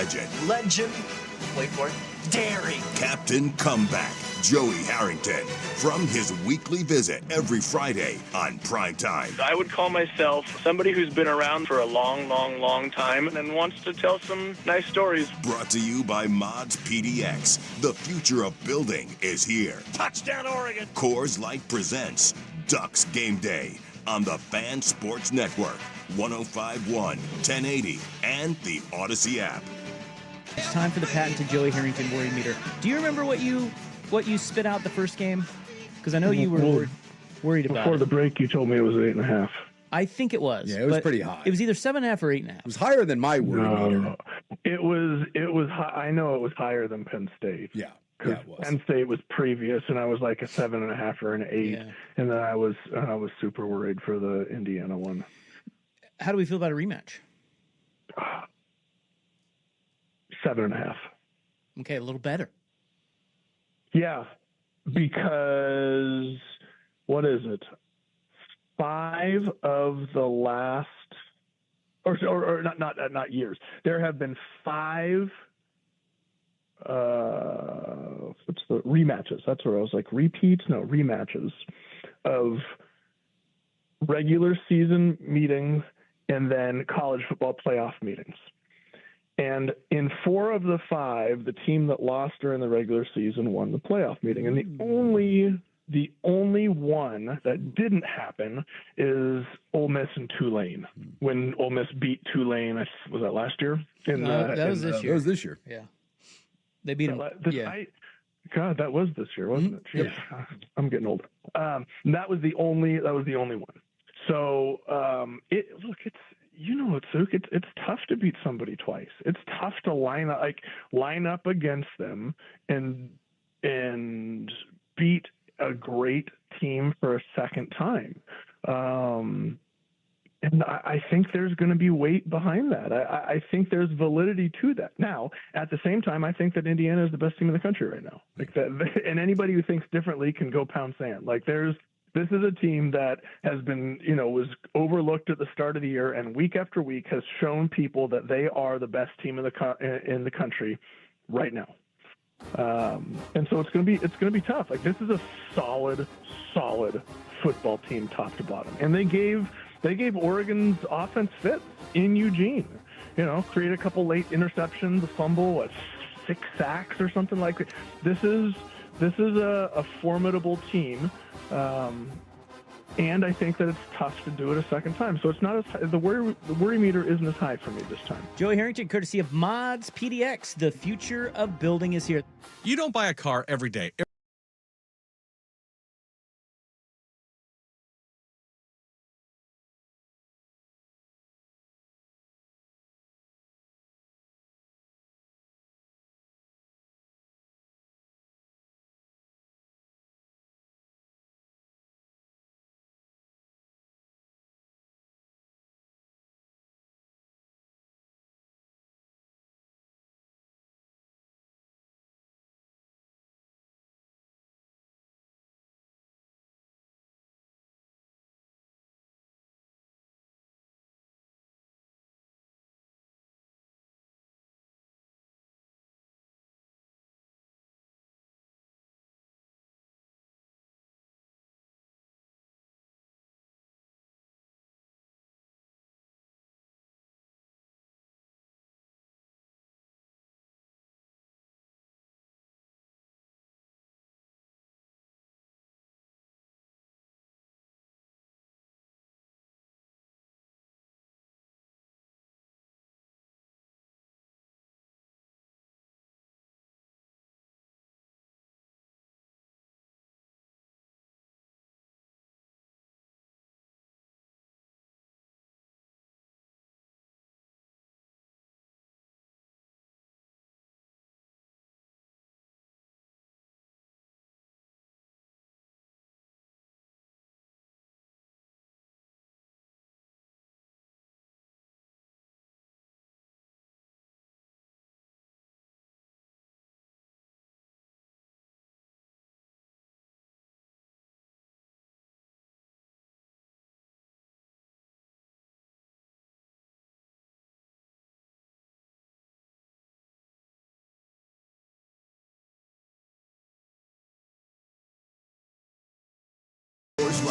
Legend. Wait for it. Daring. Captain Comeback, Joey Harrington, from his weekly visit every Friday on Primetime. I would call myself somebody who's been around for a long time and wants to tell some nice stories. Brought to you by Mods PDX. The future of building is here. Touchdown, Oregon. Coors Light presents Ducks Game Day on the Fan Sports Network, 105.1, 1080, and the Odyssey app. It's time for the patented Joey Harrington worry meter. Do you remember what you spit out the first game? Because I know you were worried about Before it. the break, you told me it was 8.5. I think it was. Yeah, it was pretty high. It was either 7.5 or 8.5. It was higher than my worry meter. It was high. I know it was higher than Penn State. Yeah. Because Penn State was previous, and I was like a 7.5 or an 8, and then I was super worried for the Indiana one. How do we feel about a rematch? 7.5. Okay, a little better. Yeah, because what is it? 5 of the last, or not years. There have been 5. What's the rematches? That's where I was like repeats. No, rematches of regular season meetings and then college football playoff meetings. And in 4 of the 5, the team that lost during the regular season won the playoff meeting. And the only one that didn't happen is Ole Miss and Tulane. When Ole Miss beat Tulane, was that last year? That was this year. That was this year. Yeah. They beat them. God, that was this year, wasn't it? Jeez, I'm getting old. That was the only one. So it's tough to beat somebody twice. It's tough to line up against them and beat a great team for a second time. And I think there's going to be weight behind that. I think there's validity to that. Now, at the same time, I think that Indiana is the best team in the country right now. Like that, and anybody who thinks differently can go pound sand. Like this is a team that has been, was overlooked at the start of the year, and week after week has shown people that they are the best team in the country right now. And so it's going to be tough. Like this is a solid football team, top to bottom, and they gave Oregon's offense fits in Eugene. Create a couple late interceptions, a fumble, 6 sacks or something like that. This is a formidable team. And I think that it's tough to do it a second time. So it's not as high, the worry meter isn't as high for me this time. Joey Harrington, courtesy of Mods PDX. The future of building is here. You don't buy a car every day.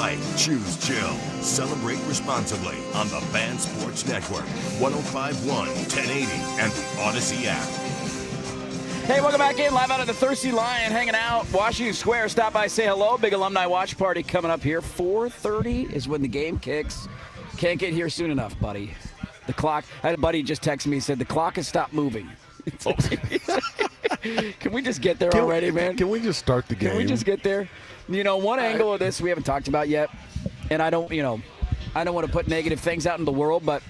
right. Choose chill. Celebrate responsibly on the Fan Sports Network, 105.1, 1080, and the Odyssey app. Hey, welcome back in. Live out of the Thirsty Lion, hanging out. Washington Square. Stop by, say hello. Big alumni watch party coming up here. 4:30 is when the game kicks. Can't get here soon enough, buddy. The clock. I had a buddy just text me. He said, the clock has stopped moving. Can we just get there already, man? Can we just start the game? Can we just get there? You know, one angle of this we haven't talked about yet, and I don't want to put negative things out in the world, but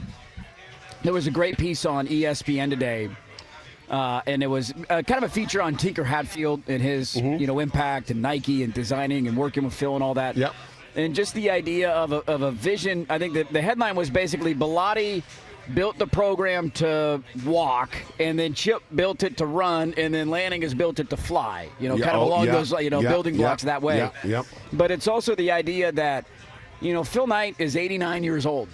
there was a great piece on ESPN today. And it was kind of a feature on Tinker Hatfield and his, impact and Nike and designing and working with Phil and all that. Yep. And just the idea of a vision. I think that the headline was basically Bilotti built the program to walk, and then Chip built it to run, and then Lanning has built it to fly. Kind of along those building blocks that way. Yeah. Yep. But it's also the idea that, Phil Knight is 89 years old.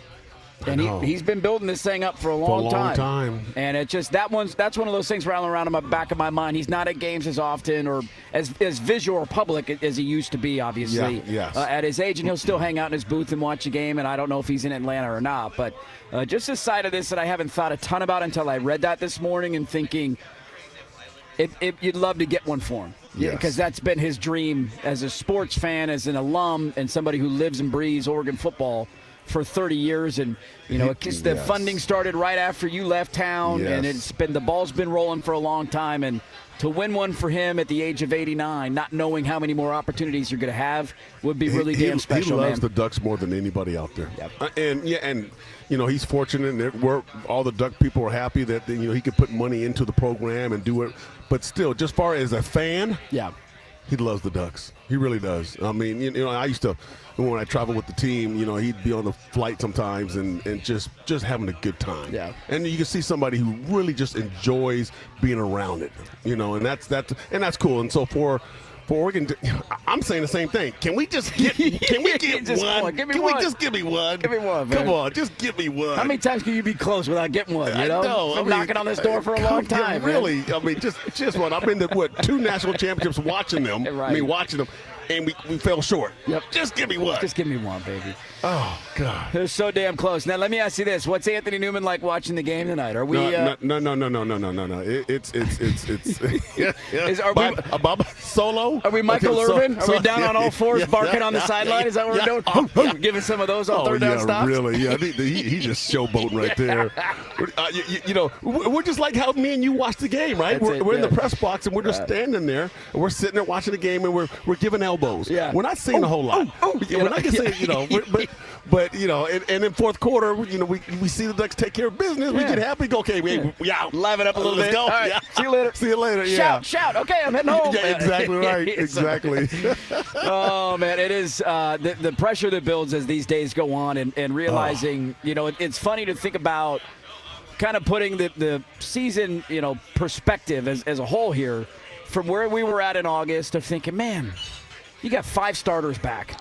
And he's been building this thing up for a long time. And it's just that's one of those things rattling around in the back of my mind. He's not at games as often or as visual or public as he used to be, obviously, at his age. And he'll still hang out in his booth and watch a game. And I don't know if he's in Atlanta or not. But just a side of this that I haven't thought a ton about until I read that this morning and thinking you'd love to get one for him. Yes. Because that's been his dream as a sports fan, as an alum, and somebody who lives and breathes Oregon football for 30 years, and the funding started right after you left town, and the ball's been rolling for a long time, and to win one for him at the age of 89, not knowing how many more opportunities you're going to have, would be really damn special. He loves the Ducks more than anybody out there. Yep. And he's fortunate, and all the Duck people are happy that he could put money into the program and do it. But still, just far as a fan, he loves the Ducks. He really does. I mean, I used to, when I traveled with the team, he'd be on the flight sometimes and just having a good time. Yeah. And you can see somebody who really just enjoys being around it, and that's cool. And so for Oregon, I'm saying the same thing. Can we just get one? Can we just give me one? Give me one, man. Come on, just give me one. How many times can you be close without getting one? I know. I'm knocking on this door for a long time. Really? Man. I mean, just one. I've been to 2 national championships watching them. Right. Watching them, and we fell short. Yep. Just give me one. Just give me one, baby. Oh God. They're so damn close. Now let me ask you this: what's Anthony Newman like watching the game tonight? Are we? No. It's Bob Solo. Are we Michael Irvin? Are we down on all fours, barking on the sideline? Is that what we're doing? Giving some of those on third down stops. Really? Yeah, he just showboating right there. We're just like how me and you watch the game, right? We're in the press box and we're just standing there and we're sitting there watching the game and we're giving elbows. Yeah. We're not saying a whole lot. We're not gonna say but and in fourth quarter, we see the Ducks take care of business. We get happy. Go, okay, we out. Live it up a little bit. Let's go. All right. See you later. See you later. Yeah. Shout. Okay, I'm heading home. Yeah, exactly right. Exactly. Oh man, it is the pressure that builds as these days go on, and realizing it's funny to think about kind of putting the season perspective as a whole here from where we were at in August of thinking, man, you got 5 starters back.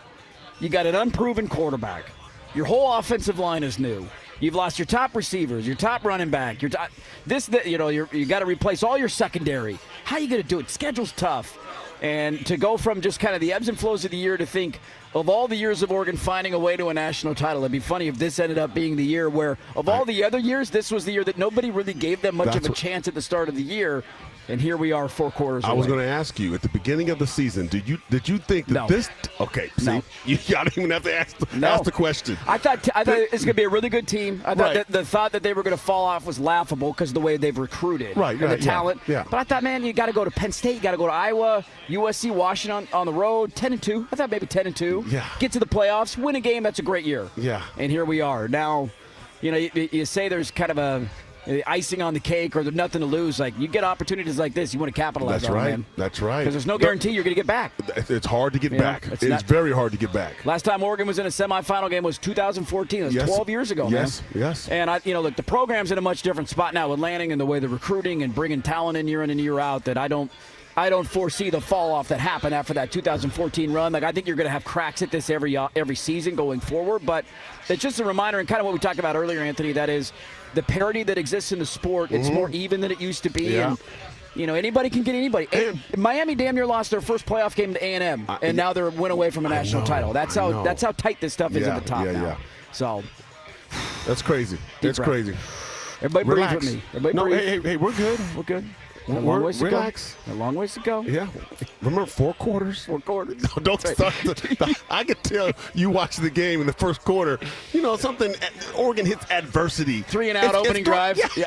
You got an unproven quarterback. Your whole offensive line is new. You've lost your top receivers, your top running back, you got to replace all your secondary. How are you going to do it? Schedule's tough. And to go from just kind of the ebbs and flows of the year to think of all the years of Oregon finding a way to a national title. It'd be funny if this ended up being the year where, of all the other years, this was the year that nobody really gave them much of a chance at the start of the year. And here we are 4 quarters away. I was going to ask you, at the beginning of the season, did you think that this – okay, see, you don't even have to ask the question. I thought it's going to be a really good team. I thought that the thought that they were going to fall off was laughable because of the way they've recruited and the talent. Yeah. But I thought, man, you got to go to Penn State. You got to go to Iowa, USC, Washington on the road, 10-2. I thought maybe 10-2. Yeah. Get to the playoffs, win a game. That's a great year. Yeah. And here we are. Now, you say there's kind of a – icing on the cake or there's nothing to lose. Like, you get opportunities like this, you want to capitalize on them, man. That's right. Because there's no guarantee you're going to get back. It's hard to get back. It's very hard to get back. Last time Oregon was in a semifinal game was 2014. It was 12 years ago, man. Yes. And, look, the program's in a much different spot now with Lanning and the way they're recruiting and bringing talent in and year out that I don't foresee the fall off that happened after that 2014 run. Like, I think you're going to have cracks at this every season going forward. But it's just a reminder and kind of what we talked about earlier, Anthony, that is the parity that exists in the sport. It's more even than it used to be. Yeah. Anybody can get anybody. Miami damn near lost their first playoff game to A&M, and now they're win away from a national title. That's how tight this stuff is at the top now. Yeah. So that's crazy. It's crazy. Everybody breathe with me. Hey, we're good. We're good. Relax. A long ways to go. Yeah. Remember 4 quarters? 4 quarters. No, don't start. I could tell you watched the game in the first quarter. Something. Oregon hits adversity. 3 and out opening drive. Yeah.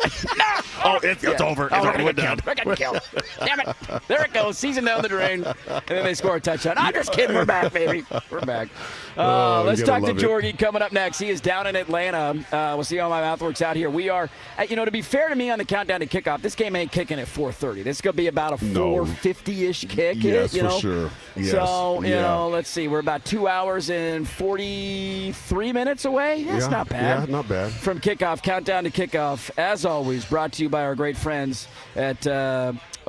It's over. We're done. We're going to kill. Damn it. There it goes. Season down the drain. And then they score a touchdown. I'm just kidding. We're back, baby. We're back. Let's talk to Jorgie coming up next. He is down in Atlanta. We'll see how my mouth works out here. We are, to be fair to me on the countdown to kickoff, this game ain't kicking at 4:30. This is going to be about a 4:50-ish kick. Yes, for sure. Yes. So, let's see. We're about 2 hours and 43 minutes away. That's not bad. Yeah, not bad. From kickoff, countdown to kickoff, as always, brought to you by our great friends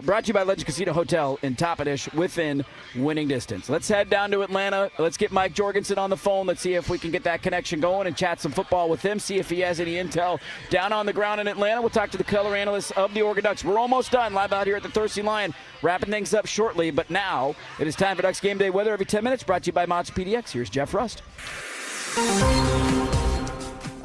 brought to you by Legend Casino Hotel in Toppenish within winning distance. Let's head down to Atlanta. Let's get Mike Jorgensson on the phone. Let's see if we can get that connection going and chat some football with him, see if he has any intel down on the ground in Atlanta. We'll talk to the color analyst of the Oregon Ducks. We're almost done live out here at the Thirsty Lion, wrapping things up shortly, but now it is time for Ducks Game Day Weather every 10 minutes, brought to you by Mott's PDX. Here's Jeff Rust.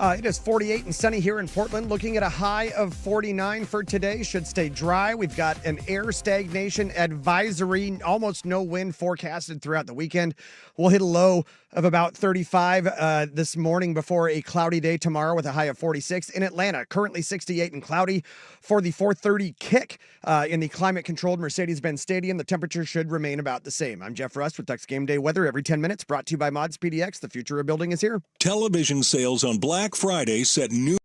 It is 48 and sunny here in Portland, looking at a high of 49 for today. Should stay dry. We've got an air stagnation advisory, almost no wind forecasted throughout the weekend. We'll hit a low of about 35 this morning before a cloudy day tomorrow with a high of 46. In Atlanta, currently 68 and cloudy for the 4:30 kick in the climate-controlled Mercedes-Benz Stadium. The temperature should remain about the same. I'm Jeff Rust with Ducks Game Day Weather every 10 minutes, brought to you by Mott's PDX. The future of building is here. Television sales on Black Friday set new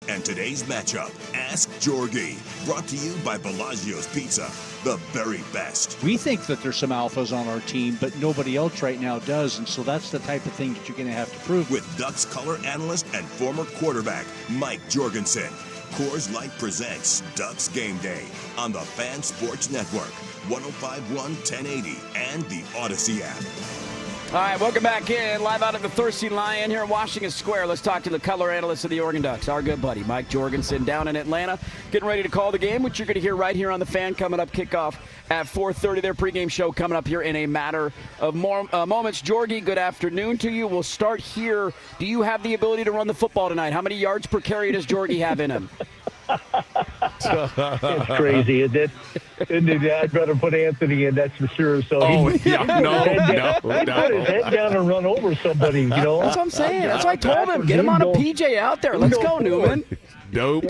And today's matchup, Ask Jorgie, brought to you by Bellagio's Pizza, the very best. We think that there's some alphas on our team, but nobody else right now does, and so that's the type of thing that you're going to have to prove. With Ducks color analyst and former quarterback Mike Jorgensson, Coors Light presents Ducks Game Day on the Fan Sports Network, 105.1 1080, and the Odyssey app. All right, welcome back in. Live out of the Thirsty Lion here in Washington Square. Let's talk to the color analyst of the Oregon Ducks, our good buddy, Mike Jorgensson, down in Atlanta, getting ready to call the game, which you're going to hear right here on the Fan coming up, kickoff at 4:30. Their pregame show coming up here in a matter of more moments. Jorgie, good afternoon to you. We'll start here. Do you have the ability to run the football tonight? How many yards per carry does Jorgie have in him? It's crazy, isn't it? I'd rather put Anthony in, that's for sure. So no. Put his head down and run over somebody, That's what I'm saying. That's why I told him, get him on a PJ out there. Let's go, Newman. Nope.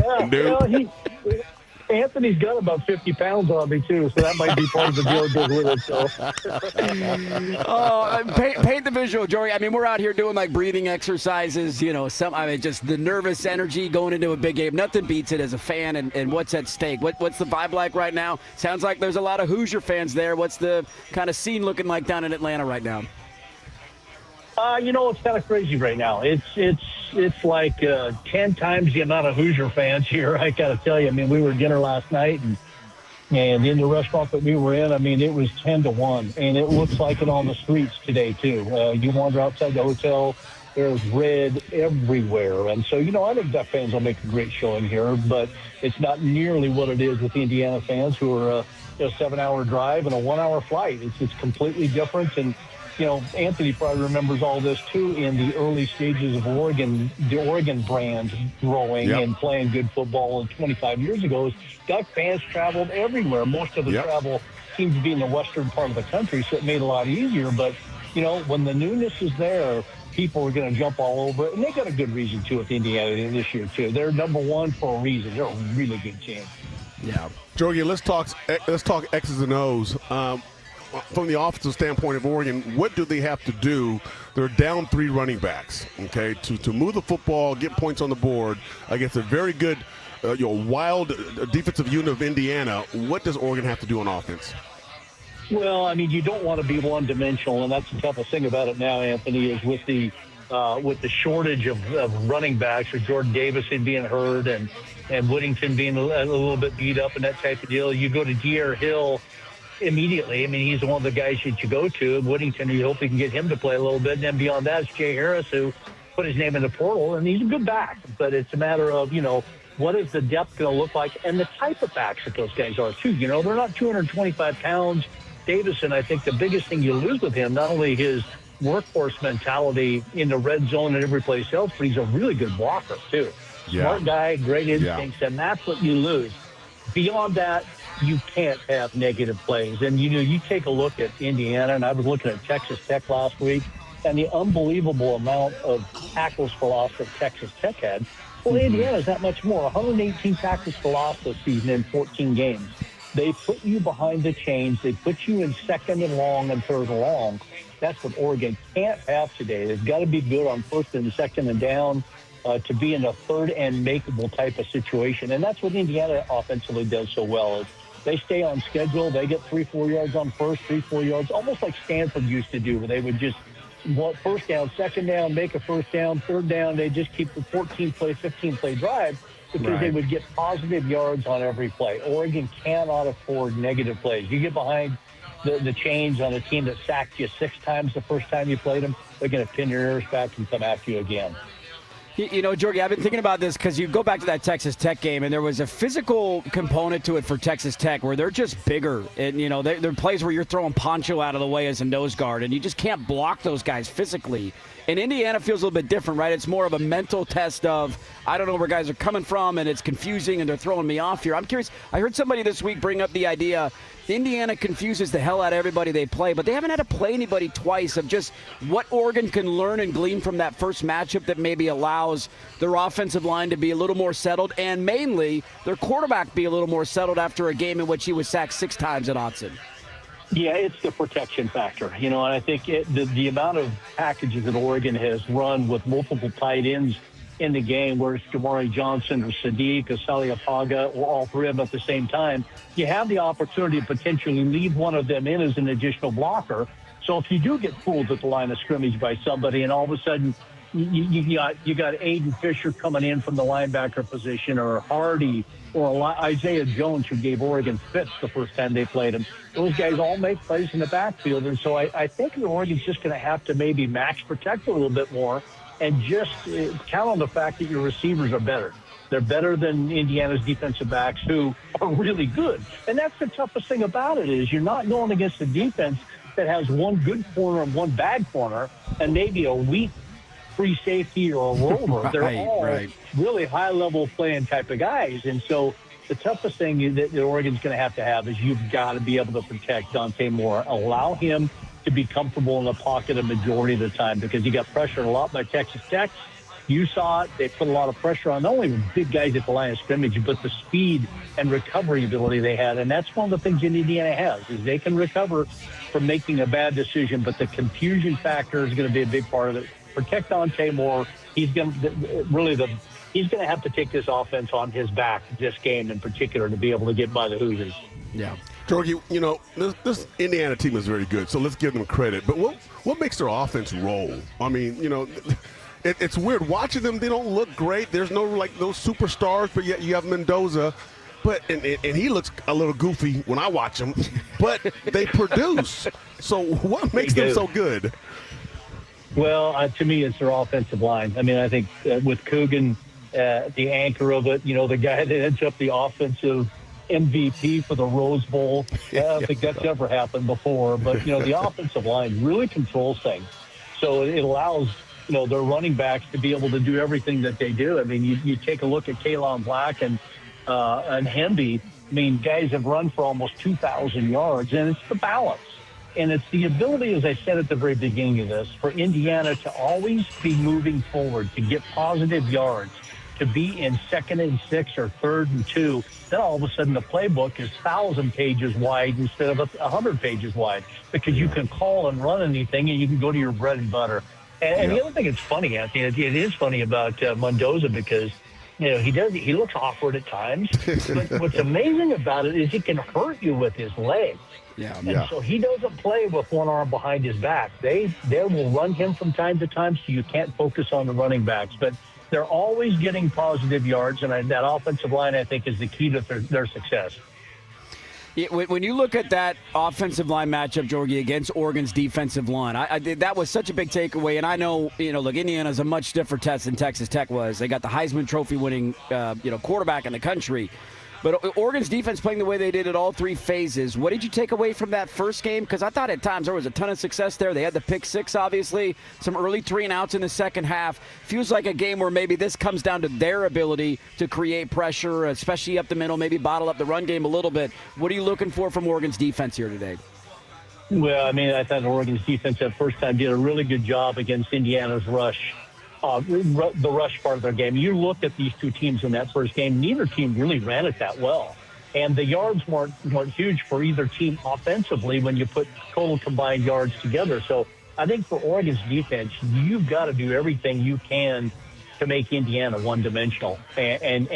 Anthony's got about 50 pounds on me, too, so that might be part of the deal to go with it. So. Paint the visual, Joey. I mean, we're out here doing like breathing exercises, just the nervous energy going into a big game. Nothing beats it as a fan, and what's at stake. What's the vibe like right now? Sounds like there's a lot of Hoosier fans there. What's the kind of scene looking like down in Atlanta right now? It's kind of crazy right now. It's like 10 times the amount of Hoosier fans here. I got to tell you. I mean, we were at dinner last night, and in the restaurant that we were in, I mean, it was 10-1, and it looks like it on the streets today too. You wander outside the hotel, there's red everywhere, and so I think Duck fans will make a great showing here, but it's not nearly what it is with the Indiana fans who are a 7-hour drive and a 1-hour flight. It's completely different. And, Anthony probably remembers all this, too, in the early stages of Oregon, the Oregon brand growing and playing good football 25 years ago. Duck fans traveled everywhere. Most of the travel seemed to be in the western part of the country, so it made it a lot easier. But, when the newness is there, people are going to jump all over it. And they got a good reason to with Indiana this year, too. They're number one for a reason. They're a really good team. Yeah. Jorgie, let's talk X's and O's. From the offensive standpoint of Oregon, what do they have to do? They're down 3 running backs, okay, to move the football, get points on the board against a very good, wild defensive unit of Indiana. What does Oregon have to do on offense? Well, I mean, you don't want to be one-dimensional, and that's the toughest thing about it now, Anthony, is with the shortage of running backs, with Jordan Davison being hurt and Whittington being a little bit beat up and that type of deal. You go to De'Aaron Hill immediately. I mean, he's one of the guys that you go to. Whittington, you hope you can get him to play a little bit. And then beyond that, it's Jay Harris, who put his name in the portal, and he's a good back. But it's a matter of, what is the depth going to look like and the type of backs that those guys are, too. They're not 225 pounds. Davison, I think the biggest thing you lose with him, not only his workforce mentality in the red zone and every place else, but he's a really good blocker, too. Smart guy, great instincts, and that's what you lose. Beyond that, you can't have negative plays. And, you take a look at Indiana, and I was looking at Texas Tech last week, and the unbelievable amount of tackles for loss that Texas Tech had. Well, Indiana's that much more. 118 tackles for loss this season in 14 games. They put you behind the chains. They put you in second and long and third and long. That's what Oregon can't have today. They've got to be good on first and second and down to be in a third and makeable type of situation. And that's what Indiana offensively does so well. Is they stay on schedule. They get 3-4 yards on first, 3-4 yards, almost like Stanford used to do, where they would just want first down, second down, make a first down, third down. They just keep the 14-play, 15-play drive because they would get positive yards on every play. Oregon cannot afford negative plays. You get behind the chains on a team that sacked you 6 times the first time you played them, they're going to pin your ears back and come after you again. Jorgie, I've been thinking about this because you go back to that Texas Tech game, and there was a physical component to it for Texas Tech where they're just bigger. And, there are plays where you're throwing Poncho out of the way as a nose guard, and you just can't block those guys physically. And Indiana feels a little bit different, right? It's more of a mental test of, I don't know where guys are coming from, and it's confusing, and they're throwing me off here. I'm curious. I heard somebody this week bring up the idea Indiana confuses the hell out of everybody they play, but they haven't had to play anybody twice, of just what Oregon can learn and glean from that first matchup that maybe allows their offensive line to be a little more settled, and mainly their quarterback be a little more settled after a game in which he was sacked 6 times at Autzen. Yeah, it's the protection factor, and I think the amount of packages that Oregon has run with multiple tight ends in the game, where it's Jamari Johnson or Sadiq or Saliapaga or all 3 of them at the same time, you have the opportunity to potentially leave one of them in as an additional blocker. So if you do get fooled at the line of scrimmage by somebody, and all of a sudden you got Aiden Fisher coming in from the linebacker position, or Hardy, or Isaiah Jones, who gave Oregon fits the first time they played him. Those guys all make plays in the backfield. And so I think that Oregon's just going to have to maybe max protect a little bit more and just count on the fact that your receivers are better. They're better than Indiana's defensive backs, who are really good. And that's the toughest thing about it, is you're not going against a defense that has one good corner and one bad corner and maybe a weak free safety or a rover. They're all really high-level playing type of guys. And so the toughest thing that Oregon's going to have is you've got to be able to protect Dante Moore. Allow him to be comfortable in the pocket a majority of the time, because he got pressured a lot by Texas Tech. You saw it. They put a lot of pressure on not only the big guys at the line of scrimmage, but the speed and recovery ability they had. And that's one of the things that Indiana has, is they can recover from making a bad decision, but the confusion factor is going to be a big part of it. Protect Dante Moore. He's going to have to take this offense on his back, this game in particular, to be able to get by the Hoosiers. Yeah. Jorgie, this Indiana team is very good, so let's give them credit. But what makes their offense roll? I mean, it's weird watching them. They don't look great. There's no those superstars, but yet you have Mendoza. But and he looks a little goofy when I watch him, but they produce. So what makes them so good? Well, to me, it's their offensive line. I mean, I think with Coogan, the anchor of it, the guy that ends up the offensive MVP for the Rose Bowl. I don't think that's ever happened before. But, the offensive line really controls things. So it allows, their running backs to be able to do everything that they do. I mean, you take a look at Kalon Black and Hemby. I mean, guys have run for almost 2,000 yards, and it's the balance. And it's the ability, as I said at the very beginning of this, for Indiana to always be moving forward, to get positive yards, to be in 2nd and 6 or 3rd and 2. Then all of a sudden the playbook is 1,000 pages wide instead of 100 pages wide, because you can call and run anything and you can go to your bread and butter. And the other thing that's funny, Anthony, it is funny about Mendoza, because he looks awkward at times. But what's amazing about it is he can hurt you with his legs. And so he doesn't play with one arm behind his back. They will run him from time to time, so you can't focus on the running backs. But they're always getting positive yards, and that offensive line, I think, is the key to their success. When you look at that offensive line matchup, Jorgie, against Oregon's defensive line, that was such a big takeaway. And I know, look, Indiana's a much different test than Texas Tech was. They got the Heisman Trophy winning, quarterback in the country. But Oregon's defense playing the way they did at all 3 phases. What did you take away from that first game? Because I thought at times there was a ton of success there. They had the pick 6, obviously, some early 3-and-outs in the second half. Feels like a game where maybe this comes down to their ability to create pressure, especially up the middle, maybe bottle up the run game a little bit. What are you looking for from Oregon's defense here today? Well, I mean, I thought Oregon's defense that first time did a really good job against Indiana's rush. The rush part of their game. You look at these two teams in that first game, neither team really ran it that well. And the yards weren't huge for either team offensively when you put total combined yards together. So I think for Oregon's defense, you've got to do everything you can to make Indiana one-dimensional. And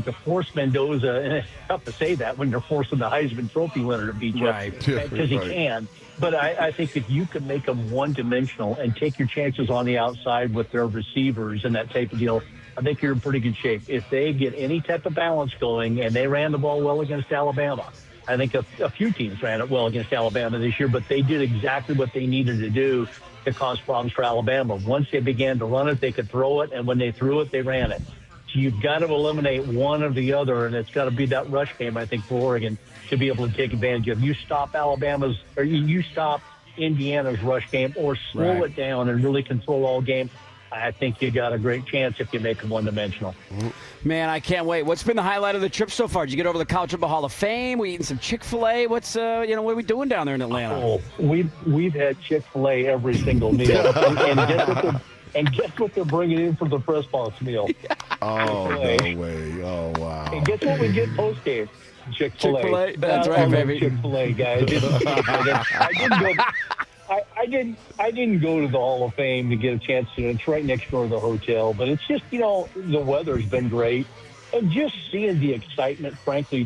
to force Mendoza, and it's tough to say that when you're forcing the Heisman Trophy winner to beat you, because he can. But I think if you can make them one-dimensional and take your chances on the outside with their receivers and that type of deal, I think you're in pretty good shape. If they get any type of balance going, and they ran the ball well against Alabama, I think a few teams ran it well against Alabama this year, but they did exactly what they needed to do to cause problems for Alabama. Once they began to run it, they could throw it, and when they threw it, they ran it. So you've got to eliminate one or the other, and it's got to be that rush game, I think, for Oregon to be able to take advantage of. You stop you stop Indiana's rush game, or slow it down and really control all game, I think you got a great chance if you make them one-dimensional. Man, I can't wait. What's been the highlight of the trip so far? Did you get over the College Football Hall of Fame? We eating some Chick-fil-A? What's what are we doing down there in Atlanta? Oh, we've had Chick-fil-A every single meal. and guess what they're bringing in for the press box meal? Oh, no way. Oh, wow. And guess what we get post-game? Chick-fil-A. That's right, baby. Chick-fil-A, guys. I didn't go to the Hall of Fame to get a chance to. It's right next door to the hotel, but it's just, the weather's been great. And just seeing the excitement, frankly,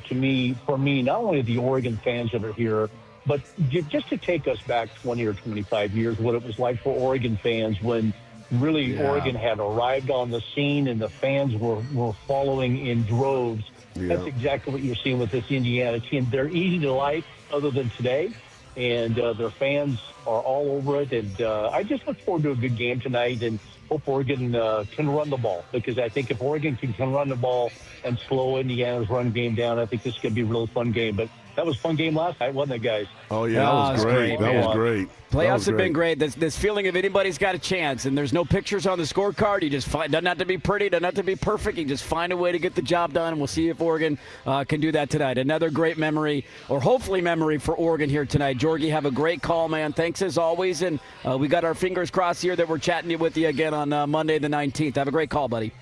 for me, not only the Oregon fans that are here, but just to take us back 20 or 25 years, what it was like for Oregon fans when really Oregon had arrived on the scene and the fans were following in droves. Yeah. That's exactly what you're seeing with this Indiana team. They're easy to like other than today, and their fans are all over it. And I just look forward to a good game tonight and hope Oregon can run the ball, because I think if Oregon can run the ball and slow Indiana's run game down, I think this is going to be a real fun game. But that was a fun game last night, wasn't it, guys? Oh, yeah, that was great. That was great. Playoffs have been great. This feeling of anybody's got a chance, and there's no pictures on the scorecard. You just doesn't have to be pretty, doesn't have to be perfect. You just find a way to get the job done, and we'll see if Oregon can do that tonight. Another great memory, or hopefully memory, for Oregon here tonight. Jorgie, have a great call, man. Thanks as always, and we got our fingers crossed here that we're chatting with you again on Monday the 19th. Have a great call, buddy.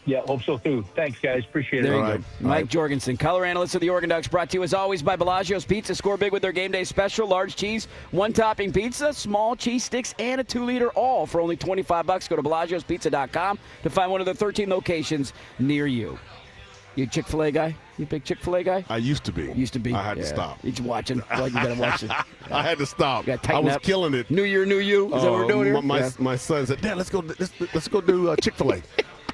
Yeah, hope so too. Thanks, guys. Appreciate it. There you go. Mike Jorgensson, color analyst of the Oregon Ducks, brought to you as always by Bellagio's Pizza. Score big with their game day special. Large cheese, 1-topping pizza, small cheese sticks, and a 2-liter, all for only $25. Go to Bellagio'sPizza.com to find one of the 13 locations near you. You a Chick-fil-A guy? You a big Chick-fil-A guy? I used to be. I had to stop. You're watching. Well, you got to watch it. I had to stop. I was killing it. New year, new you. Is that what we're doing here? My son said, Dad, let's go do Chick-fil-A.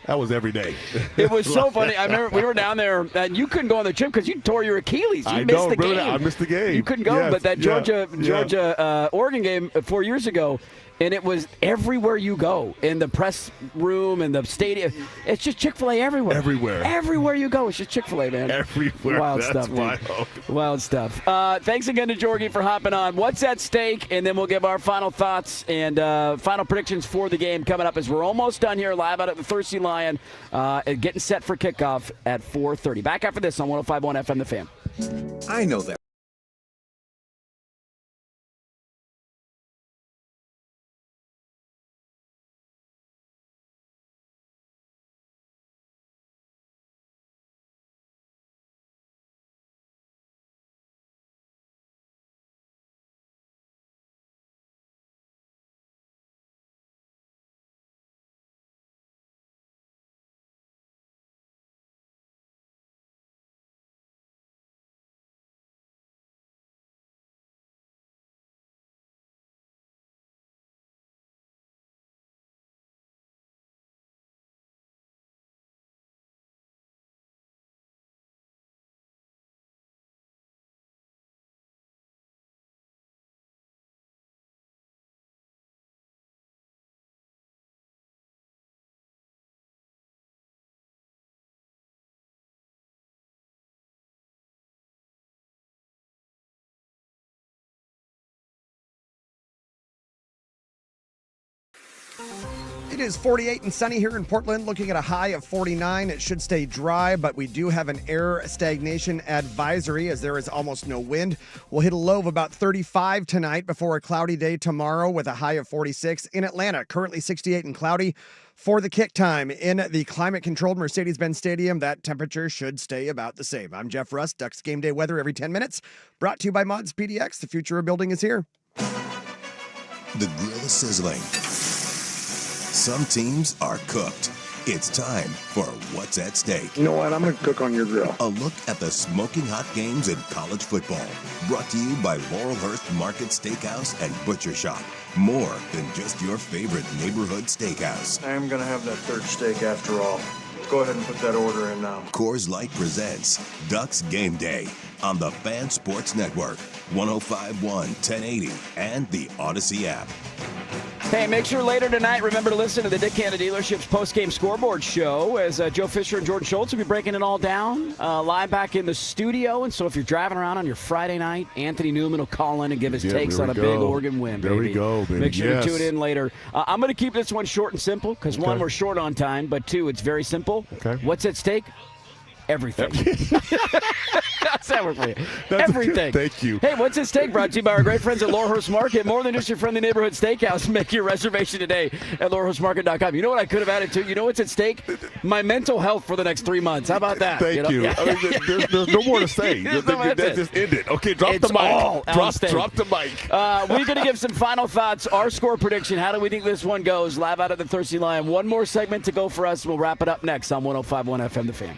That was every day. It was so funny. I remember we were down there, and you couldn't go on the trip because you tore your Achilles. You missed the game. I missed the game. You couldn't go, but that Georgia Oregon game 4 years ago, And it was everywhere you go, in the press room, in the stadium. It's just Chick-fil-A everywhere. Everywhere you go, it's just Chick-fil-A, man. Everywhere. Wild That's stuff, dude. wild. Wild stuff. Thanks again to Jorgie for hopping on. What's at stake? And then we'll give our final thoughts and final predictions for the game coming up as we're almost done here live out at the Thirsty Lion, getting set for kickoff at 4:30. Back after this on 105.1 FM The Fan. I know that. It is 48 and sunny here in Portland, looking at a high of 49. It should stay dry, but we do have an air stagnation advisory as there is almost no wind. We'll hit a low of about 35 tonight before a cloudy day tomorrow with a high of 46. In Atlanta, currently 68 and cloudy. For the kick time in the climate-controlled Mercedes-Benz Stadium, that temperature should stay about the same. I'm Jeff Rust, Ducks Game Day weather every 10 minutes. Brought to you by Mods PDX. The future of building is here. The grill is sizzling. Some teams are cooked. It's time for What's at Stake. You know what? I'm going to cook on your grill. A look at the smoking hot games in college football. Brought to you by Laurelhurst Market Steakhouse and Butcher Shop. More than just your favorite neighborhood steakhouse. I am going to have that third steak after all. Go ahead and put that order in now. Coors Light presents Ducks Game Day on the Fan Sports Network, 105.1, 1080, and the Odyssey app. Hey, make sure later tonight, remember to listen to the Dick Canada Dealership's post-game scoreboard show as Joe Fisher and Jordan Schultz will be breaking it all down live back in the studio. And so if you're driving around on your Friday night, Anthony Newman will call in and give his takes on a big Oregon win, baby. There we go, baby. Make sure to tune in later. I'm going to keep this one short and simple because, one, we're short on time, but two, it's very simple. Okay. What's at stake? Everything. That's that one for you. Everything. Thank you. Hey, what's at stake? Brought to you by our great friends at Laurelhurst Market. More than just your friendly neighborhood steakhouse. Make your reservation today at laurelhurstmarket.com. You know what I could have added to? You know what's at stake? My mental health for the next 3 months. How about that? Thank you. Yeah. I mean, there's no more to say. That just ended. Okay, drop the mic. Drop the mic. We're going to give some final thoughts. Our score prediction. How do we think this one goes? Live out of the Thirsty Lion. One more segment to go for us. We'll wrap it up next on 105.1 FM The Fan.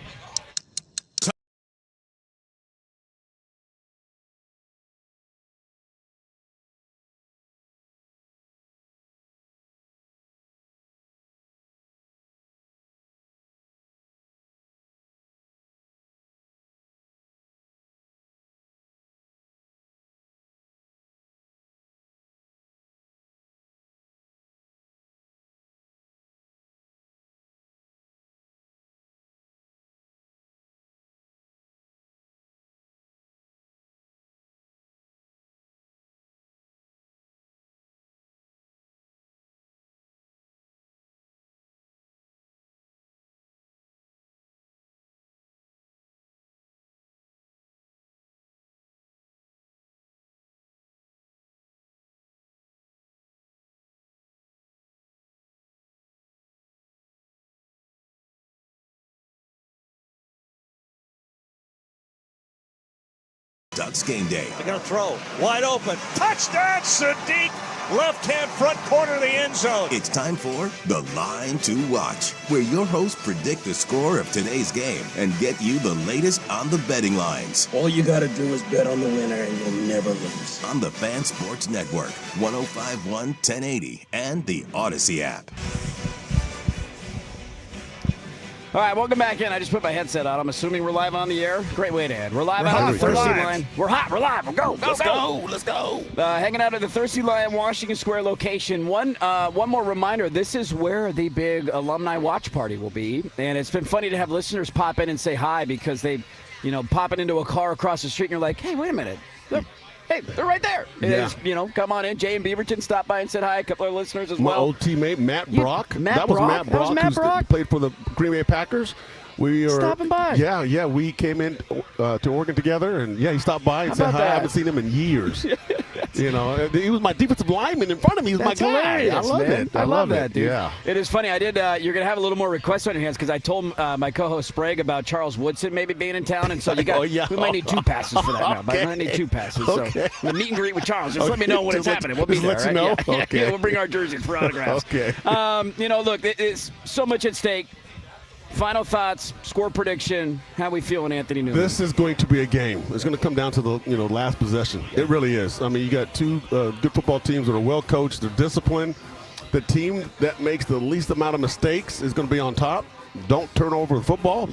Ducks Game Day. They're going to throw. Wide open. Touchdown, Sadiq. Left-hand front corner of the end zone. It's time for The Line to Watch, where your hosts predict the score of today's game and get you the latest on the betting lines. All you got to do is bet on the winner and you'll never lose. On the Fan Sports Network, 105.1, 1080, and the Odyssey app. All right, welcome back in. I just put my headset on. I'm assuming we're live on the air. Great way to end. We're live out of the Thirsty Lion. We're hot. We're live. We'll go. Let's go. Hanging out at the Thirsty Lion Washington Square location. One more reminder. This is where the big alumni watch party will be. And it's been funny to have listeners pop in and say hi because they, popping into a car across the street and you're like, hey, wait a minute. Hey, they're right there. Yeah. Come on in. Jay and Beaverton stopped by and said hi. A couple of listeners as My well. old teammate, Matt Brock. That was Matt Brock. Who played for the Green Bay Packers. We were stopping by. Yeah. We came in to Oregon together, and he stopped by and said hi. I haven't seen him in years. He was my defensive lineman in front of me. He was my guy. I love it. I love that, dude. Yeah. It is funny. I did. You're gonna have a little more requests on your hands because I told my co-host Sprague about Charles Woodson maybe being in town, and so you got. We might need 2 passes for that now. But I might need 2 passes. Okay. So the meet and greet with Charles. Just let me know when it's happening. We'll be there. Let you know. Yeah. Okay. Yeah, we'll bring our jerseys for autographs. Okay. Look, it's so much at stake. Final thoughts, score prediction. How we feeling, Anthony Newman? This is going to be a game. It's going to come down to the last possession. It really is. I mean, you got 2 good football teams that are well coached. They're disciplined. The team that makes the least amount of mistakes is going to be on top. Don't turn over the football.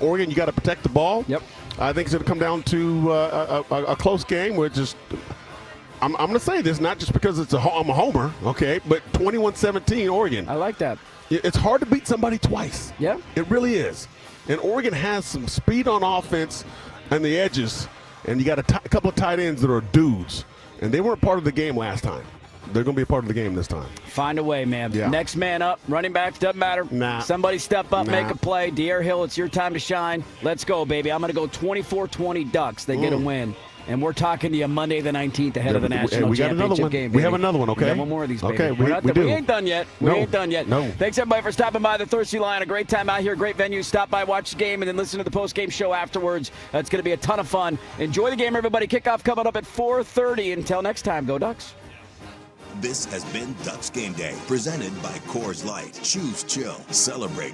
Oregon, you got to protect the ball. Yep. I think it's going to come down to a close game where just. I'm going to say this not just because I'm a homer, okay, but 21-17 Oregon. I like that. It's hard to beat somebody twice. Yeah. It really is. And Oregon has some speed on offense and the edges, and you got a couple of tight ends that are dudes, and they weren't part of the game last time. They're going to be a part of the game this time. Find a way, man. Yeah. Next man up, running backs, doesn't matter. Nah. Somebody step up, make a play. De'Aaron Hill, it's your time to shine. Let's go, baby. I'm going to go 24-20 Ducks. They get a win. And we're talking to you Monday the 19th ahead of the national championship game. We have another one, okay? We have one more of these, baby. Okay, we ain't done yet. We ain't done yet. No. Thanks, everybody, for stopping by the Thirsty Lion. A great time out here, great venue. Stop by, watch the game, and then listen to the post-game show afterwards. It's going to be a ton of fun. Enjoy the game, everybody. Kickoff coming up at 4:30. Until next time, go Ducks. This has been Ducks Game Day, presented by Coors Light. Choose chill. Celebrate.